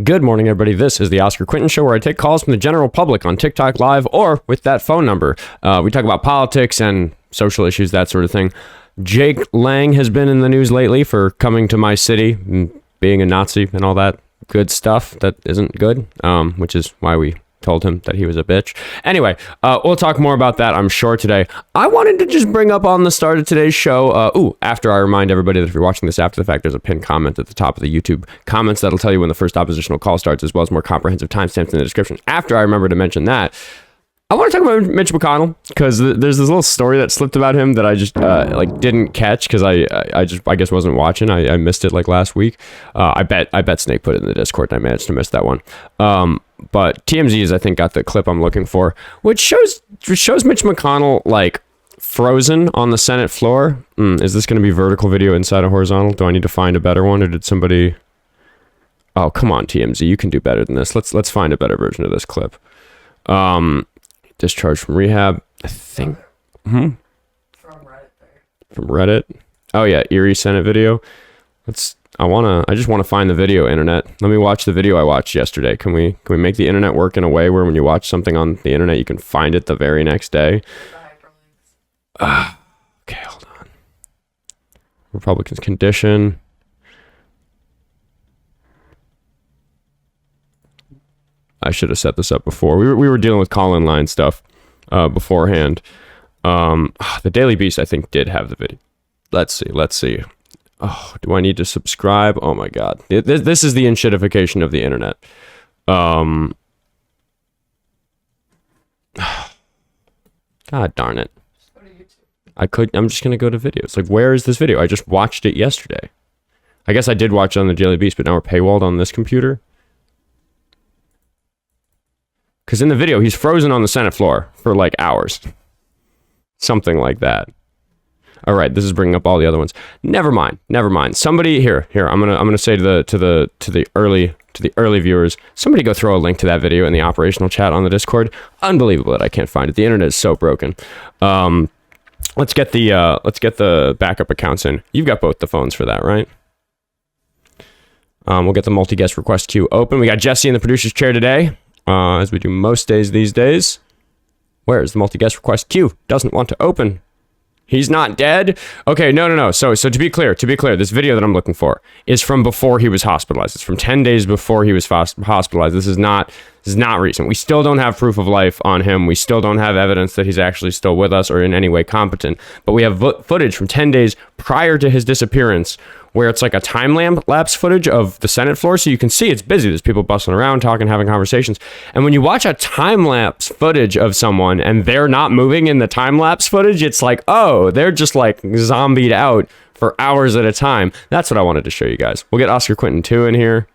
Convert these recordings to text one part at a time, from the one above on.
Good morning, everybody. This is the Oskar Quentin Show, where I take calls from the general public on TikTok Live or with that phone number. We talk about politics and social issues, that sort of thing. Jake Lang has been in the news lately for coming to my city and being a Nazi and all that good stuff that isn't good, which is why we told him that he was a bitch. Anyway, we'll talk more about that, I'm sure, today. I wanted to just bring up on the start of today's show, after I remind everybody that if you're watching this after the fact, there's a pinned comment at the top of the YouTube comments that'll tell you when the first oppositional call starts, as well as more comprehensive timestamps in the description. After I remember to mention that, I want to talk about Mitch McConnell, because there's this little story that slipped about him that I just didn't catch because I guess wasn't watching. I missed it like last week. I bet Snake put it in the Discord and I managed to miss that one. But TMZ has, I think, got the clip I'm looking for, which shows Mitch McConnell like frozen on the Senate floor. Is this going to be vertical video inside of horizontal? Do I need to find a better one, or did somebody? Oh, come on, TMZ, you can do better than this. Let's find a better version of this clip. Discharged from rehab, I think. From Reddit there. From Reddit. Oh yeah, Erie Senate video. I just want to find the video, internet. Let me watch the video I watched yesterday. Can we make the internet work in a way where when you watch something on the internet, you can find it the very next day? Okay, hold on. Republicans condition. I should have set this up before. We were dealing with call-in line stuff beforehand. The Daily Beast, I think, did have the video. Let's see. Oh, do I need to subscribe? Oh my God. This is the inshitification of the internet. God darn it. I'm just going to go to videos. Like, where is this video? I just watched it yesterday. I guess I did watch it on the Daily Beast, but now we're paywalled on this computer. Because in the video, he's frozen on the Senate floor for like hours. Something like that. All right, this is bringing up all the other ones. Never mind. Somebody here. I'm gonna say to the early viewers, somebody go throw a link to that video in the operational chat on the Discord. Unbelievable that I can't find it. The internet is so broken. Let's get the backup accounts in. You've got both the phones for that, right? We'll get the multi-guest request queue open. We got Jessie in the producer's chair today, as we do most days these days. Where is the multi-guest request queue? Doesn't want to open. He's not dead? Okay, no. So to be clear, this video that I'm looking for is from before he was hospitalized. It's from 10 days before he was hospitalized. This is not recent. We still don't have proof of life on him. We still don't have evidence that he's actually still with us or in any way competent. But we have footage from 10 days prior to his disappearance where it's like a time lapse footage of the Senate floor. So you can see it's busy. There's people bustling around, talking, having conversations. And when you watch a time lapse footage of someone and they're not moving in the time lapse footage, it's like, oh, they're just like zombied out for hours at a time. That's what I wanted to show you guys. We'll get Oskar Quentin 2 in here.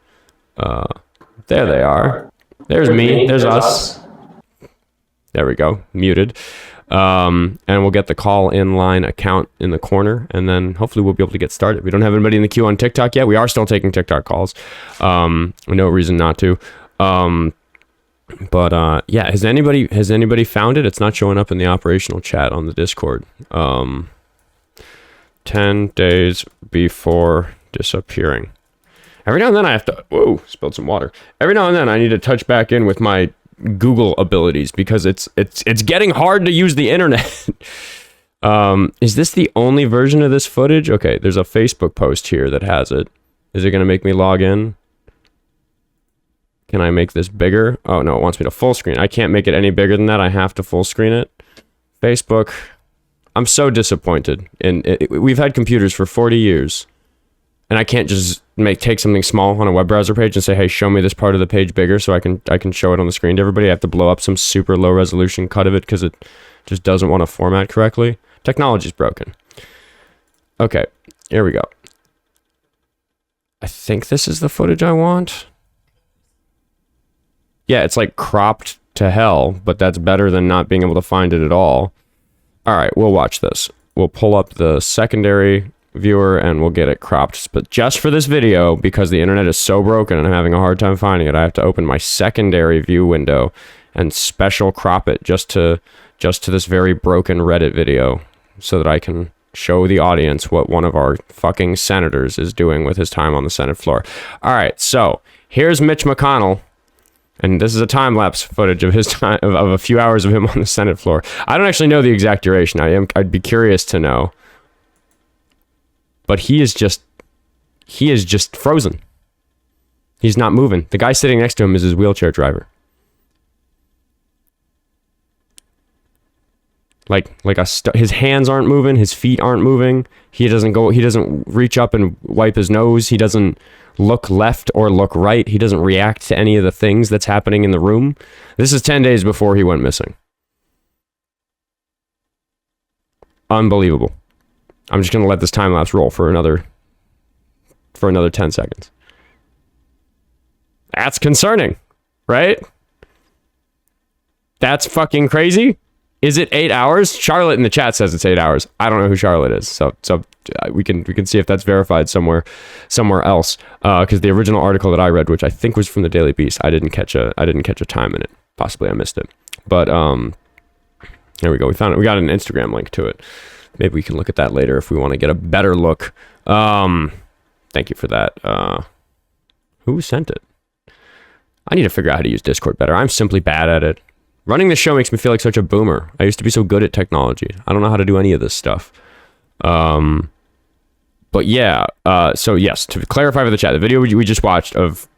There they are. There's me. There's us. There we go. Muted. And we'll get the call in line account in the corner, and then hopefully we'll be able to get started. We don't have anybody in the queue on TikTok yet. We are still taking TikTok calls. No reason not to. But yeah, has anybody found it? It's not showing up in the operational chat on the Discord. 10 days before disappearing. Every now and then I have to, spilled some water. Every now and then I need to touch back in with my Google abilities because it's getting hard to use the internet. Is this the only version of this footage? Okay, there's a Facebook post here that has it. Is it going to make me log in? Can I make this bigger? Oh no, it wants me to full screen. I can't make it any bigger than that. I have to full screen it. Facebook. I'm so disappointed. We've had computers for 40 years. And I can't just take something small on a web browser page and say, hey, show me this part of the page bigger so I can show it on the screen to everybody. I have to blow up some super low resolution cut of it because it just doesn't want to format correctly. Technology's broken. Okay, here we go. I think this is the footage I want. Yeah, it's like cropped to hell, but that's better than not being able to find it at all. All right, we'll watch this. We'll pull up the secondary viewer and we'll get it cropped, but just for this video, because the internet is so broken and I'm having a hard time finding it, I have to open my secondary view window and special crop it just to this very broken Reddit video so that I can show the audience what one of our fucking senators is doing with his time on the Senate floor. All right, so Here's Mitch McConnell. And this is a time-lapse footage of his time of a few hours of him on the Senate floor. I don't actually know the exact duration. I'd be curious to know. But he is just frozen. He's not moving. The guy sitting next to him is his wheelchair driver. His hands aren't moving, his feet aren't moving. He doesn't reach up and wipe his nose. He doesn't look left or look right. He doesn't react to any of the things that's happening in the room. This is 10 days before he went missing. Unbelievable. I'm just going to let this time lapse roll for another 10 seconds. That's concerning, right? That's fucking crazy. Is it 8 hours? Charlotte in the chat says it's 8 hours. I don't know who Charlotte is, so we can see if that's verified somewhere else. Because the original article that I read, which I think was from the Daily Beast, I didn't catch a time in it. Possibly I missed it. But there we go. We found it. We got an Instagram link to it. Maybe we can look at that later if we want to get a better look. Thank you for that. Who sent it? I need to figure out how to use Discord better. I'm simply bad at it. Running the show makes me feel like such a boomer. I used to be so good at technology. I don't know how to do any of this stuff. But yeah, so yes, to clarify for the chat, the video we just watched of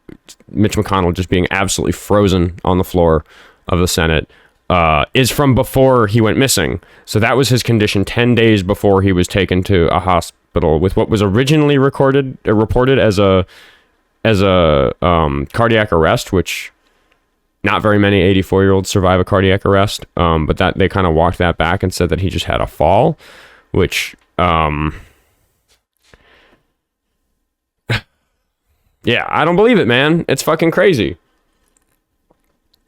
Mitch McConnell just being absolutely frozen on the floor of the Senate is from before he went missing. So that was his condition 10 days before he was taken to a hospital with what was originally reported as a cardiac arrest, which not very many 84-year-olds survive a cardiac arrest, but that they kind of walked that back and said that he just had a fall, which, yeah, I don't believe it, man. It's fucking crazy.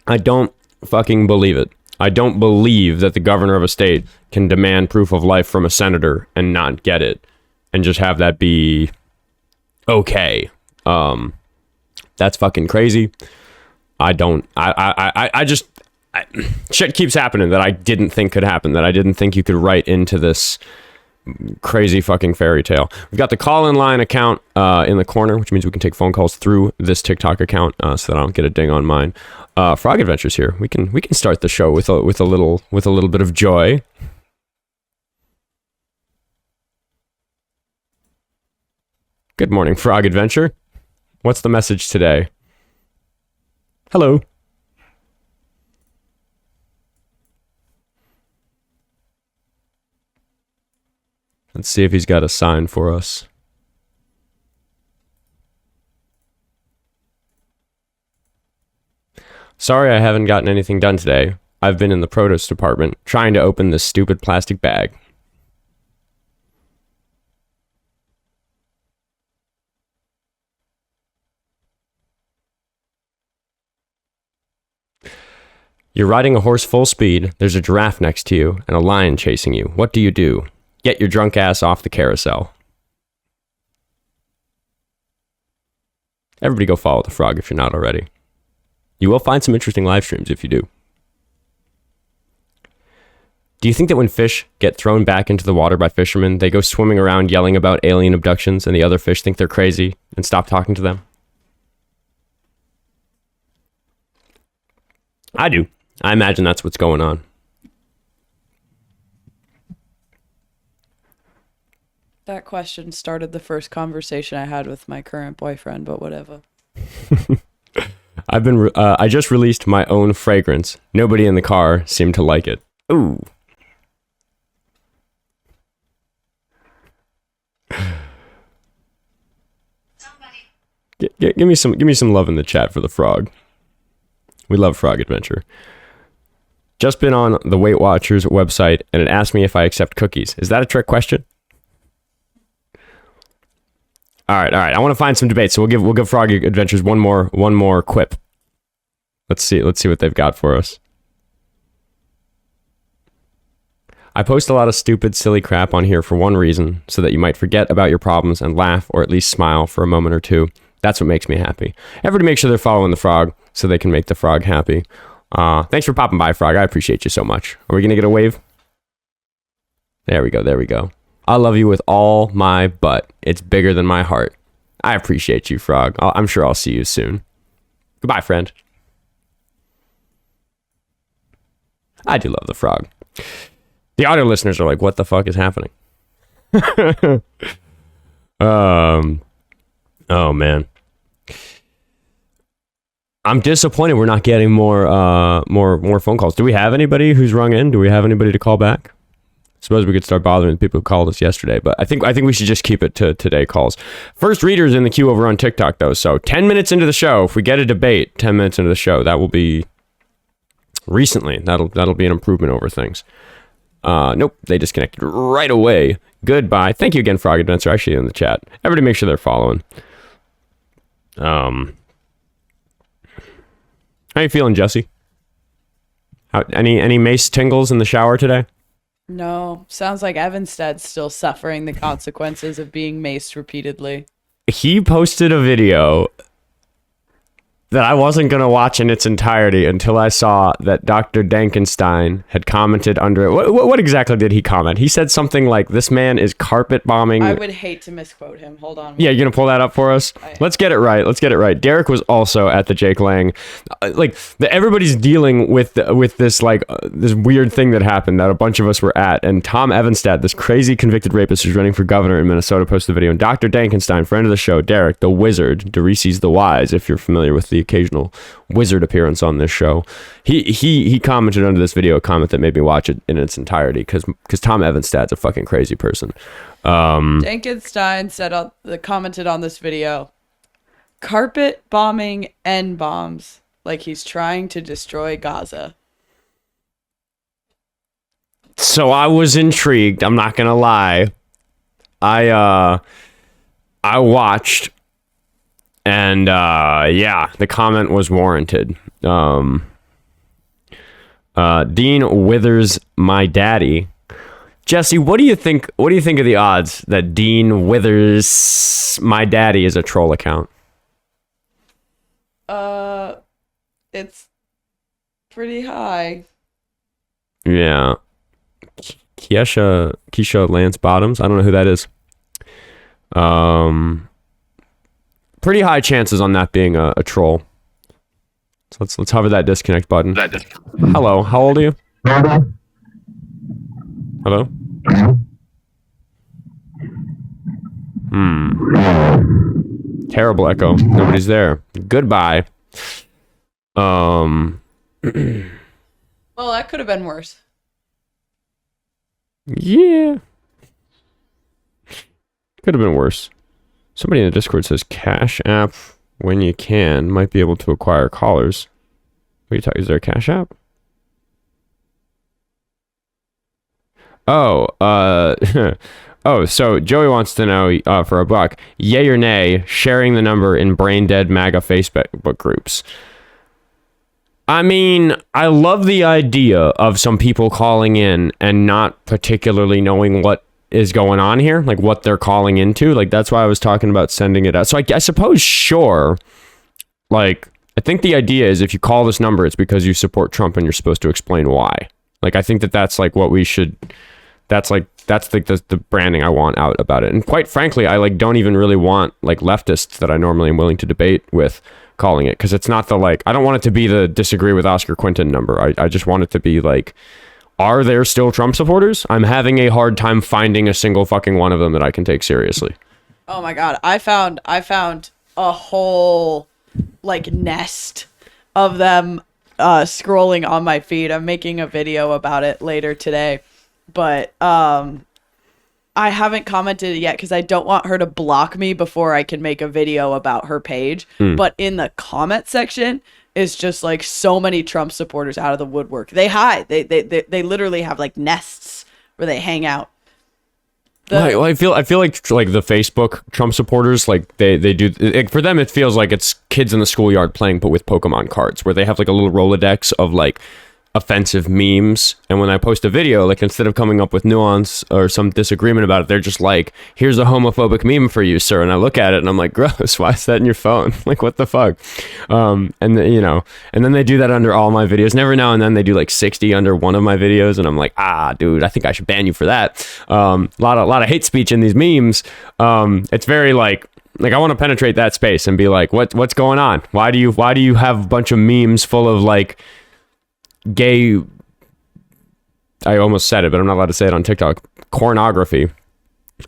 I don't fucking believe it. I don't believe that the governor of a state can demand proof of life from a senator and not get it, and just have that be okay. That's fucking crazy. Shit keeps happening that I didn't think could happen, that I didn't think you could write into this crazy fucking fairy tale. We've got the call-in line account in the corner, which means we can take phone calls through this TikTok account so that I don't get a ding on mine. Frog Adventures here. We can start the show with a little bit of joy. Good morning, Frog Adventure. What's the message today? Hello. Let's see if he's got a sign for us. Sorry I haven't gotten anything done today. I've been in the produce department trying to open this stupid plastic bag. You're riding a horse full speed, there's a giraffe next to you, and a lion chasing you. What do? Get your drunk ass off the carousel. Everybody go follow the frog if you're not already. You will find some interesting live streams if you do. Do you think that when fish get thrown back into the water by fishermen, they go swimming around yelling about alien abductions and the other fish think they're crazy and stop talking to them? I do. I imagine that's what's going on. That question started the first conversation I had with my current boyfriend, but whatever. I just released my own fragrance. Nobody in the car seemed to like it. Ooh. Give me some love in the chat for the frog. We love Frog Adventure. Just been on the Weight Watchers website, and it asked me if I accept cookies. Is that a trick question? All right. I want to find some debate, so we'll give Frog Adventures one more quip. Let's see what they've got for us. I post a lot of stupid, silly crap on here for one reason, so that you might forget about your problems and laugh or at least smile for a moment or two. That's what makes me happy. Everybody make sure they're following the frog so they can make the frog happy. Thanks for popping by, Frog. I appreciate you so much. Are we going to get a wave? There we go. I love you with all my butt. It's bigger than my heart. I appreciate you, Frog. I'm sure I'll see you soon. Goodbye, friend. I do love the frog. The audio listeners are like, what the fuck is happening? Oh man. I'm disappointed we're not getting more phone calls. Do we have anybody who's rung in? Do we have anybody to call back? Suppose we could start bothering the people who called us yesterday, but I think we should just keep it to today calls. First readers in the queue over on TikTok though. So 10 minutes into the show, if we get a debate 10 minutes into the show, that will be recently. That'll be an improvement over things. Nope, they disconnected right away. Goodbye. Thank you again, Frog Adventure. Actually in the chat. Everybody make sure they're following. How you feeling, Jessie? Any mace tingles in the shower today? No. Sounds like Evanstead's still suffering the consequences of being maced repeatedly. He posted a video that I wasn't going to watch in its entirety until I saw that Dr. Dankenstein had commented under it. What exactly did he comment? He said something like, this man is carpet bombing. I would hate to misquote him. Hold on. Yeah, you're going to pull that up for us? Let's get it right. Derek was also at the Jake Lang. Everybody's dealing with this, this weird thing that happened that a bunch of us were at. And Tom Evanstad, this crazy convicted rapist who's running for governor in Minnesota, posted a video. And Dr. Dankenstein, friend of the show, Derek, the wizard, Dorese's the wise, if you're familiar with the occasional wizard appearance on this show, he commented under this video, a comment that made me watch it in its entirety because Tom Evanstad's a fucking crazy person. Dankenstein commented on this video, carpet bombing N-bombs, like he's trying to destroy Gaza. So I was intrigued, I'm not gonna lie. I watched. And the comment was warranted. Dean Withers, my daddy. Jessie, what do you think of the odds that Dean Withers, my daddy, is a troll account? It's pretty high. Yeah. Keisha Lance Bottoms. I don't know who that is. Pretty high chances on that being a troll. So let's hover that disconnect button. Hello, how old are you? Hello? Terrible echo. Nobody's there. Goodbye. Well, that could have been worse. Yeah. Could have been worse. Somebody in the Discord says Cash App when you can might be able to acquire callers. What are you talking? Is there a Cash App? Oh, so Joey wants to know for $1, yay or nay, sharing the number in brain dead MAGA Facebook groups. I mean, I love the idea of some people calling in and not particularly knowing what is going on here, like what they're calling into. Like, that's why I was talking about sending it out. So I suppose, sure, like, I think the idea is if you call this number, it's because you support Trump and you're supposed to explain why. Like, I think that's like what we should, that's the branding I want out about it. And quite frankly, I don't even really want like leftists that I normally am willing to debate with calling it, because it's not I don't want it to be the disagree with Oskar Quentin number. I just want it to be like, are there still Trump supporters? I'm having a hard time finding a single fucking one of them that I can take seriously. Oh my God. I found a whole nest of them scrolling on my feed. I'm making a video about it later today, but I haven't commented yet because I don't want her to block me before I can make a video about her page. But in the comment section is just so many Trump supporters out of the woodwork. They hide. They literally have nests where they hang out. Well, I feel like the Facebook Trump supporters, they do for them, it feels like it's kids in the schoolyard playing but with Pokemon cards, where they have a little Rolodex of offensive memes, and when I post a video, instead of coming up with nuance or some disagreement about it, they're just here's a homophobic meme for you, sir. And I look at it and I'm like, gross, why is that in your phone? What the fuck? And then they do that under all my videos, and every now and then they do 60 under one of my videos, and I'm like, dude, I think I should ban you for that. A lot of hate speech in these memes. It's very Like, I want to penetrate that space and be like, what's going on? Why do you have a bunch of memes full of like gay, I almost said it, but I'm not allowed to say it on TikTok, pornography,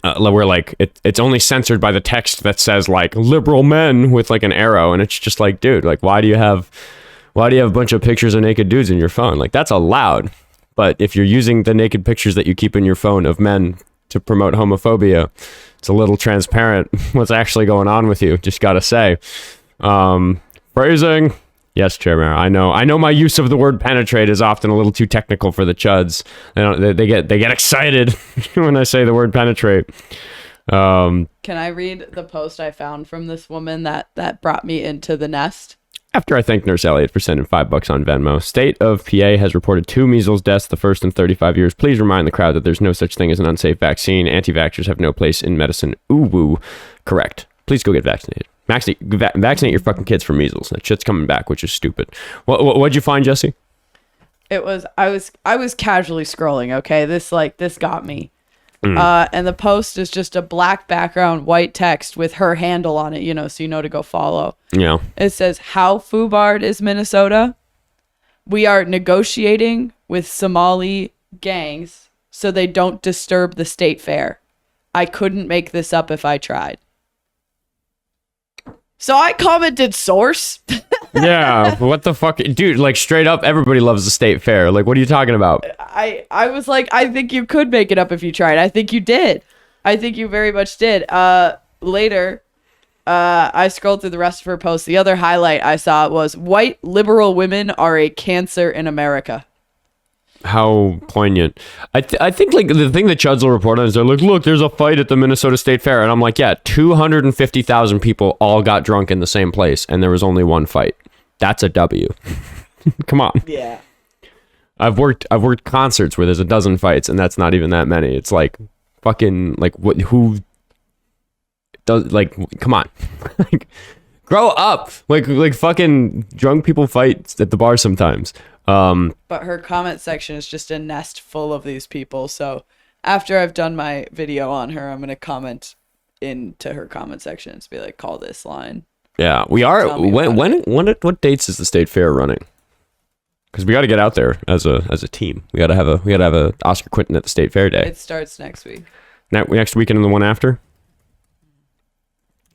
where like it's only censored by the text that says like liberal men with like an arrow, and it's just like, dude, like why do you have a bunch of pictures of naked dudes in your phone? Like, that's allowed, but if you're using the naked pictures that you keep in your phone of men to promote homophobia, it's a little transparent what's actually going on with you, just gotta say. Phrasing. Yes, Chairman. I know my use of the word penetrate is often a little too technical for the chuds. They get excited when I say the word penetrate. Can I read the post I found from this woman that brought me into the nest? After I thank Nurse Elliott for sending $5 on Venmo, State of PA has reported 2 measles deaths, the first in 35 years. Please remind the crowd that there's no such thing as an unsafe vaccine. Anti-vaxxers have no place in medicine. Ooh, woo. Correct. Please go get vaccinated. Vaccinate your fucking kids for measles. That shit's coming back, which is stupid. What'd you find, Jessie? I was casually scrolling. Okay, this got me. And the post is just a black background, white text with her handle on it, so you know to go follow. Yeah. It says, "How foobarred is Minnesota? We are negotiating with Somali gangs so they don't disturb the state fair. I couldn't make this up if I tried." So I commented source. Yeah, what the fuck? Dude, like straight up, everybody loves the state fair. Like, what are you talking about? I was like, I think you could make it up if you tried. I think you did. I think you very much did. Later, I scrolled through the rest of her posts. The other highlight I saw was white liberal women are a cancer in America. How poignant. I think like the thing that Chuds will report on is they're like, look, there's a fight at the Minnesota State Fair. And I'm like, yeah, 250,000 people all got drunk in the same place and there was only one fight. That's a W. Come on. Yeah. I've worked concerts where there's a dozen fights and that's not even that many. It's like fucking like who does like, come on. Like, grow up. Like fucking drunk people fight at the bar sometimes. But her comment section is just a nest full of these people. So after I've done my video on her, I'm going to comment into her comment section and be like, call this line. Yeah, we are. What dates is the state fair running? Because we got to get out there as a team. We got to have a Oskar Quentin at the state fair day. It starts next week. Next weekend and the one after.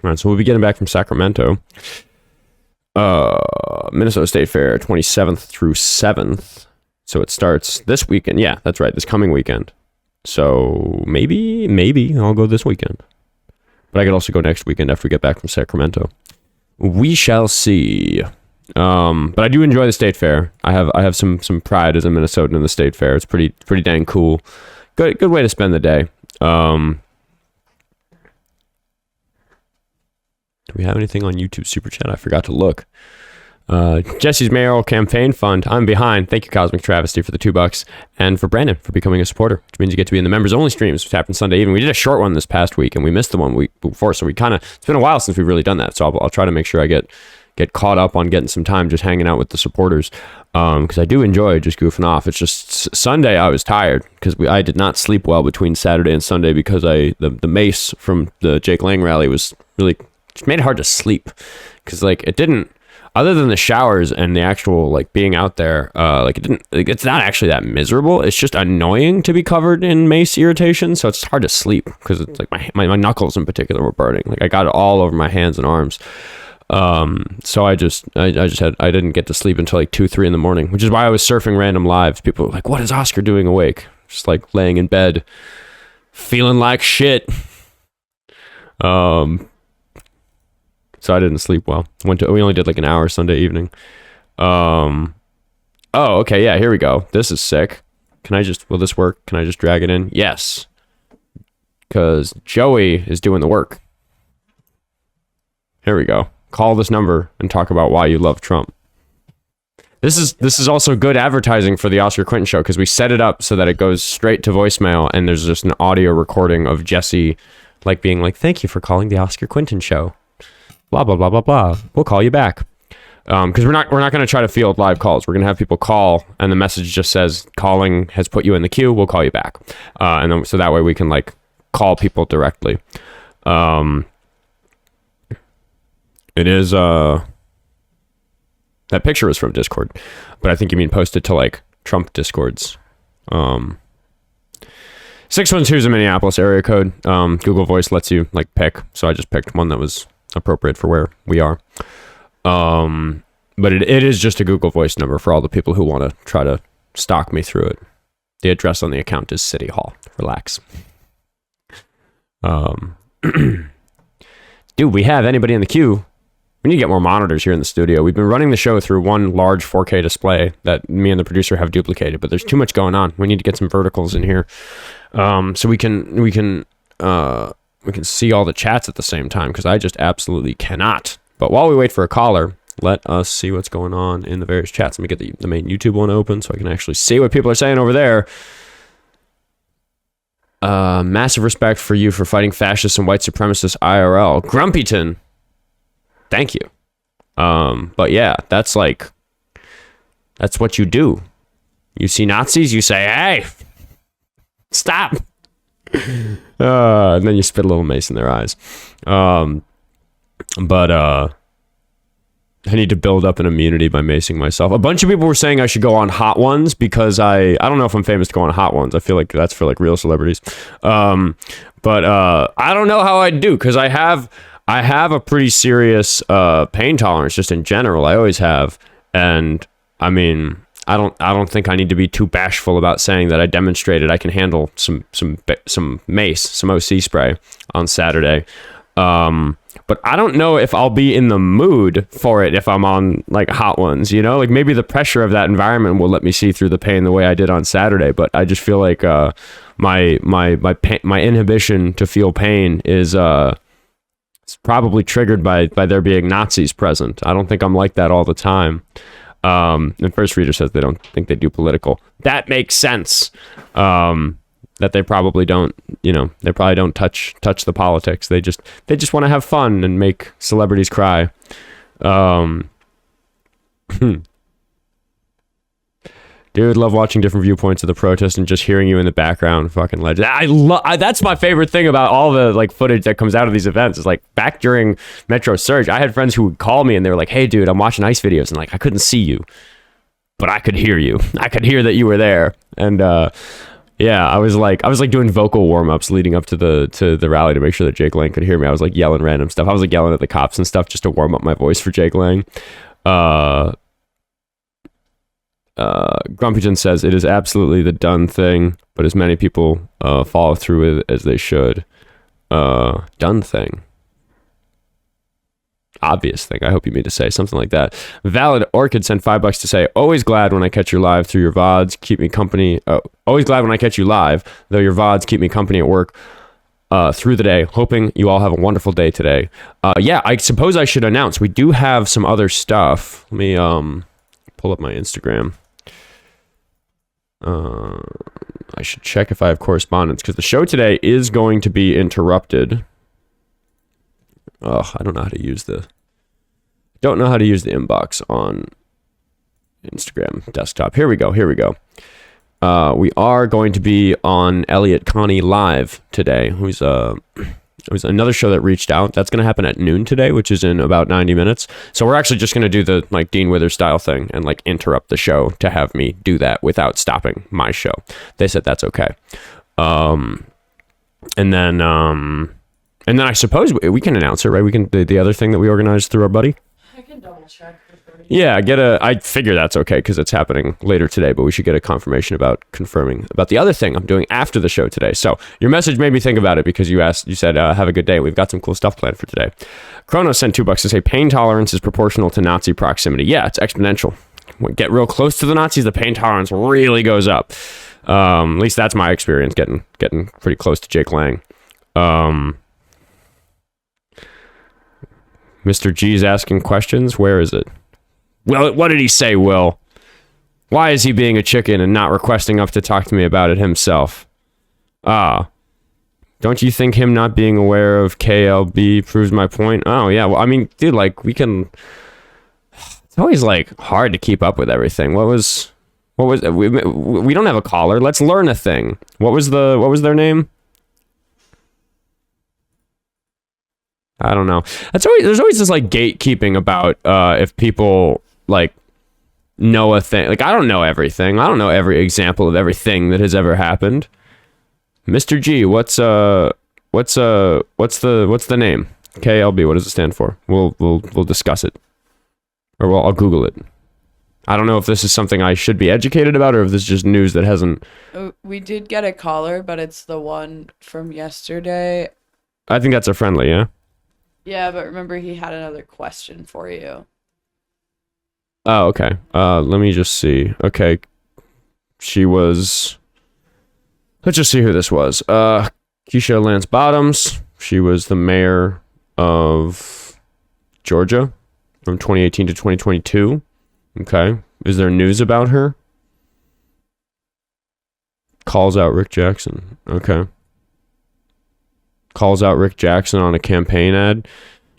All right, so we'll be getting back from Sacramento. Minnesota State Fair, 27th through 7th. So it starts this weekend. Yeah, that's right. This coming weekend. So maybe I'll go this weekend. But I could also go next weekend after we get back from Sacramento. We shall see. But I do enjoy the State Fair. I have some pride as a Minnesotan in the State Fair. It's pretty dang cool. Good way to spend the day. Do we have anything on YouTube Super Chat? I forgot to look. Jesse's mayoral campaign fund. I'm behind. Thank you, Cosmic Travesty, for the $2, and for Brandon for becoming a supporter, which means you get to be in the members only streams, which happened Sunday evening. We did a short one this past week, and we missed the one week before, so it's been a while since we've really done that. So I'll try to make sure I get caught up on getting some time just hanging out with the supporters, because I do enjoy just goofing off. It's just Sunday I was tired because I did not sleep well between Saturday and Sunday because the mace from the Jake Lang rally was really just made it hard to sleep, because like it didn't, other than the showers and the actual like being out there, it's not actually that miserable. It's just annoying to be covered in mace irritation, so it's hard to sleep because it's like my knuckles in particular were burning. Like I got it all over my hands and arms. So I didn't get to sleep until like 2-3 in the morning, which is why I was surfing random lives. People were like, what is Oskar doing awake? Just like laying in bed, feeling like shit. So I didn't sleep well. We only did like an hour Sunday evening. Oh, okay. Yeah, here we go. This is sick. Will this work? Can I just drag it in? Yes. Because Joey is doing the work. Here we go. Call this number and talk about why you love Trump. This is also good advertising for the Oskar Quentin show, because we set it up so that it goes straight to voicemail, and there's just an audio recording of Jessie like being like, thank you for calling the Oskar Quentin show. Blah, blah, blah, blah, blah. We'll call you back. Because we're not going to try to field live calls. We're going to have people call, and the message just says, calling has put you in the queue. We'll call you back. And then, so that way we can like call people directly. It is, that picture was from Discord, but I think you mean posted to like Trump Discords. 612 is a Minneapolis area code. Google Voice lets you like pick, so I just picked one that was appropriate for where we are. But it is just a Google Voice number for all the people who want to try to stalk me through it. The address on the account is City Hall. Relax. Dude, we have anybody in the queue? We need to get more monitors here in the studio. We've been running the show through one large 4K display that me and the producer have duplicated, but there's too much going on. We need to get some verticals in here, so we can see all the chats at the same time, because I just absolutely cannot. But while we wait for a caller, let us see what's going on in the various chats. Let me get the main YouTube one open so I can actually see what people are saying over there. Massive respect for you for fighting fascists and white supremacists IRL. Grumpyton. Thank you. But yeah, that's what you do. You see Nazis, you say, hey, stop. And then you spit a little mace in their eyes. But I need to build up an immunity by macing myself. A bunch of people were saying I should go on Hot Ones, because I don't know if I'm famous to go on Hot Ones. I feel like that's for like real celebrities. But I don't know how I'd do, because I have a pretty serious pain tolerance just in general. I always have. And I mean, I don't think I need to be too bashful about saying that I demonstrated I can handle some mace, some OC spray on Saturday. But I don't know if I'll be in the mood for it if I'm on like Hot Ones, you know, like maybe the pressure of that environment will let me see through the pain the way I did on Saturday. But I just feel like my inhibition to feel pain is it's probably triggered by there being Nazis present. I don't think I'm like that all the time. And First Reader says they don't think they do political. That makes sense. That they probably don't, you know, they probably don't touch the politics. They just want to have fun and make celebrities cry. Dude, love watching different viewpoints of the protest and just hearing you in the background. Fucking legend. That's my favorite thing about all the like footage that comes out of these events. Is like back during Metro Surge, I had friends who would call me and they were like, "Hey, dude, I'm watching ICE videos," and like I couldn't see you, but I could hear you. I could hear that you were there, and yeah, I was like doing vocal warm-ups leading up to the rally to make sure that Jake Lang could hear me. I was like yelling random stuff. I was like yelling at the cops and stuff just to warm up my voice for Jake Lang. Grumpyton says it is absolutely the done thing, but as many people follow through with it as they should. Done thing. Obvious thing. I hope you mean to say something like that. Valid Orchid sent $5 to say, always glad when I catch you live through your VODs, keep me company. Always glad when I catch you live, though your VODs keep me company at work through the day. Hoping you all have a wonderful day today. Yeah, I suppose I should announce we do have some other stuff. Let me pull up my Instagram. I should check if I have correspondence, because the show today is going to be interrupted. I don't know how to use the inbox on Instagram desktop. Here we go. We are going to be on Elliot Connie live today. It was another show that reached out. That's going to happen at noon today, which is in about 90 minutes. So we're actually just going to do the like Dean Withers style thing and like interrupt the show to have me do that without stopping my show. They said that's okay. And then I suppose we can announce it, right? We can the other thing that we organized through our buddy. I can double check. Yeah, I figure that's okay because it's happening later today, but we should get a confirmation about confirming about the other thing I'm doing after the show today. So your message made me think about it because you said, have a good day. We've got some cool stuff planned for today. Chrono sent $2 to say pain tolerance is proportional to Nazi proximity. Yeah, it's exponential. When you get real close to the Nazis, the pain tolerance really goes up. At least that's my experience getting pretty close to Jake Lang. Mr. G's asking questions. Where is it? Well, what did he say, Will? Why is he being a chicken and not requesting up to talk to me about it himself? Don't you think him not being aware of KLB proves my point? Oh, yeah. Well, I mean, dude, like, we can... It's always, like, hard to keep up with everything. What was... We don't have a caller. Let's learn a thing. What was their name? I don't know. There's always this like gatekeeping about if people like know a thing. Like I don't know everything. I don't know every example of everything that has ever happened. Mr. G, what's the name? KLB. What does it stand for? We'll discuss it, or I'll Google it. I don't know if this is something I should be educated about, or if this is just news that hasn't. We did get a caller, but it's the one from yesterday. I think that's a friendly, yeah. Yeah, but remember he had another question for you. Oh, okay. Let me just see. Okay, she was. Let's just see who this was. Keisha Lance Bottoms. She was the mayor of Georgia from 2018 to 2022. Okay. Is there news about her? Calls out Rick Jackson. Okay. Calls out Rick Jackson on a campaign ad.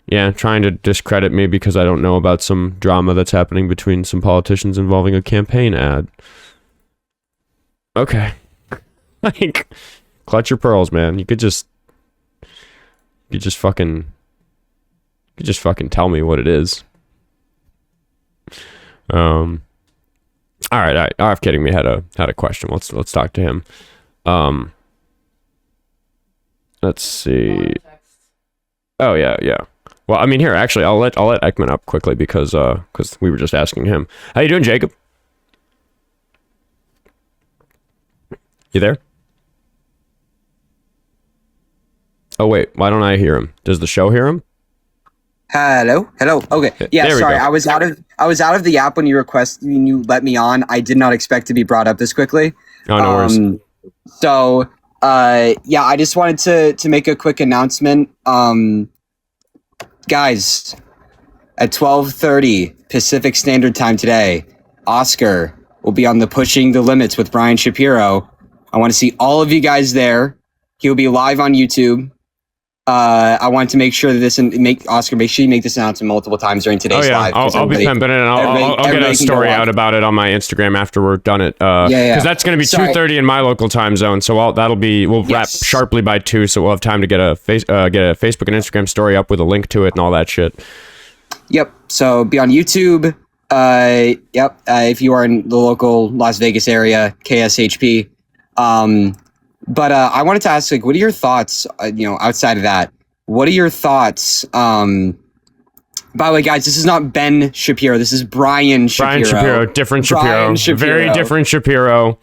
Yeah, trying to discredit me because I don't know about some drama that's happening between some politicians involving a campaign ad. Okay. Like, clutch your pearls, man. You could just fucking tell me what it is. All right. RFKiddingMe had a question. Let's talk to him. Let's see. Oh yeah. Well, I mean, here actually, I'll let Eckman up quickly because we were just asking him. How you doing, Jacob? You there? Oh wait, why don't I hear him? Does the show hear him? Hello. Okay. Yeah. Sorry, I was out of the app when you let me on. I did not expect to be brought up this quickly. Oh, no worries. So, yeah, I just wanted to make a quick announcement. Guys, at 12:30 Pacific Standard Time today, Oskar will be on the Pushing the Limits with Brian Shapiro. I want to see all of you guys there. He'll be live on YouTube. I wanted to make sure that Oskar, make sure you make this announcement multiple times during today's live. I'll be pimping it, and I'll get a story out about it on my Instagram after we're done it. Because that's going to be 2:30 in my local time zone, so we'll wrap sharply by 2, so we'll have time to get a Facebook and Instagram story up with a link to it and all that shit. Yep. So be on YouTube. If you are in the local Las Vegas area, KSHP. But I wanted to ask, like, what are your thoughts, outside of that? What are your thoughts? By the way, guys, this is not Ben Shapiro. This is Brian Shapiro. Brian Shapiro, different Shapiro. Very different Shapiro.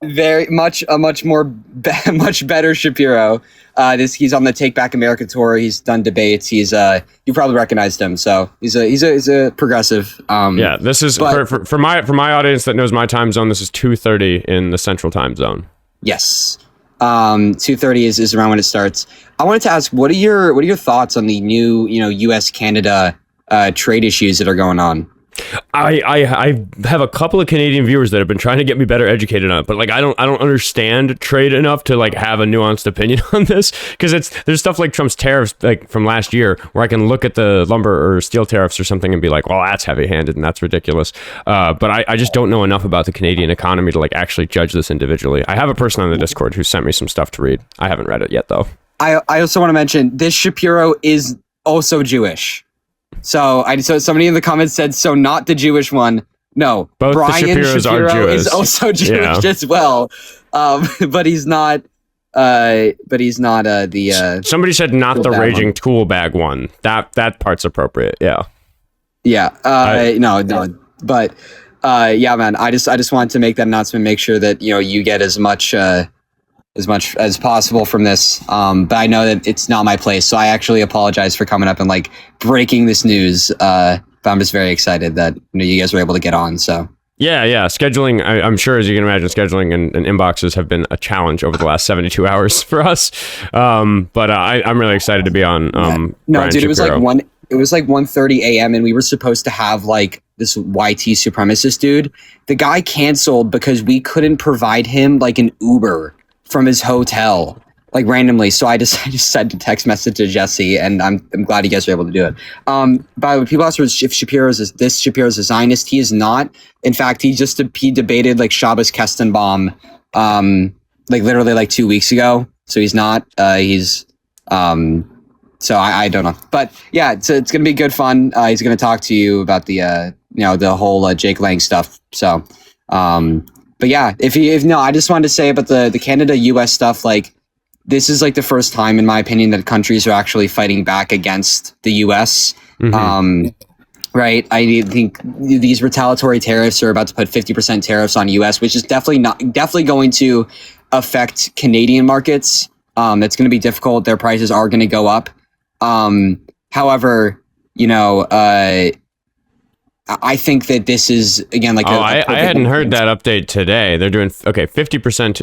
Very much much better Shapiro. He's on the Take Back America tour. He's done debates. You probably recognized him. So he's a progressive. Yeah, this is for my audience that knows my time zone. This is 2:30 in the Central Time Zone. Yes. 2:30 is around when it starts. I wanted to ask, what are your thoughts on the new, U.S. Canada trade issues that are going on? I have a couple of Canadian viewers that have been trying to get me better educated on it, but like I don't understand trade enough to like have a nuanced opinion on this, because there's stuff like Trump's tariffs like from last year where I can look at the lumber or steel tariffs or something and be like, well, that's heavy-handed and that's ridiculous. But I just don't know enough about the Canadian economy to like actually judge this individually. I have a person on the Discord who sent me some stuff to read. I haven't read it yet though. I also want to mention this Shapiro is also Jewish. So somebody in the comments said, so not the Jewish one. No, both Brian the Shapiros Shapiro are Jewish. is also Jewish as well. But he's not. The. Somebody said not the raging one. Tool bag one. That part's appropriate. Yeah. Yeah. No. But yeah, man. I just wanted to make that announcement. Make sure that you get as much as possible from this. But I know that it's not my place, so I actually apologize for coming up and like breaking this news. But I'm just very excited that you guys were able to get on. So yeah. Scheduling, I'm sure, as you can imagine, scheduling and inboxes have been a challenge over the last 72 hours for us. But I'm really excited to be on. No, Brian dude, Shapiro. It was like 1:30 a.m. and we were supposed to have like this YT supremacist dude. The guy canceled because we couldn't provide him like an Uber from his hotel, like randomly. So I just sent a text message to Jessie, and I'm glad you guys were able to do it. By the way, people ask if Shapiro's a Zionist. He is not. In fact, he debated like Shabbos Kestenbaum, like literally like 2 weeks ago. So he's not. He's So I don't know, but yeah, it's gonna be good fun. He's gonna talk to you about the the whole Jake Lang stuff. So, but yeah, I just wanted to say about the Canada US stuff. Like, this is like the first time, in my opinion, that countries are actually fighting back against the US. Right. I think these retaliatory tariffs are about to put 50% tariffs on US, which is definitely going to affect Canadian markets. That's going to be difficult. Their prices are going to go up. However, I think that this is, again, like I hadn't heard that update today. They're doing 50%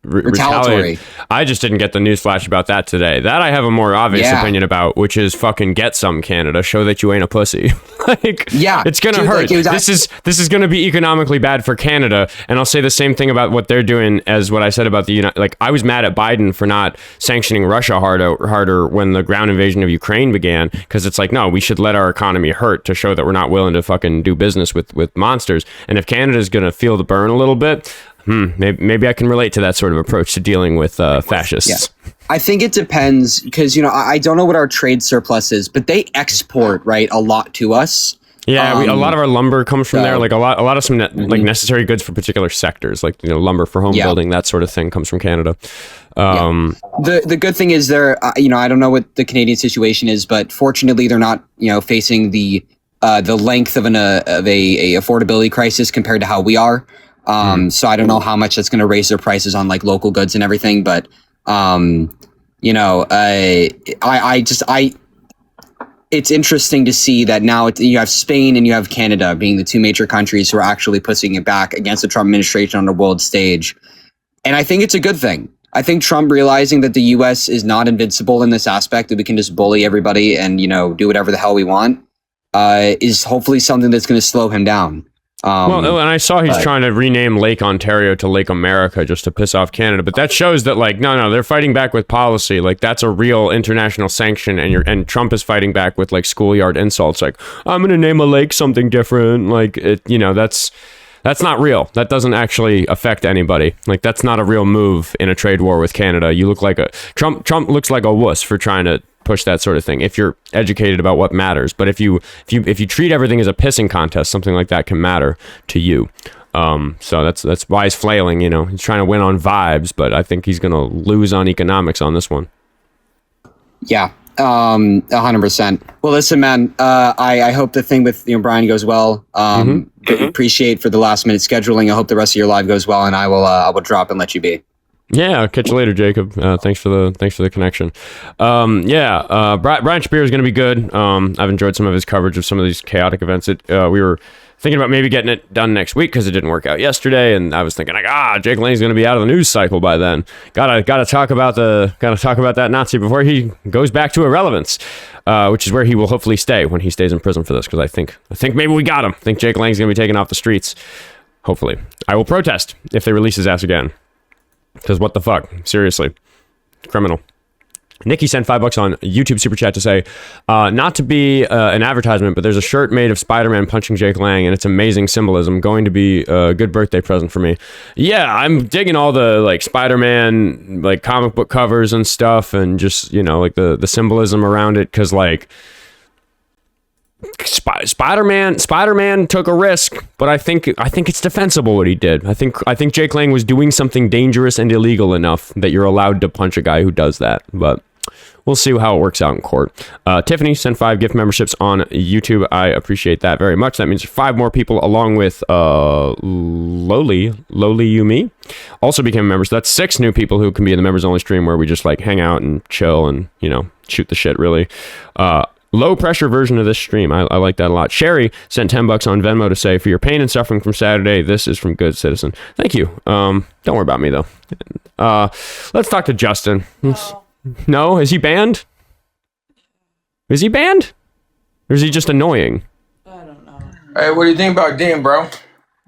retaliatory. I just didn't get the news flash about that today. That I have a more obvious opinion about, which is fucking get some, Canada. Show that you ain't a pussy. It's gonna hurt. Like, this is gonna be economically bad for Canada. And I'll say the same thing about what they're doing as what I said about the like. I was mad at Biden for not sanctioning Russia harder when the ground invasion of Ukraine began, because it's like, no, we should let our economy hurt to show that we're not willing to fucking do business with monsters. And if Canada's gonna feel the burn a little bit, maybe I can relate to that sort of approach to dealing with fascists. Yeah. I think it depends, because I don't know what our trade surplus is, but they export a lot to us. Yeah, a lot of our lumber comes from there. Like a lot of some necessary goods for particular sectors, like lumber for home building, that sort of thing comes from Canada. The good thing is I don't know what the Canadian situation is, but fortunately they're not facing the length of a affordability crisis compared to how we are. So I don't know how much that's going to raise their prices on like local goods and everything, but it's interesting to see that now you have Spain and you have Canada being the two major countries who are actually pushing it back against the Trump administration on the world stage. And I think it's a good thing. I think Trump realizing that the US is not invincible in this aspect, that we can just bully everybody and, do whatever the hell we want, is hopefully something that's going to slow him down. And I saw he's trying to rename Lake Ontario to Lake America just to piss off Canada, but that shows that no, they're fighting back with policy. Like, that's a real international sanction, and Trump is fighting back with like schoolyard insults. Like, I'm gonna name a lake something different. Like, that's not real. That doesn't actually affect anybody. Like, that's not a real move in a trade war with Canada. You look like Trump looks like a wuss for trying to push that sort of thing if you're educated about what matters. But if you treat everything as a pissing contest, something like that can matter to you. So that's why he's flailing. He's trying to win on vibes, but I think he's gonna lose on economics on this one. Yeah, 100%. Well, listen, man, I hope the thing with Brian goes well. Appreciate for the last minute scheduling. I hope the rest of your live goes well, and I will drop and let you be. Yeah, I'll catch you later, Jacob. Thanks for the connection. Brian Shapiro is going to be good. I've enjoyed some of his coverage of some of these chaotic events. We were thinking about maybe getting it done next week because it didn't work out yesterday, and I was thinking Jake Lane's going to be out of the news cycle by then. Gotta talk about that Nazi before he goes back to irrelevance, which is where he will hopefully stay when he stays in prison for this. Because I think maybe we got him. I think Jake Lane's going to be taken off the streets. Hopefully, I will protest if they release his ass again. Because what the fuck? Seriously. Criminal. Nikki sent $5 on YouTube Super Chat to say, not to be an advertisement, but there's a shirt made of Spider-Man punching Jake Lang, and it's amazing symbolism. Going to be a good birthday present for me. Yeah, I'm digging all the like Spider-Man like comic book covers and stuff, and just like the symbolism around it, because like Spider-Man took a risk, but I think it's defensible what he did. I think Jake Lang was doing something dangerous and illegal enough that you're allowed to punch a guy who does that. But we'll see how it works out in court. Tiffany sent 5 gift memberships on YouTube. I appreciate that very much. That means 5 more people, along with Loli Yumi, also became members. So that's 6 new people who can be in the members only stream, where we just like hang out and chill and shoot the shit, really. Low pressure version of this stream. I like that a lot. Sherry sent $10 on Venmo to say, for your pain and suffering from Saturday, this is from Good Citizen. Thank you. Don't worry about me though. Let's talk to Justin. No, is he banned? Is he banned? Or is he just annoying? I don't know. Hey, what do you think about Dean, bro?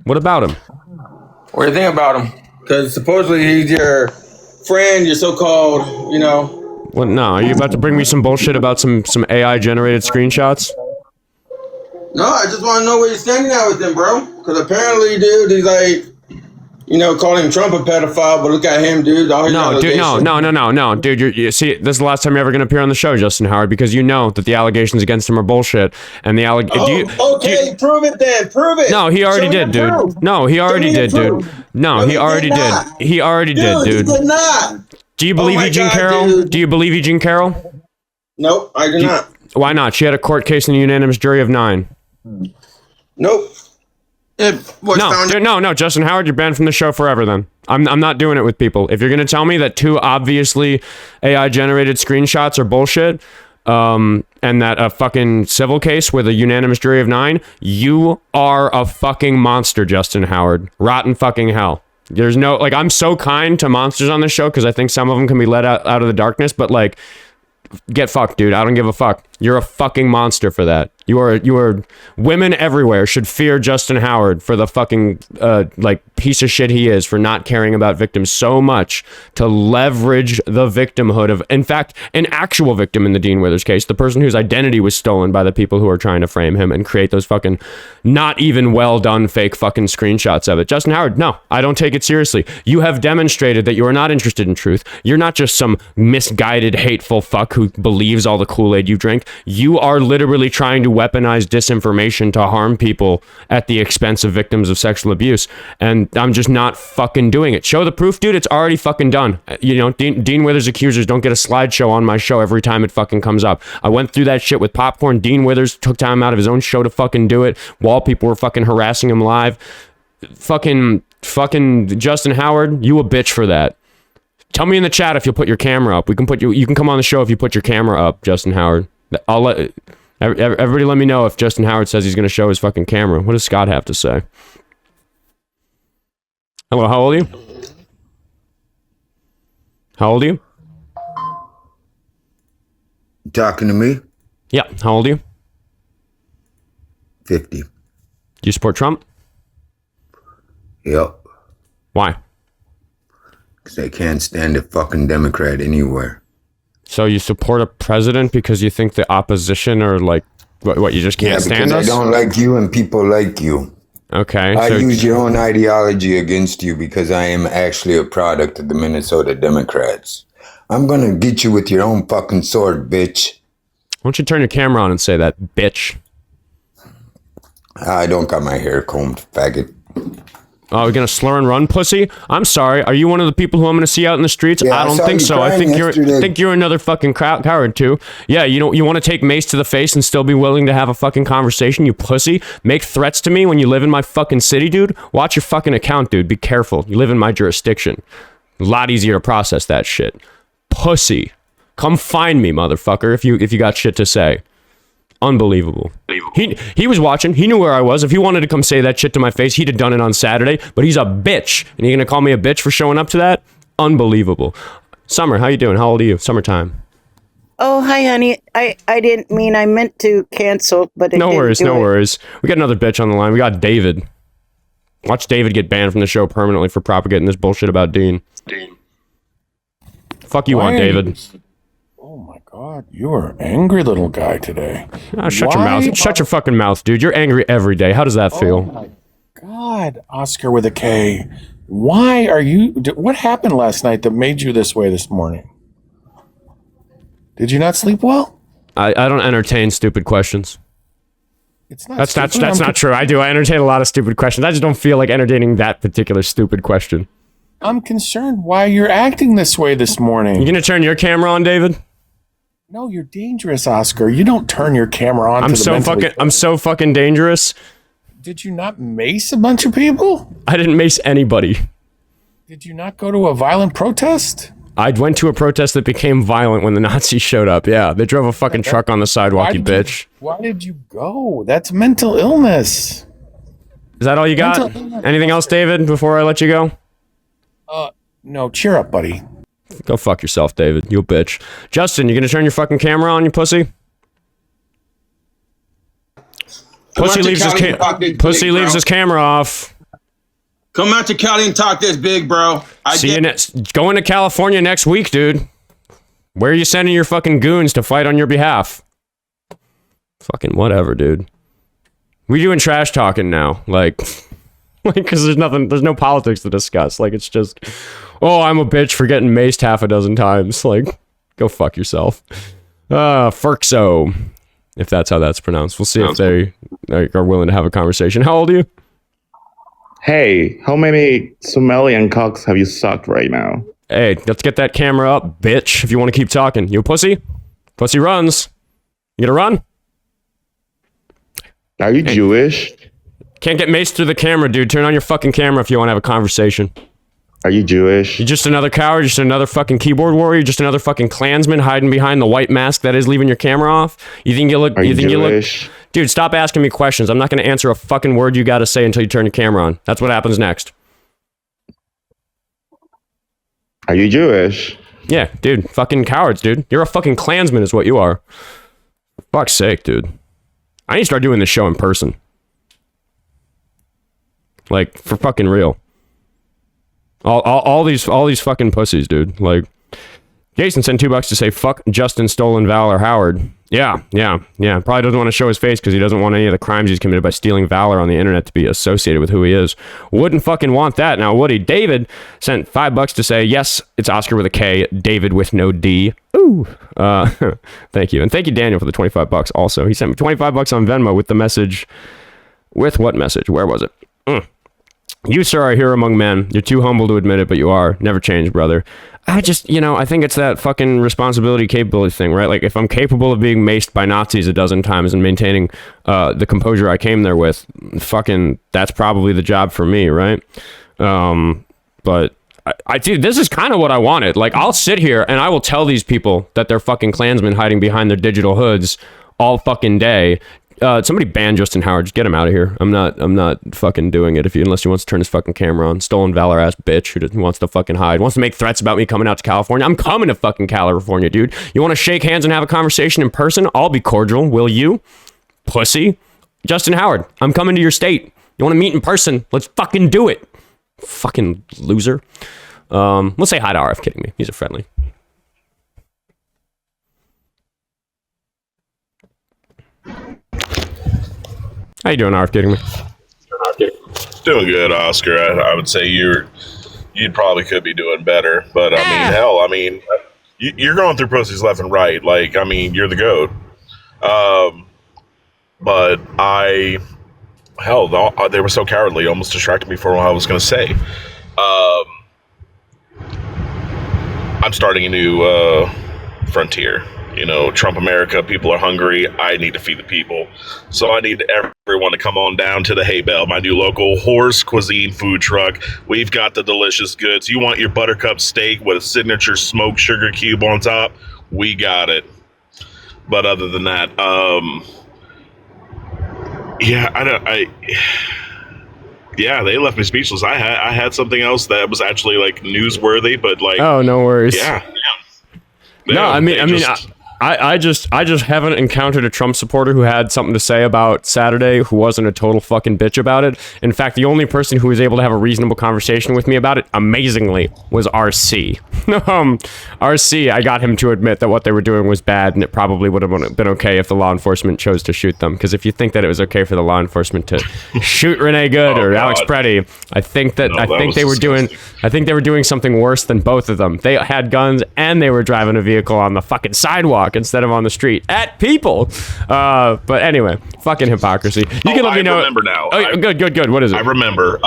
What about him? What do you think about him? Because supposedly he's your friend, your so-called, What? No, are you about to bring me some bullshit about some AI generated screenshots? No, I just want to know where you're standing at with him, bro. Because apparently, dude, he's like, calling Trump a pedophile, but look at him, dude. All his No, dude, allegations. no, dude. You see, this is the last time you're ever going to appear on the show, Justin Howard, because you know that the allegations against him are bullshit, and the Prove it then. Prove it. No, he already Show me did, the dude. proof. No, he already me the did, dude. proof. No, he already did. He already did, dude. He did not. Do you believe my Eugene God, Carroll? dude. Do you believe Eugene Carroll? Nope, I do not. Why not? She had a court case in a unanimous jury of 9. Nope. It was found. Dude, no, Justin Howard, you're banned from the show forever then. I'm not doing it with people. If you're going to tell me that 2 obviously AI-generated screenshots are bullshit, and that a fucking civil case with a unanimous jury of 9, you are a fucking monster, Justin Howard. Rotten fucking hell. There's no, like, I'm so kind to monsters on this show because I think some of them can be let out of the darkness, but, like, get fucked, dude. I don't give a fuck. You're a fucking monster for that. You are women everywhere should fear Justin Howard for the fucking piece of shit he is for not caring about victims so much to leverage the victimhood of, in fact, an actual victim in the Dean Withers case, the person whose identity was stolen by the people who are trying to frame him and create those fucking not even well done fake fucking screenshots of it. Justin Howard, no, I don't take it seriously. You have demonstrated that you are not interested in truth. You're not just some misguided, hateful fuck who believes all the Kool-Aid you drink. You are literally trying to weaponize disinformation to harm people at the expense of victims of sexual abuse. And I'm just not fucking doing it. Show the proof, dude. It's already fucking done. Dean Withers accusers don't get a slideshow on my show every time it fucking comes up. I went through that shit with Popcorn. Dean Withers took time out of his own show to fucking do it while people were fucking harassing him live. Fucking Justin Howard, you a bitch for that. Tell me in the chat if you'll put your camera up. You can come on the show if you put your camera up, Justin Howard. Everybody let me know if Justin Howard says he's going to show his fucking camera. What does Scott have to say? Hello, how old are you? How old are you? Talking to me? Yeah, how old are you? 50. Do you support Trump? Yep. Why? Because I can't stand a fucking Democrat anywhere. So you support a president because you think the opposition are like, what you just can't stand us? I don't like you and people like you. Okay. I use your own ideology against you because I am actually a product of the Minnesota Democrats. I'm going to get you with your own fucking sword, bitch. Why don't you turn your camera on and say that, bitch? I don't got my hair combed, faggot. Oh, we're gonna slur and run, pussy? I'm sorry. Are you one of the people who I'm gonna see out in the streets? Yeah, I don't think so. I think you're another fucking coward too. Yeah, you want to take Mace to the face and still be willing to have a fucking conversation, you pussy? Make threats to me when you live in my fucking city, dude? Watch your fucking account, dude. Be careful. You live in my jurisdiction. A lot easier to process that shit. Pussy. Come find me, motherfucker, if you got shit to say. Unbelievable. He was watching. He knew where I was. If he wanted to come say that shit to my face, he'd have done it on Saturday. But he's a bitch. And you're going to call me a bitch for showing up to that? Unbelievable. Summer, how you doing? How old are you? Summertime. Oh, hi, honey. I didn't mean I meant to cancel, but No worries. We got another bitch on the line. We got David. Watch David get banned from the show permanently for propagating this bullshit about Dean. Fuck you on, David. Oh my God, you're an angry little guy today. Shut your mouth. Shut your fucking mouth, dude. You're angry every day. How does that feel? Oh my God, Oscar with a K. Why are you... What happened last night that made you this way this morning? Did you not sleep well? I don't entertain stupid questions. It's not That's stupid. not true. I do. I entertain a lot of stupid questions. I just don't feel like entertaining that particular stupid question. I'm concerned why you're acting this way this morning. You gonna turn your camera on, David? No, you're dangerous, Oscar. You don't turn your camera on. I'm so fucking dangerous. Did you not mace a bunch of people? I didn't mace anybody. Did you not go to a violent protest? I went to a protest that became violent when the Nazis showed up. Yeah, they drove a fucking truck on the sidewalk, you bitch. Why did you go? That's mental illness. Is that all you got? Anything else, David, before I let you go? No, cheer up, buddy. Go fuck yourself, David. You a bitch. Justin, you gonna turn your fucking camera on, you pussy? Pussy leaves his camera off. Come out to Cali and talk this big, bro. Going to California next week, dude. Where are you sending your fucking goons to fight on your behalf? Fucking whatever, dude. We doing trash talking now. Like, Like, because there's no politics to discuss. Like, it's just, oh, I'm a bitch for getting maced half a dozen times. Like, go fuck yourself. Ferkso, if that's how that's pronounced. We'll see if they are willing to have a conversation. How old are you? Hey, how many Somalian cocks have you sucked right now? Hey, let's get that camera up, bitch, if you want to keep talking. You a pussy? Pussy runs. You gonna run? Are you Jewish? Can't get maced through the camera, dude. Turn on your fucking camera if you want to have a conversation. Are you Jewish? You're just another coward, just another fucking keyboard warrior, just another fucking Klansman hiding behind the white mask that is leaving your camera off. You think you look... Are you think Jewish? you look... Dude, stop asking me questions. I'm not going to answer a fucking word you got to say until you turn your camera on. That's what happens next. Are you Jewish? Yeah, dude. Fucking cowards, dude. You're a fucking Klansman is what you are. For fuck's sake, dude. I need to start doing this show in person. Like, for fucking real. All these fucking pussies, dude. Like, Jason sent $2 to say, fuck Justin Stolen Valor Howard. Yeah. Probably doesn't want to show his face because he doesn't want any of the crimes he's committed by stealing valor on the internet to be associated with who he is. Wouldn't fucking want that. Now, would he? David sent $5 to say, yes, it's Oscar with a K, David with no D. Ooh. Thank you. And thank you, Daniel, for the $25 also. He sent me $25 on Venmo with the message. With what message? Where was it? You, sir, are here among men. You're too humble to admit it, but you are. Never change, brother. I just, I think it's that fucking responsibility, capability thing, right? Like, if I'm capable of being maced by Nazis a dozen times and maintaining the composure I came there with, fucking, that's probably the job for me, right? But, dude, this is kind of what I wanted. Like, I'll sit here and I will tell these people that they're fucking Klansmen hiding behind their digital hoods all fucking day. Somebody ban Justin Howard. Just get him out of here. I'm not fucking doing it unless he wants to turn his fucking camera on. Stolen valor ass bitch who wants to fucking hide. Wants to make threats about me coming out to California. I'm coming to fucking California, dude. You want to shake hands and have a conversation in person? I'll be cordial. Will you? Pussy. Justin Howard, I'm coming to your state. You want to meet in person? Let's fucking do it. Fucking loser. Let's say hi to RFKiddingMe. He's a friendly. How you doing, RFKiddingMe? Doing good, Oscar. I would say you probably could be doing better, but I mean, you're going through pussies left and right. Like, I mean, you're the GOAT. But they were so cowardly, almost distracted me from what I was going to say. I'm starting a new frontier. Trump America, people are hungry. I need to feed the people. So I need everyone to come on down to the Hay Bale, my new local horse cuisine food truck. We've got the delicious goods. You want your buttercup steak with a signature smoked sugar cube on top? We got it. But other than that, they left me speechless. I had something else that was actually like newsworthy, but like, oh, no worries. Yeah. No, I just haven't encountered a Trump supporter who had something to say about Saturday who wasn't a total fucking bitch about it. In fact, the only person who was able to have a reasonable conversation with me about it, amazingly, was RC. RC, I got him to admit that what they were doing was bad, and it probably would have been okay if the law enforcement chose to shoot them. Because if you think that it was okay for the law enforcement to shoot Renee Good or Alex Preddy, I think they were doing something worse than both of them. They had guns and they were driving a vehicle on the fucking sidewalk instead of on the street at people. But anyway, fucking hypocrisy. You can let me know. I remember now. Oh, good. What is it? I remember.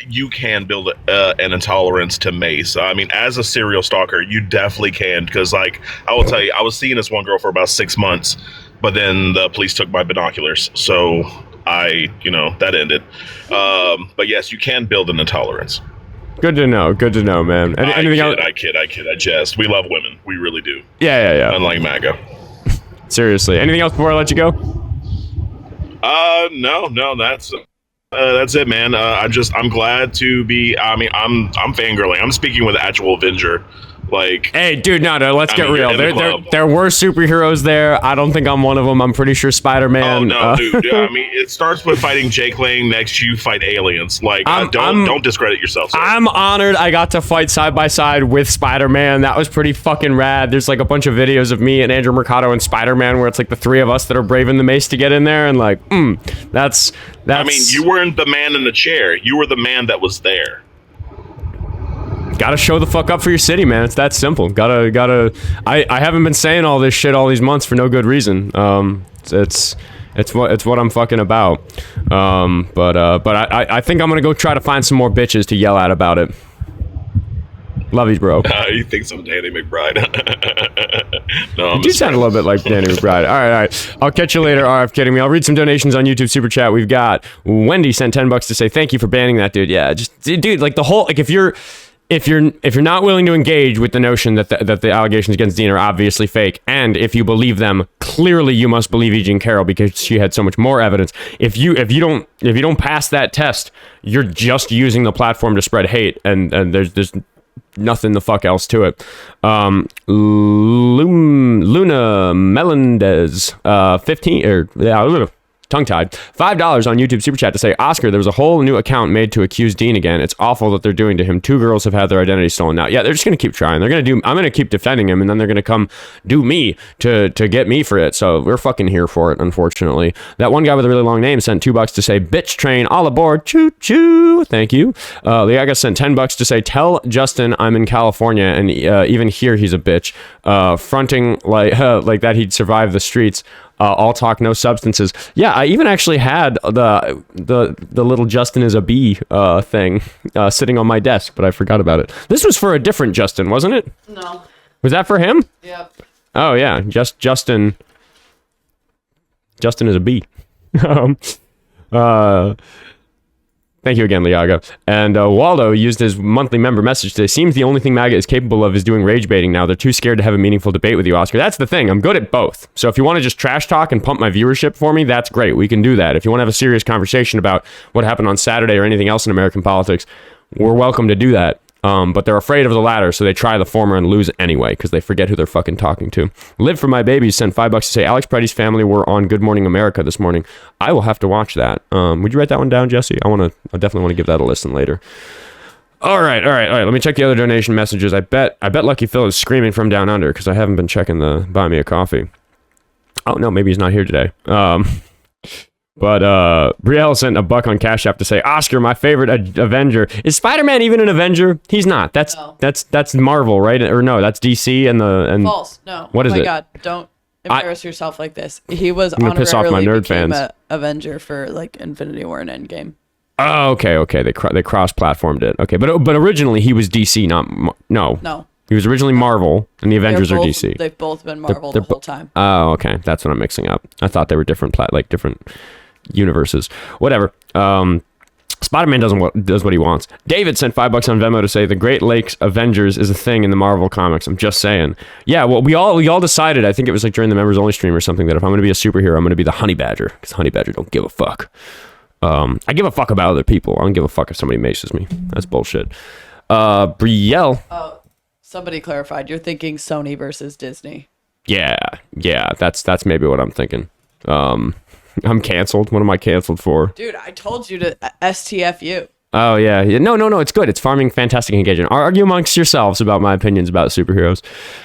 You can build an intolerance to mace. I mean, as a serial stalker, you definitely can. Because, like, I will tell you, I was seeing this one girl for about 6 months, but then the police took my binoculars. So that ended. But yes, you can build an intolerance. Good to know, man. Anything else? I kid, I jest. We love women. We really do. Yeah. Unlike MAGA. Seriously. Anything else before I let you go? No, that's it, man. I'm glad to be, I'm fangirling. I'm speaking with actual Avenger Like, hey, dude, no, let's get you're real. in the club. There were superheroes there. I don't think I'm one of them. I'm pretty sure Spider-Man. Oh no, dude! I mean, it starts with fighting Jake Lang. Next, you fight aliens. Like, don't discredit yourself. Sir. I'm honored. I got to fight side by side with Spider-Man. That was pretty fucking rad. There's like a bunch of videos of me and Andrew Mercado and Spider-Man where it's like the three of us that are braving the mace to get in there, and like, that's. I mean, you weren't the man in the chair. You were the man that was there. Gotta show the fuck up for your city, man. It's that simple. Gotta. I haven't been saying all this shit all these months for no good reason. It's what I'm fucking about. But I think I'm gonna go try to find some more bitches to yell at about it. Love you, bro. You think some Danny McBride? No, You do sound a little bit like Danny McBride. All right. I'll catch you later. RF kidding me. I'll read some donations on YouTube Super Chat. We've got Wendy sent $10 to say thank you for banning that dude. Yeah, just dude, like the whole like if you're not willing to engage with the notion that the allegations against Dean are obviously fake, and if you believe them, clearly you must believe E. Jean Carroll because she had so much more evidence. If you don't pass that test, you're just using the platform to spread hate, and there's nothing the fuck else to it. Luna Melendez, 15 or tongue-tied, $5 on YouTube Super Chat to say, Oscar, there was a whole new account made to accuse Dean again. It's awful that they're doing to him. 2 girls have had their identity stolen now. Yeah, they're just going to keep trying. I'm going to keep defending him, and then they're going to come do me to get me for it. So we're fucking here for it, unfortunately. That one guy with a really long name sent $2 to say, bitch train, all aboard, choo-choo. Thank you. Liaga sent $10 to say, tell Justin I'm in California, and even here he's a bitch. Fronting like that he'd survive the streets. All talk, no substances. Yeah, I even actually had the little Justin is a bee thing sitting on my desk, but I forgot about it. This was for a different Justin, wasn't it? No. Was that for him? Yep. Oh yeah, Justin is a bee. Thank you again, Liaga. And Waldo used his monthly member message today. Seems the only thing MAGA is capable of is doing rage baiting now. They're too scared to have a meaningful debate with you, Oscar. That's the thing. I'm good at both. So if you want to just trash talk and pump my viewership for me, that's great. We can do that. If you want to have a serious conversation about what happened on Saturday or anything else in American politics, we're welcome to do that. But they're afraid of the latter, so they try the former and lose anyway because they forget who they're fucking talking to. Live for My Babies sent $5 to say Alex Preddy's family were on Good Morning America this morning. I will have to watch that. Would you write that one down, Jessie? I definitely want to give that a listen later. All right. Let me check the other donation messages. I bet Lucky Phil is screaming from down under because I haven't been checking the buy me a coffee. Oh no, maybe he's not here today. But Brielle sent $1 on Cash App to say, Oscar, my favorite Avenger. Is Spider-Man even an Avenger? He's not. That's Marvel, right? Or no, that's DC and False. No. What is it? Oh my God, don't embarrass yourself like this. He was I'm gonna piss off my nerd became fans. a Avenger for like Infinity War and Endgame. Oh, okay. They cross-platformed it. Okay, but originally he was DC, not no. He was originally Marvel, and the Avengers are DC. They've both been Marvel the whole time. Oh, okay. That's what I'm mixing up. I thought they were different universes. Whatever. Spider-Man does what he wants. David sent $5 on Venmo to say the Great Lakes Avengers is a thing in the Marvel comics. I'm just saying. Yeah, well, we all decided, I think it was like during the members only stream or something, that if I'm going to be a superhero, I'm going to be the Honey Badger, because Honey Badger don't give a fuck. I give a fuck about other people. I don't give a fuck if somebody maces me. That's bullshit. Brielle. Oh, somebody clarified. You're thinking Sony versus Disney. Yeah. That's maybe what I'm thinking. I'm canceled. What am I canceled for? Dude, I told you to STFU. Oh, yeah. No, it's good. It's farming fantastic engagement. Argue amongst yourselves about my opinions about superheroes.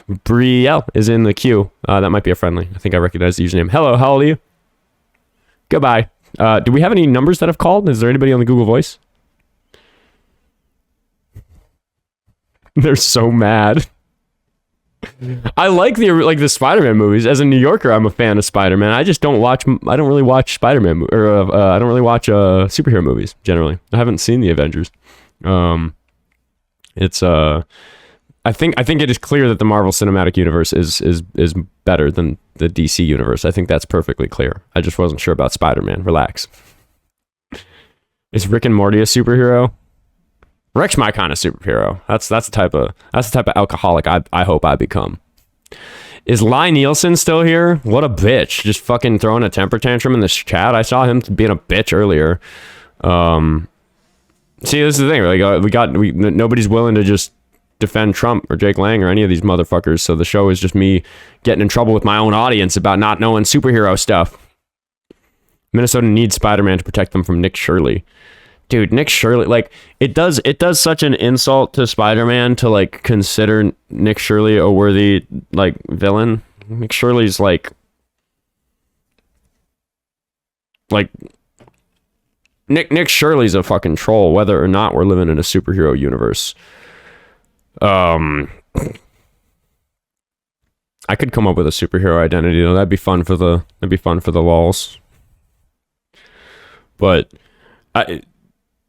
Brielle is in the queue. That might be a friendly. I think I recognize the username. Hello, how old are you? Goodbye. Do we have any numbers that have called? Is there anybody on the Google Voice? They're so mad. I like the Spider-Man movies. As a New Yorker, I'm a fan of Spider-Man. I just don't really watch Spider-Man or I don't really watch superhero movies generally. I haven't seen the Avengers. It's I think it is clear that the Marvel Cinematic Universe is better than the DC universe. I think that's perfectly clear. I just wasn't sure about Spider-Man. Relax. Is Rick and Morty a superhero? Rick's my kind of superhero. That's the type of alcoholic I hope I become. Is Lai Nielsen still here? What a bitch! Just fucking throwing a temper tantrum in this chat. I saw him being a bitch earlier. See, this is the thing. Like nobody's willing to just defend Trump or Jake Lang or any of these motherfuckers. So the show is just me getting in trouble with my own audience about not knowing superhero stuff. Minnesota needs Spider-Man to protect them from Nick Shirley. Dude, Nick Shirley, like, it does such an insult to Spider-Man to, like, consider Nick Shirley a worthy, like, villain. Nick Shirley's like Nick Shirley's a fucking troll, whether or not we're living in a superhero universe. I could come up with a superhero identity, though. That'd be fun for the lols. But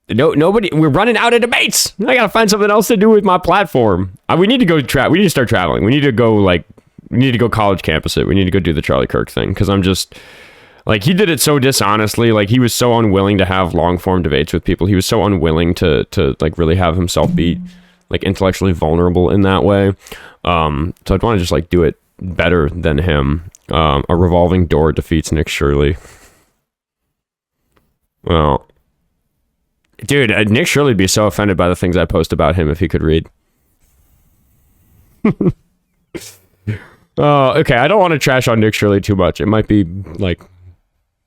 nobody. We're running out of debates. I gotta find something else to do with my platform. We need to go we need to start traveling. We need to go college campus it. We need to go do the Charlie Kirk thing, because I'm just like, he did it so dishonestly. Like, he was so unwilling to have long form debates with people. He was so unwilling to like really have himself be like intellectually vulnerable in that way. So I'd want to just like do it better than him. A revolving door defeats Nick Shirley. Well, dude, Nick Shirley would be so offended by the things I post about him if he could read. Okay, I don't want to trash on Nick Shirley too much. It might be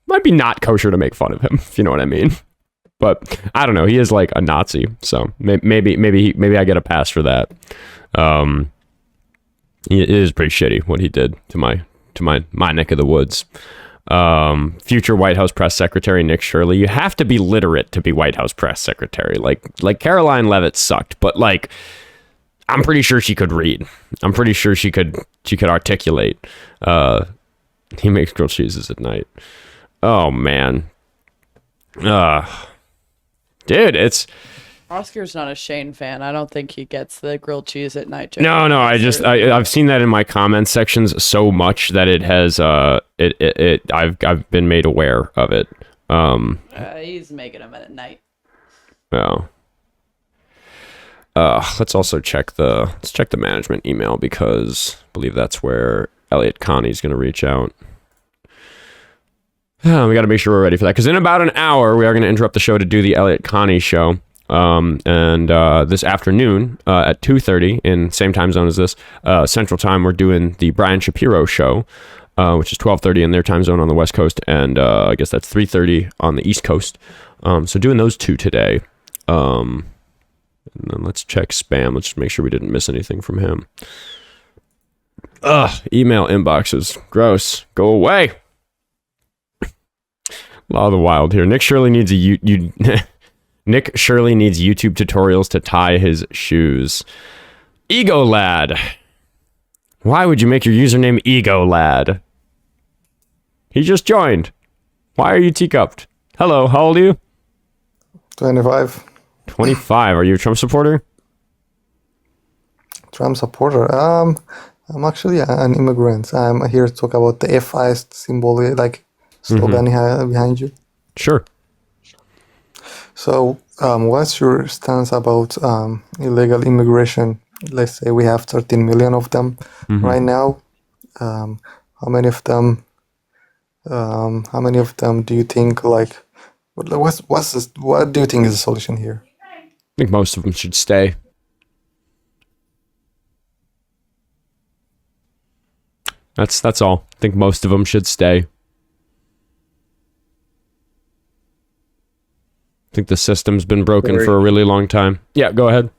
not kosher to make fun of him, if you know what I mean. But I don't know. He is like a Nazi, so maybe I get a pass for that. It is pretty shitty what he did to my neck of the woods. Future White House press secretary Nick Shirley. You have to be literate to be White House press secretary. Like Caroline Leavitt sucked, but like, I'm pretty sure she could read. I'm pretty sure she could articulate. He makes grilled cheeses at night. Oh man. Dude, it's Oscar's not a Shane fan. I don't think he gets the grilled cheese at night joke. No, I've seen that in my comment sections so much that it has I've been made aware of it. He's making them at night. Oh. Let's also check the management email, because I believe that's where Elliot Connie is going to reach out. We got to make sure we're ready for that, because in about an hour we are going to interrupt the show to do the Elliot Connie show. And this afternoon at 2:30 in same time zone as this Central Time, we're doing the Brian Shapiro show, which is 12:30 in their time zone on the West Coast, and I guess that's 3:30 on the East Coast. So doing those two today. And then let's check spam. Let's just make sure we didn't miss anything from him. Email inboxes. Gross. Go away. Law of the Wild here. Nick Shirley needs Nick Shirley needs YouTube tutorials to tie his shoes. EgoLad. Why would you make your username EgoLad? He just joined. Why are you teacupped? Hello, how old are you? 25. 25. Are you a Trump supporter? Trump supporter? I'm actually an immigrant. I'm here to talk about the FI symbol, like slogan behind you. Sure. So, what's your stance about illegal immigration? Let's say we have 13 million of them right now. How many of them do you think, like, what do you think is the solution here? I think most of them should stay. That's all. I think most of them should stay. I think the system's been broken for a really long time. Yeah, go ahead.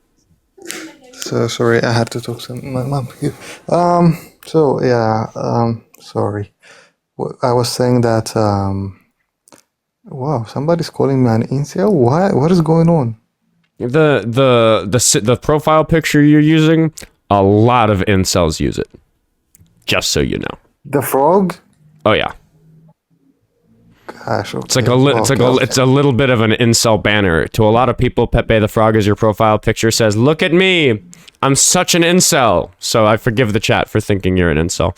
So sorry, I had to talk to my mom here. Sorry. I was saying that. Wow, somebody's calling me an incel. What is going on? The profile picture you're using, a lot of incels use it. Just so you know. The frog? Oh yeah. Gosh, okay. It's a little bit of an incel banner. To a lot of people, Pepe the Frog as your profile picture says, "Look at me, I'm such an incel." So I forgive the chat for thinking you're an incel.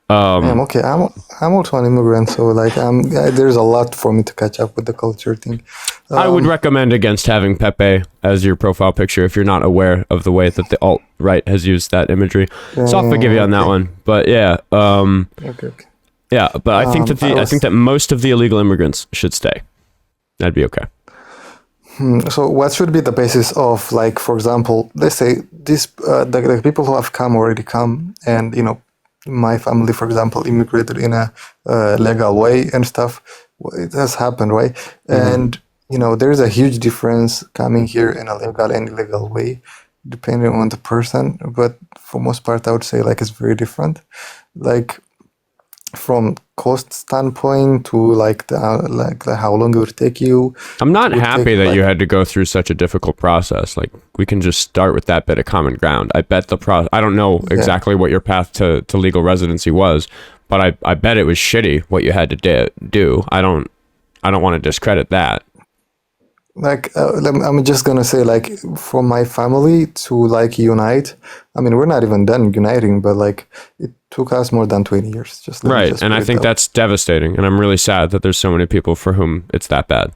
I'm okay. I'm also an immigrant, so like there's a lot for me to catch up with the culture thing. I would recommend against having Pepe as your profile picture if you're not aware of the way that the alt-right has used that imagery. So I'll forgive you on that one. But yeah, okay. Yeah, but I think that most of the illegal immigrants should stay. That'd be okay. So what should be the basis of, like, for example, let's say the people who have already come, and my family, for example, immigrated in a legal way and stuff. It has happened, right? And there's a huge difference coming here in a legal and illegal way, depending on the person. But for most part, I would say like it's very different. Like from cost standpoint to like how long it would take you. I'm not happy that you had to go through such a difficult process. Like, we can just start with that bit of common ground. I bet I don't know exactly what your path to legal residency was, but I bet it was shitty what you had to do. I don't want to discredit that. Like, I'm just gonna say, like, for my family to like unite, I mean, we're not even done uniting, but like it took us more than 20 years. Right, and I think that's devastating, and I'm really sad that there's so many people for whom it's that bad.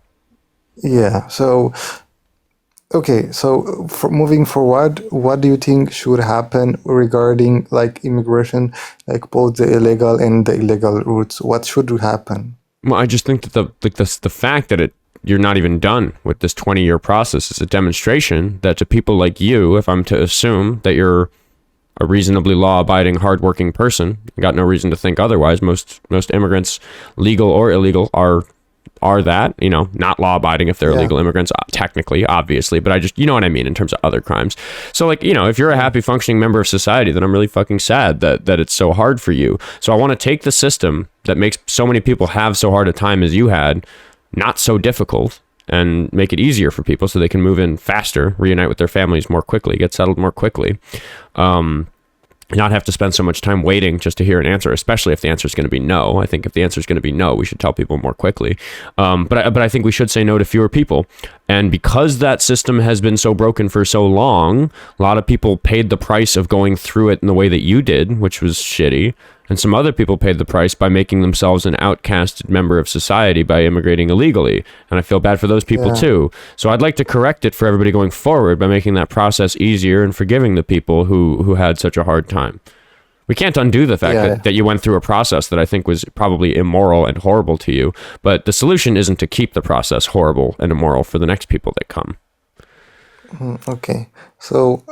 Yeah. So, okay. So, for moving forward, what do you think should happen regarding like immigration, like both the illegal and the illegal routes? What should happen? Well, I just think that the fact that you're not even done with this 20-year process is a demonstration that to people like you, if I'm to assume that you're a reasonably law-abiding, hardworking person, got no reason to think otherwise. Most immigrants, legal or illegal, are that, not law-abiding if they're illegal immigrants, technically, obviously, but I just, you know what I mean in terms of other crimes. So like, if you're a happy functioning member of society, then I'm really fucking sad that it's so hard for you. So I want to take the system that makes so many people have so hard a time as you had, not so difficult, and make it easier for people so they can move in faster, reunite with their families more quickly, get settled more quickly, not have to spend so much time waiting just to hear an answer, especially if the answer is going to be no. I think if the answer is going to be no, we should tell people more quickly. But I think we should say no to fewer people. And because that system has been so broken for so long, a lot of people paid the price of going through it in the way that you did, which was shitty. And some other people paid the price by making themselves an outcasted member of society by immigrating illegally. And I feel bad for those people too. So I'd like to correct it for everybody going forward by making that process easier and forgiving the people who had such a hard time. We can't undo the fact that you went through a process that I think was probably immoral and horrible to you. But the solution isn't to keep the process horrible and immoral for the next people that come. Okay. So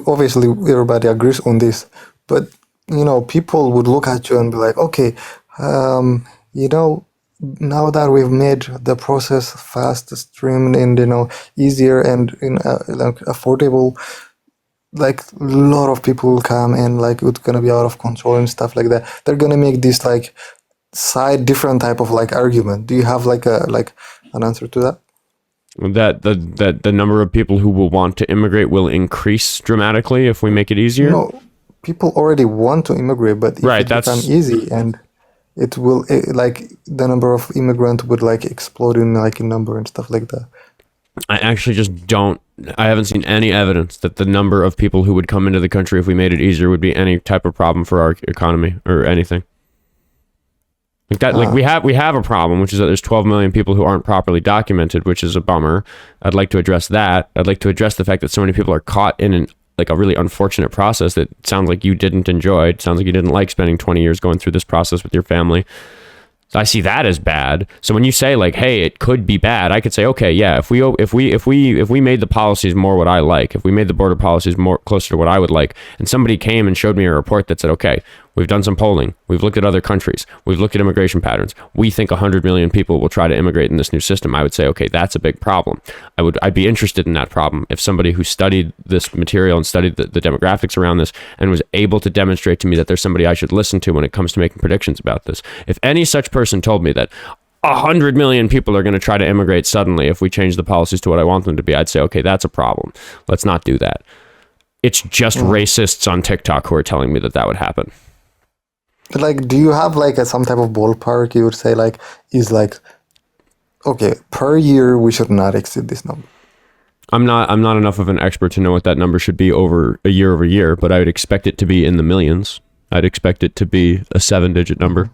obviously everybody agrees on this, but people would look at you and be like, okay, now that we've made the process fast, streamed, and easier and like affordable, like a lot of people will come and like it's gonna be out of control and stuff like that. They're gonna make this like different type of like argument. Do you have like an answer to that? That the number of people who will want to immigrate will increase dramatically if we make it easier? No, people already want to immigrate, but if it becomes easy, and it will like the number of immigrants would like explode in number and stuff like that. I actually just I haven't seen any evidence that the number of people who would come into the country if we made it easier would be any type of problem for our economy or anything. Like we have a problem, which is that there's 12 million people who aren't properly documented, which is a bummer. I'd like to address that. I'd like to address the fact that so many people are caught in a really unfortunate process that sounds like you didn't enjoy. It sounds like you didn't like spending 20 years going through this process with your family. So I see that as bad. So when you say like, hey, it could be bad, I could say, okay, yeah, if we made the policies more what I like, if we made the border policies more closer to what I would like, and somebody came and showed me a report that said, okay, we've done some polling, we've looked at other countries, we've looked at immigration patterns, we think 100 million people will try to immigrate in this new system, I would say, okay, that's a big problem. I'd be interested in that problem if somebody who studied this material and studied the demographics around this and was able to demonstrate to me that there's somebody I should listen to when it comes to making predictions about this. If any such person told me that 100 million people are going to try to immigrate suddenly if we change the policies to what I want them to be, I'd say, okay, that's a problem. Let's not do that. It's just racists on TikTok who are telling me that would happen. Like, do you have like some type of ballpark you would say like is like, okay, per year we should not exceed this number? I'm not enough of an expert to know what that number should be over year, but I would expect it to be in the millions. I'd expect it to be a 7-digit number.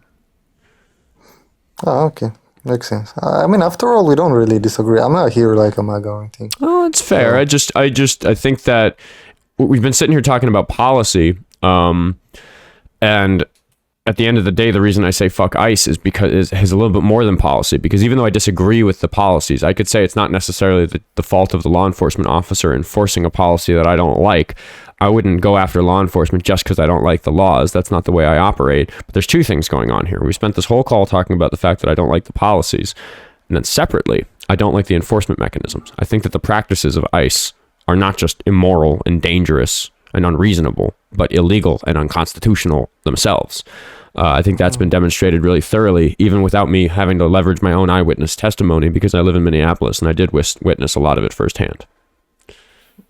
Oh, okay. Makes sense. I mean, after all, we don't really disagree. I'm not here like a MAGA or anything. Oh, it's fair. I think that we've been sitting here talking about policy, and at the end of the day, the reason I say fuck ICE is because it has a little bit more than policy. Because even though I disagree with the policies, I could say it's not necessarily the fault of the law enforcement officer enforcing a policy that I don't like. I wouldn't go after law enforcement just because I don't like the laws. That's not the way I operate. But there's two things going on here. We spent this whole call talking about the fact that I don't like the policies. And then separately, I don't like the enforcement mechanisms. I think that the practices of ICE are not just immoral and dangerous and unreasonable, but illegal and unconstitutional themselves. I think that's been demonstrated really thoroughly, even without me having to leverage my own eyewitness testimony, because I live in Minneapolis and I did witness a lot of it firsthand.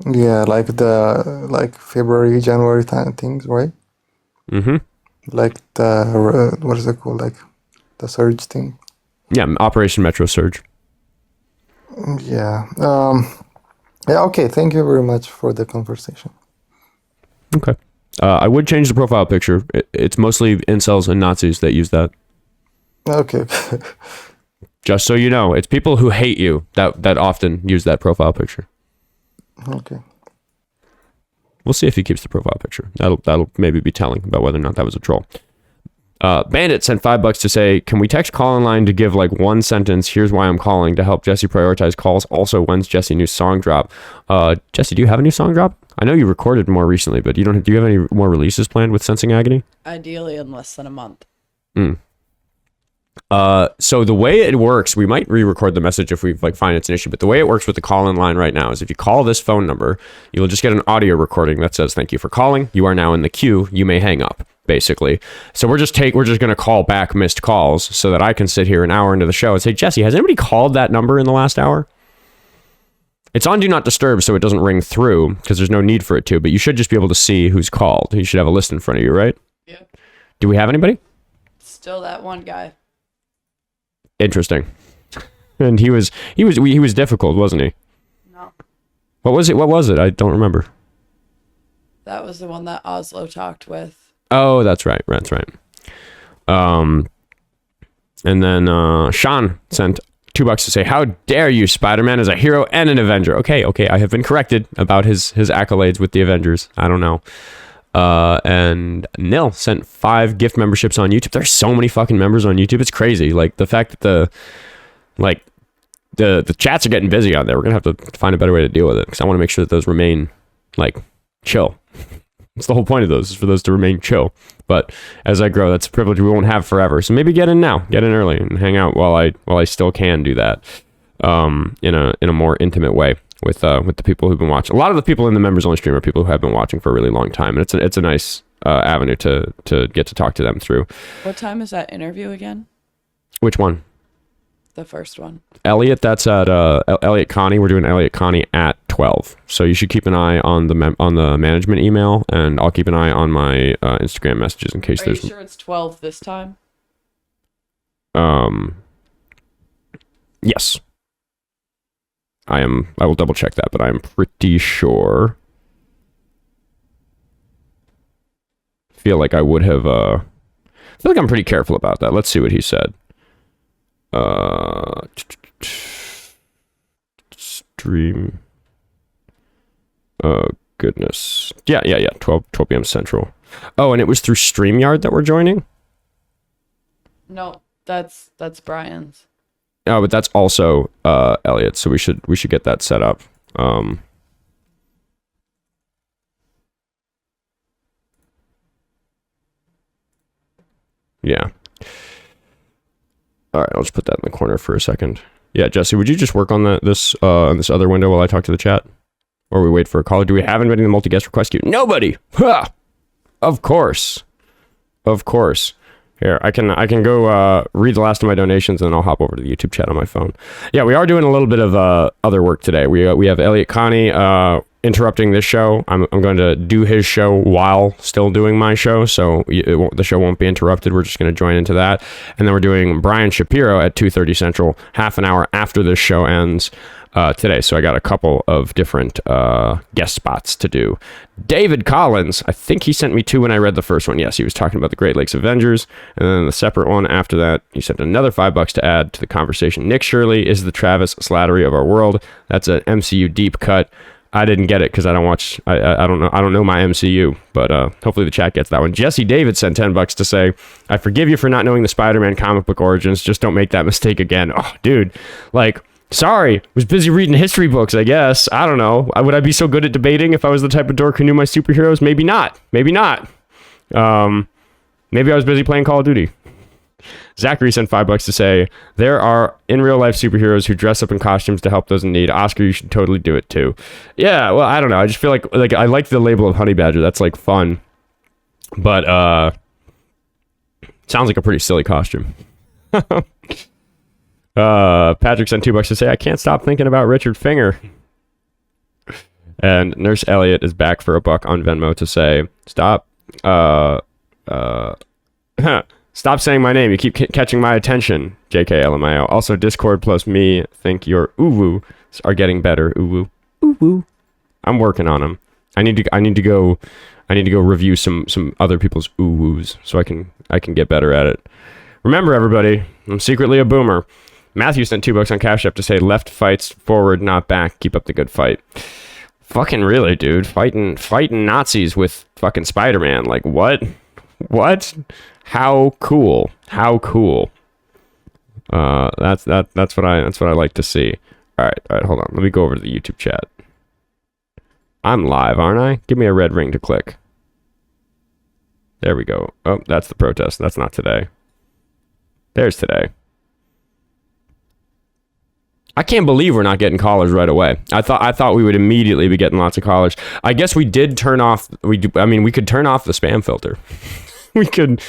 Yeah, like the February, January things, right? Mm-hmm. Like the what is it called? Like the surge thing. Yeah, Operation Metro Surge. Yeah. Yeah. Okay. Thank you very much for the conversation. Okay. I would change the profile picture. It's mostly incels and Nazis that use that. Okay. Just so you know, it's people who hate you that often use that profile picture. Okay. We'll see if he keeps the profile picture. That'll maybe be telling about whether or not that was a troll. Bandit sent $5 to say, can we text call in line to give like one sentence? Here's why I'm calling, to help Jessie prioritize calls. Also, when's Jessie new song drop? Jessie, do you have a new song drop? I know you recorded more recently, but do you have any more releases planned with Sensing Agony? Ideally in less than a month. So the way it works, we might re-record the message if we find it's an issue, but the way it works with the call-in line right now is if you call this phone number, you'll just get an audio recording that says, thank you for calling. You are now in the queue. You may hang up, basically. So we're just going to call back missed calls so that I can sit here an hour into the show and say, Jessie, has anybody called that number in the last hour? It's on Do Not Disturb, so it doesn't ring through because there's no need for it to, but you should just be able to see who's called. You should have a list in front of you, right? Yeah. Do we have anybody? Still that one guy. Interesting. And he was difficult, wasn't he? No. What was it? I don't remember. That was the one that Oslo talked with. Oh, that's right. And then Sean sent $2 to say, how dare you, Spider-Man is a hero and an Avenger. Okay, I have been corrected about his accolades with the Avengers. I don't know. And Nil sent 5 gift memberships on YouTube. There's so many fucking members on YouTube. It's crazy. Like the fact that the chats are getting busy on there. We're gonna have to find a better way to deal with it because I want to make sure that those remain like chill. It's the whole point of those, is for those to remain chill. But as I grow, that's a privilege we won't have forever. So maybe get in now, get in early, and hang out while I still can do that, in a more intimate way with the people who've been watching. A lot of the people in the members only stream are people who have been watching for a really long time, and it's a nice avenue to get to talk to them through. What time is that interview again? Which one? The first one. Elliot, that's at Elliot Connie. We're doing Elliot Connie at 12. So you should keep an eye on the management email, and I'll keep an eye on my Instagram messages in case there's. Are you sure it's 12 this time? Yes. I will double check that, but I'm pretty sure. Feel like I would have. Feel like I'm pretty careful about that. Let's see what he said. Stream. Oh goodness. Yeah. 12 p.m. Central. Oh, and it was through StreamYard that we're joining? No, that's Brian's. Oh, but that's also Elliot, so we should get that set up. Yeah. All right, I'll just put that in the corner for a second. Yeah, Jessie, would you just work on this other window while I talk to the chat? Or we wait for a call? Do we have anybody in the multi-guest request queue? Nobody! Ha! Of course. Here, I can go read the last of my donations, and then I'll hop over to the YouTube chat on my phone. Yeah, we are doing a little bit of other work today. We have Elliot Connie interrupting this show. I'm going to do his show while still doing my show, so the show won't be interrupted. We're just going to join into that. And then we're doing Brian Shapiro at 2:30 Central, half an hour after this show ends today. So I got a couple of different guest spots to do. David Collins, I think he sent me 2 when I read the first one. Yes, he was talking about the Great Lakes Avengers. And then the separate one after that, he sent another $5 to add to the conversation. Nick Shirley is the Travis Slattery of our world. That's an MCU deep cut. I didn't get it because I don't watch. I don't know. I don't know my MCU, but hopefully the chat gets that one. Jesse David sent $10 to say, "I forgive you for not knowing the Spider-Man comic book origins. Just don't make that mistake again." Oh, dude, like, sorry, was busy reading history books. I guess I don't know. Would I be so good at debating if I was the type of dork who knew my superheroes? Maybe not. Maybe not. Maybe I was busy playing Call of Duty. Zachary sent $5 to say, there are in real life superheroes who dress up in costumes to help those in need. Oscar, you should totally do it too. Yeah, well, I don't know. I just feel like I like the label of Honey Badger. That's like fun. But sounds like a pretty silly costume. Patrick sent $2 to say, I can't stop thinking about Richard Finger. And Nurse Elliott is back for $1 on Venmo to say, stop. Stop saying my name. You keep catching my attention. JK LMIO. Also, Discord plus me think your uwu are getting better. Uwu. Uwu. I'm working on them. I need to go review some other people's uwus so I can get better at it. Remember, everybody, I'm secretly a boomer. Matthew sent $2 on Cash App to say left fights forward, not back. Keep up the good fight. Fucking really, dude. Fighting Nazis with fucking Spider-Man. Like, what? What? How cool. How cool. That's what I like to see. All right, hold on. Let me go over to the YouTube chat. I'm live, aren't I? Give me a red ring to click. There we go. Oh, that's the protest. That's not today. There's today. I can't believe we're not getting callers right away. I thought we would immediately be getting lots of callers. I guess we did turn off. We could turn off the spam filter. we could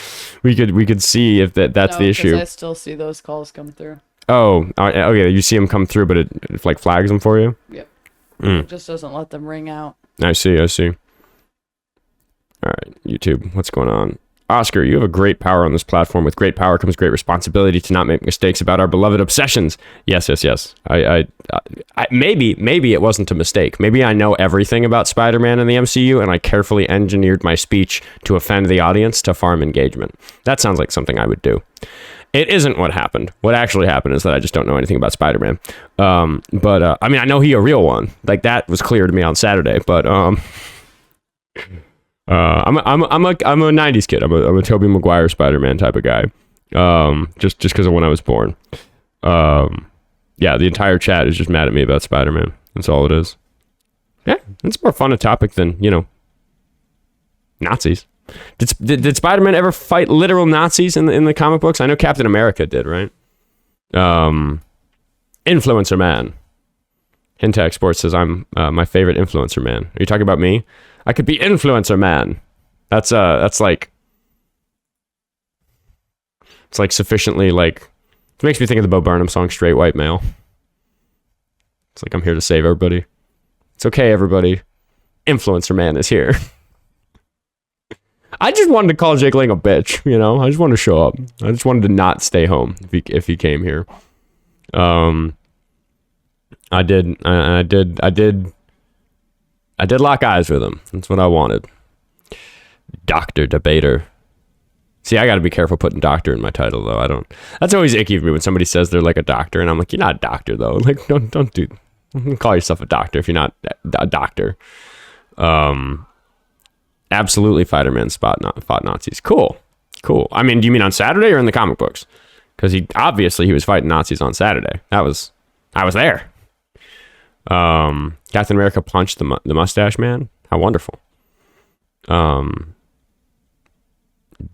see if that's the issue. I still see those calls come through. Oh, okay. You see them come through, but it like flags them for you. Yep. It just doesn't let them ring out. I see. All right, YouTube, what's going on? Oscar, you have a great power on this platform. With great power comes great responsibility to not make mistakes about our beloved obsessions. Yes. I maybe it wasn't a mistake. Maybe I know everything about Spider-Man and the MCU, and I carefully engineered my speech to offend the audience to farm engagement. That sounds like something I would do. It isn't what happened. What actually happened is that I just don't know anything about Spider-Man. But I mean, I know he a real one. Like, that was clear to me on Saturday. But I'm a 90s kid. I'm a Tobey Maguire Spider-Man type of guy. Just because of when I was born. Yeah, the entire chat is just mad at me about Spider-Man. That's all it is. Yeah, it's more fun a topic than, Nazis. Did Spider-Man ever fight literal Nazis in the comic books? I know Captain America did, right? Influencer man. Hintax Sports says I'm my favorite influencer man. Are you talking about me? I could be influencer man. That's like, it's like sufficiently like, it makes me think of the Bo Burnham song Straight White Male. It's like, I'm here to save everybody. It's okay, everybody. Influencer man is here. I just wanted to call Jake Lang a bitch, I just wanted to show up. I just wanted to not stay home if he came here. I did lock eyes with him. That's what I wanted. Doctor Debater. See, I got to be careful putting doctor in my title, though. I don't. That's always icky for me when somebody says they're like a doctor, and I'm like, you're not a doctor, though. Like, don't call yourself a doctor if you're not a doctor. Absolutely, Spider-Man fought Nazis. Cool. I mean, do you mean on Saturday or in the comic books? Because he was fighting Nazis on Saturday. I was there. Captain America punched the mustache man. How wonderful.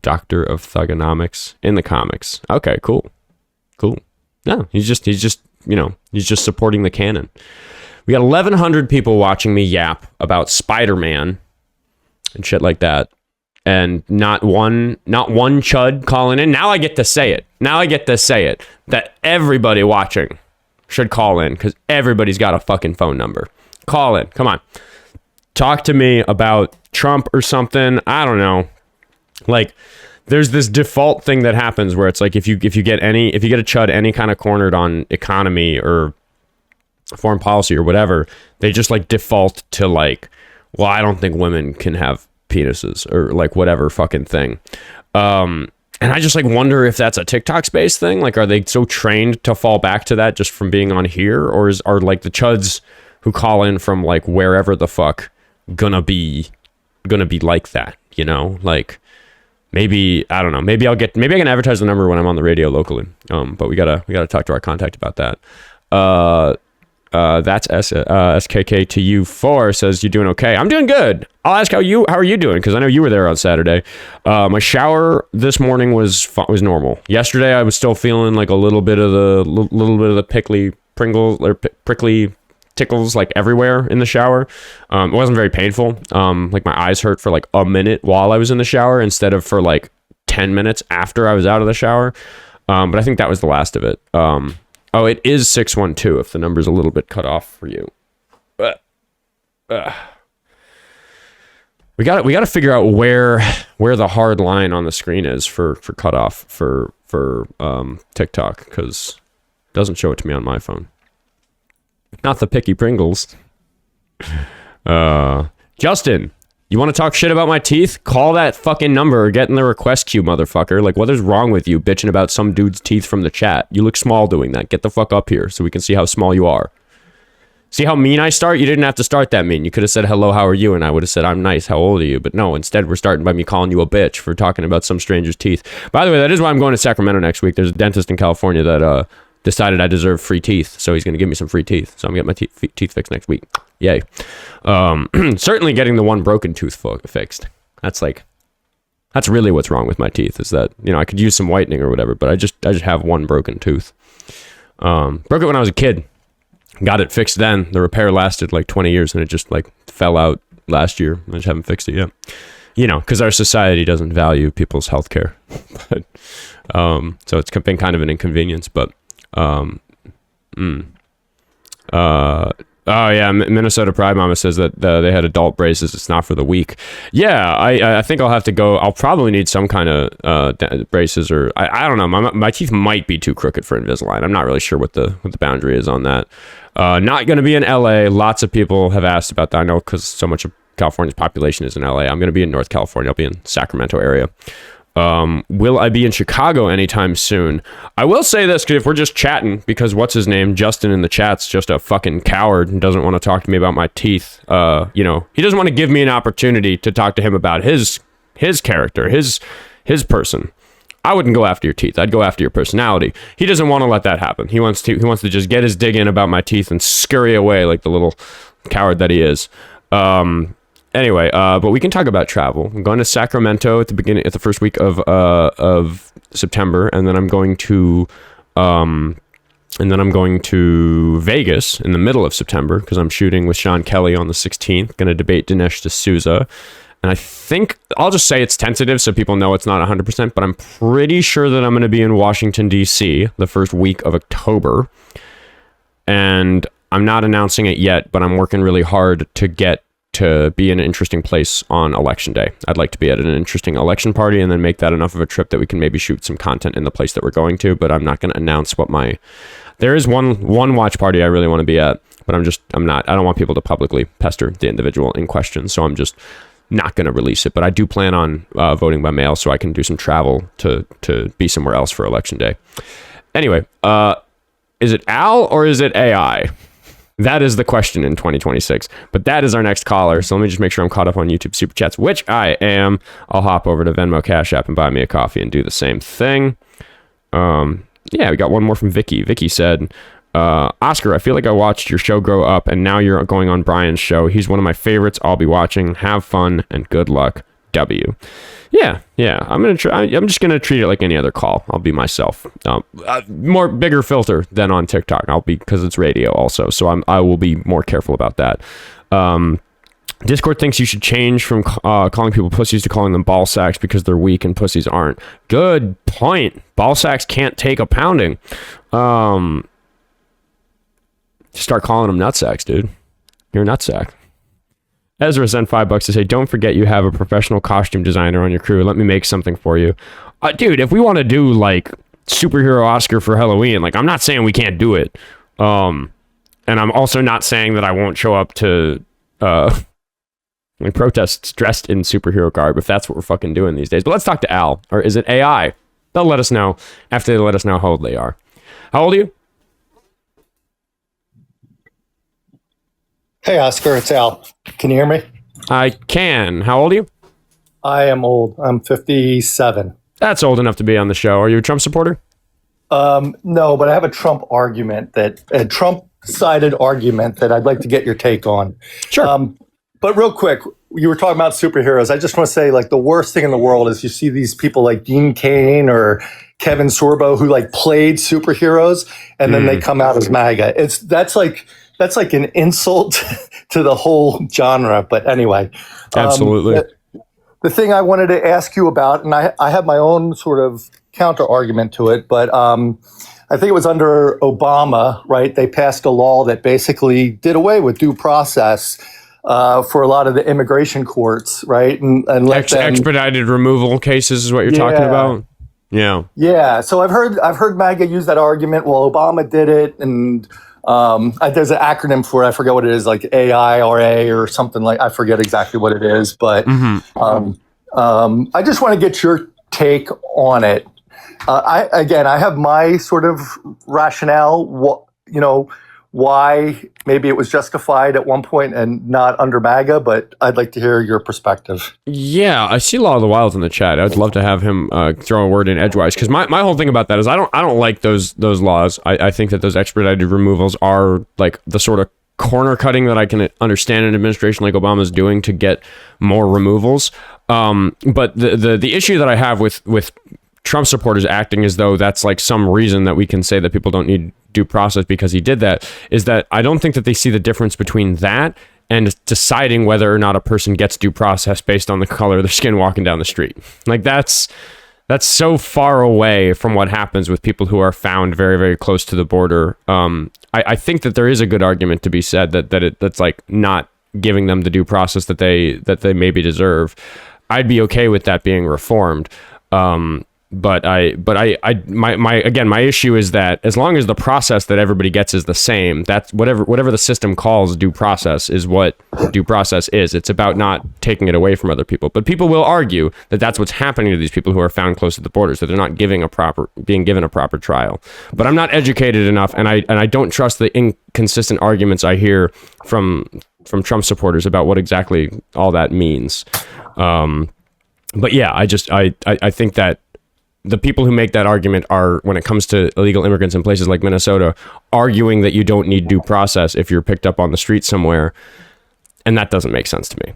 Doctor of Thugonomics in the comics. Okay, cool. No, he's just supporting the canon. We got 1,100 people watching me yap about Spider-Man and shit like that, and not one chud calling in. Now I get to say it. That everybody watching should call in, because everybody's got a fucking phone number. Call in. Come on. Talk to me about Trump or something. I don't know. Like, there's this default thing that happens where it's like, if you get a chud any kind of cornered on economy or foreign policy or whatever, they just like default to like, well, I don't think women can have penises or like whatever fucking thing. And I just like wonder if that's a TikTok space thing. Like, are they so trained to fall back to that just from being on here, or are like the chuds who call in from like wherever the fuck gonna be like that, you know? Like maybe, I don't know, maybe I can advertise the number when I'm on the radio locally. But we gotta talk to our contact about that. That's SKK to you 4 says, you doing okay? I'm doing good. I'll ask how are you doing? Because I know you were there on Saturday. My shower this morning was normal. Yesterday I was still feeling like a little bit of the prickly tickles like everywhere in the shower. It wasn't very painful. Like my eyes hurt for like a minute while I was in the shower instead of for like 10 minutes after I was out of the shower. But I think that was the last of it. Oh, it is 612 if the number's a little bit cut off for you. We got to figure out where the hard line on the screen is for cutoff for TikTok, because it doesn't show it to me on my phone. Not the picky Pringles. Justin, you want to talk shit about my teeth? Call that fucking number or get in the request queue, motherfucker. Like, what is wrong with you bitching about some dude's teeth from the chat? You look small doing that. Get the fuck up here so we can see how small you are. See how mean I start? You didn't have to start that mean. You could have said, hello, how are you? And I would have said, I'm nice. How old are you? But no, instead we're starting by me calling you a bitch for talking about some stranger's teeth. By the way, that is why I'm going to Sacramento next week. There's a dentist in California that decided I deserve free teeth. So he's going to give me some free teeth. So I'm going to get my teeth fixed next week. Yay. Certainly getting the one broken tooth fixed. That's really what's wrong with my teeth, is that, you know, I could use some whitening or whatever, but I just have one broken tooth. Broke it when I was a kid. Got it fixed then. The repair lasted like 20 years and it just like fell out last year. I just haven't fixed it yet. You know, because our society doesn't value people's health care. But so it's been kind of an inconvenience, but oh yeah, Minnesota Pride Mama says that they had adult braces. It's not for the weak. Yeah, I think I'll have to go. I'll probably need some kind of braces, or I don't know. My teeth might be too crooked for Invisalign. I'm not really sure what the boundary is on that. Not going to be in LA. Lots of people have asked about that. I know, because so much of California's population is in LA. I'm going to be in North California. I'll be in Sacramento area. Will I be in Chicago anytime soon? I will say this, because if we're just chatting, because what's his name, Justin in the chat's just a fucking coward and doesn't want to talk to me about my teeth. You know, he doesn't want to give me an opportunity to talk to him about his character, his person. I wouldn't go after your teeth. I'd go after your personality. He doesn't want to let that happen. He wants to just get his dig in about my teeth and scurry away like the little coward that he is. Anyway, but we can talk about travel. I'm going to Sacramento at the first week of September, and then I'm going to Vegas in the middle of September, because I'm shooting with Sean Kelly on the 16th. Going to debate Dinesh D'Souza, and I think I'll just say it's tentative so people know it's not 100%. But I'm pretty sure that I'm going to be in Washington D.C. the first week of October, and I'm not announcing it yet, but I'm working really hard to get to be in an interesting place on election day. I'd like to be at an interesting election party and then make that enough of a trip that we can maybe shoot some content in the place that we're going to, but I'm not going to announce there is one watch party I really want to be at, but I don't want people to publicly pester the individual in question, so I'm just not going to release it. But I do plan on voting by mail so I can do some travel to be somewhere else for election day. Anyway, is it Al or is it AI? That is the question in 2026. But that is our next caller. So let me just make sure I'm caught up on YouTube Super Chats, which I am. I'll hop over to Venmo Cash App and buy me a coffee and do the same thing. Yeah, we got one more from Vicky. Vicky said, Oscar, I feel like I watched your show grow up and now you're going on Brian's show. He's one of my favorites. I'll be watching. Have fun and good luck. W. Yeah. I'm just gonna treat it like any other call. I'll be myself. Bigger filter than on TikTok. Because it's radio also, so I will be more careful about that. Discord thinks you should change from calling people pussies to calling them ball sacks because they're weak and pussies aren't. Good point. Ball sacks can't take a pounding. Start calling them nutsacks, dude. You're a nutsack. Ezra sent $5 to say, don't forget you have a professional costume designer on your crew. Let me make something for you. Dude, if we want to do like superhero Oscar for Halloween, like I'm not saying we can't do it. And I'm also not saying that I won't show up to protests dressed in superhero garb if that's what we're fucking doing these days. But let's talk to Al. Or is it AI? They'll let us know after they let us know how old they are. How old are you? Hey, Oscar, it's Al. Can you hear me? I can. How old are you? I am old. I'm 57. That's old enough to be on the show. Are you a Trump supporter? No, but I have a Trump-sided argument that I'd like to get your take on. Sure. But real quick, you were talking about superheroes. I just want to say, like, the worst thing in the world is you see these people like Dean Cain or Kevin Sorbo who like played superheroes and then they come out as MAGA. That's like an insult to the whole genre. But anyway, absolutely. The thing I wanted to ask you about, and I have my own sort of counter argument to it, but I think it was under Obama, right? They passed a law that basically did away with due process for a lot of the immigration courts, right? And let them, expedited removal cases is what you're talking about. Yeah. Yeah. So I've heard MAGA use that argument. Well, Obama did it, and there's an acronym for it. I forget what it is, like AIRA or something like. I forget exactly what it is, but I just want to get your take on it. I have my sort of rationale. Why maybe it was justified at one point and not under MAGA, but I'd like to hear your perspective. Yeah, I see Law of the Wild in the chat. I'd love to have him throw a word in edgewise, because my whole thing about that is I don't like those laws. I think that those expedited removals are like the sort of corner cutting that I can understand an administration like Obama's doing to get more removals. But the issue that I have with Trump supporters acting as though that's like some reason that we can say that people don't need due process because he did that is that I don't think that they see the difference between that and deciding whether or not a person gets due process based on the color of their skin walking down the street. Like that's so far away from what happens with people who are found very, very close to the border. I think that there is a good argument to be said that's like not giving them the due process that they maybe deserve. I'd be okay with that being reformed. But my issue is that as long as the process that everybody gets is the same, that's whatever the system calls due process is what due process is. It's about not taking it away from other people. But people will argue that that's what's happening to these people who are found close to the borders, that they're not being given a proper trial. But I'm not educated enough, and I don't trust the inconsistent arguments I hear from Trump supporters about what exactly all that means. But yeah, I think that the people who make that argument are, when it comes to illegal immigrants in places like Minnesota, arguing that you don't need due process if you're picked up on the street somewhere. And that doesn't make sense to me.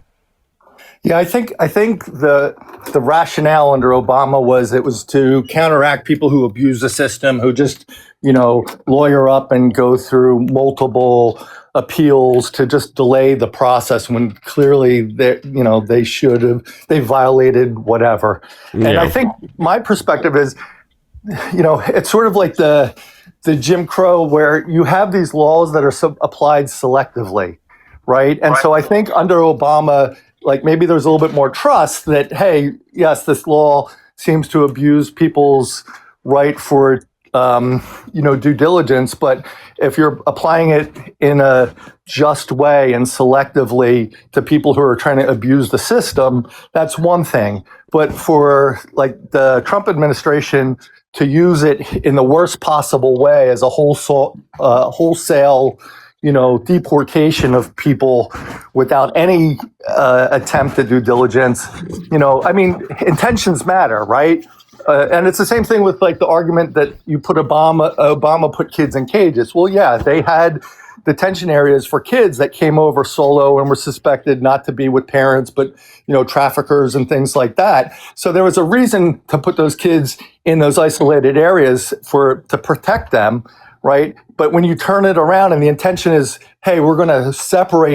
Yeah, I think the rationale under Obama was it was to counteract people who abuse the system, who just, lawyer up and go through multiple appeals to just delay the process when clearly they violated whatever. Yeah. And I think my perspective is, it's sort of like the Jim Crow, where you have these laws that are applied selectively, right? And so I think under Obama, like maybe there's a little bit more trust that, hey, yes, this law seems to abuse people's right for due diligence, but if you're applying it in a just way and selectively to people who are trying to abuse the system, that's one thing. But for like the Trump administration to use it in the worst possible way as a wholesale, deportation of people without any attempt to due diligence, intentions matter, right? And it's the same thing with like the argument that you put Obama put kids in cages. Well, yeah, they had detention areas for kids that came over solo and were suspected not to be with parents, but, traffickers and things like that. So there was a reason to put those kids in those isolated areas to protect them, right? But when you turn it around and the intention is, hey, we're going to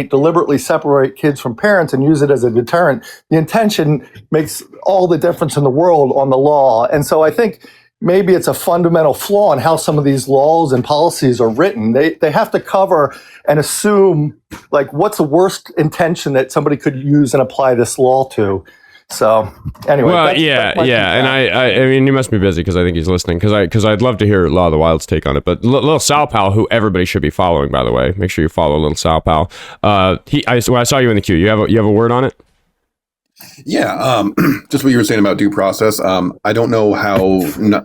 deliberately separate kids from parents and use it as a deterrent, the intention makes all the difference in the world on the law. And so I think maybe it's a fundamental flaw in how some of these laws and policies are written. They have to cover and assume, like, what's the worst intention that somebody could use and apply this law to. So anyway, well, and I mean, you must be busy because I think he's listening. Because I'd love to hear Law of the Wild's take on it. But LittleSalPal, who everybody should be following, by the way, make sure you follow LittleSalPal. I saw you in the queue. You have a word on it? Yeah, just what you were saying about due process. I don't know how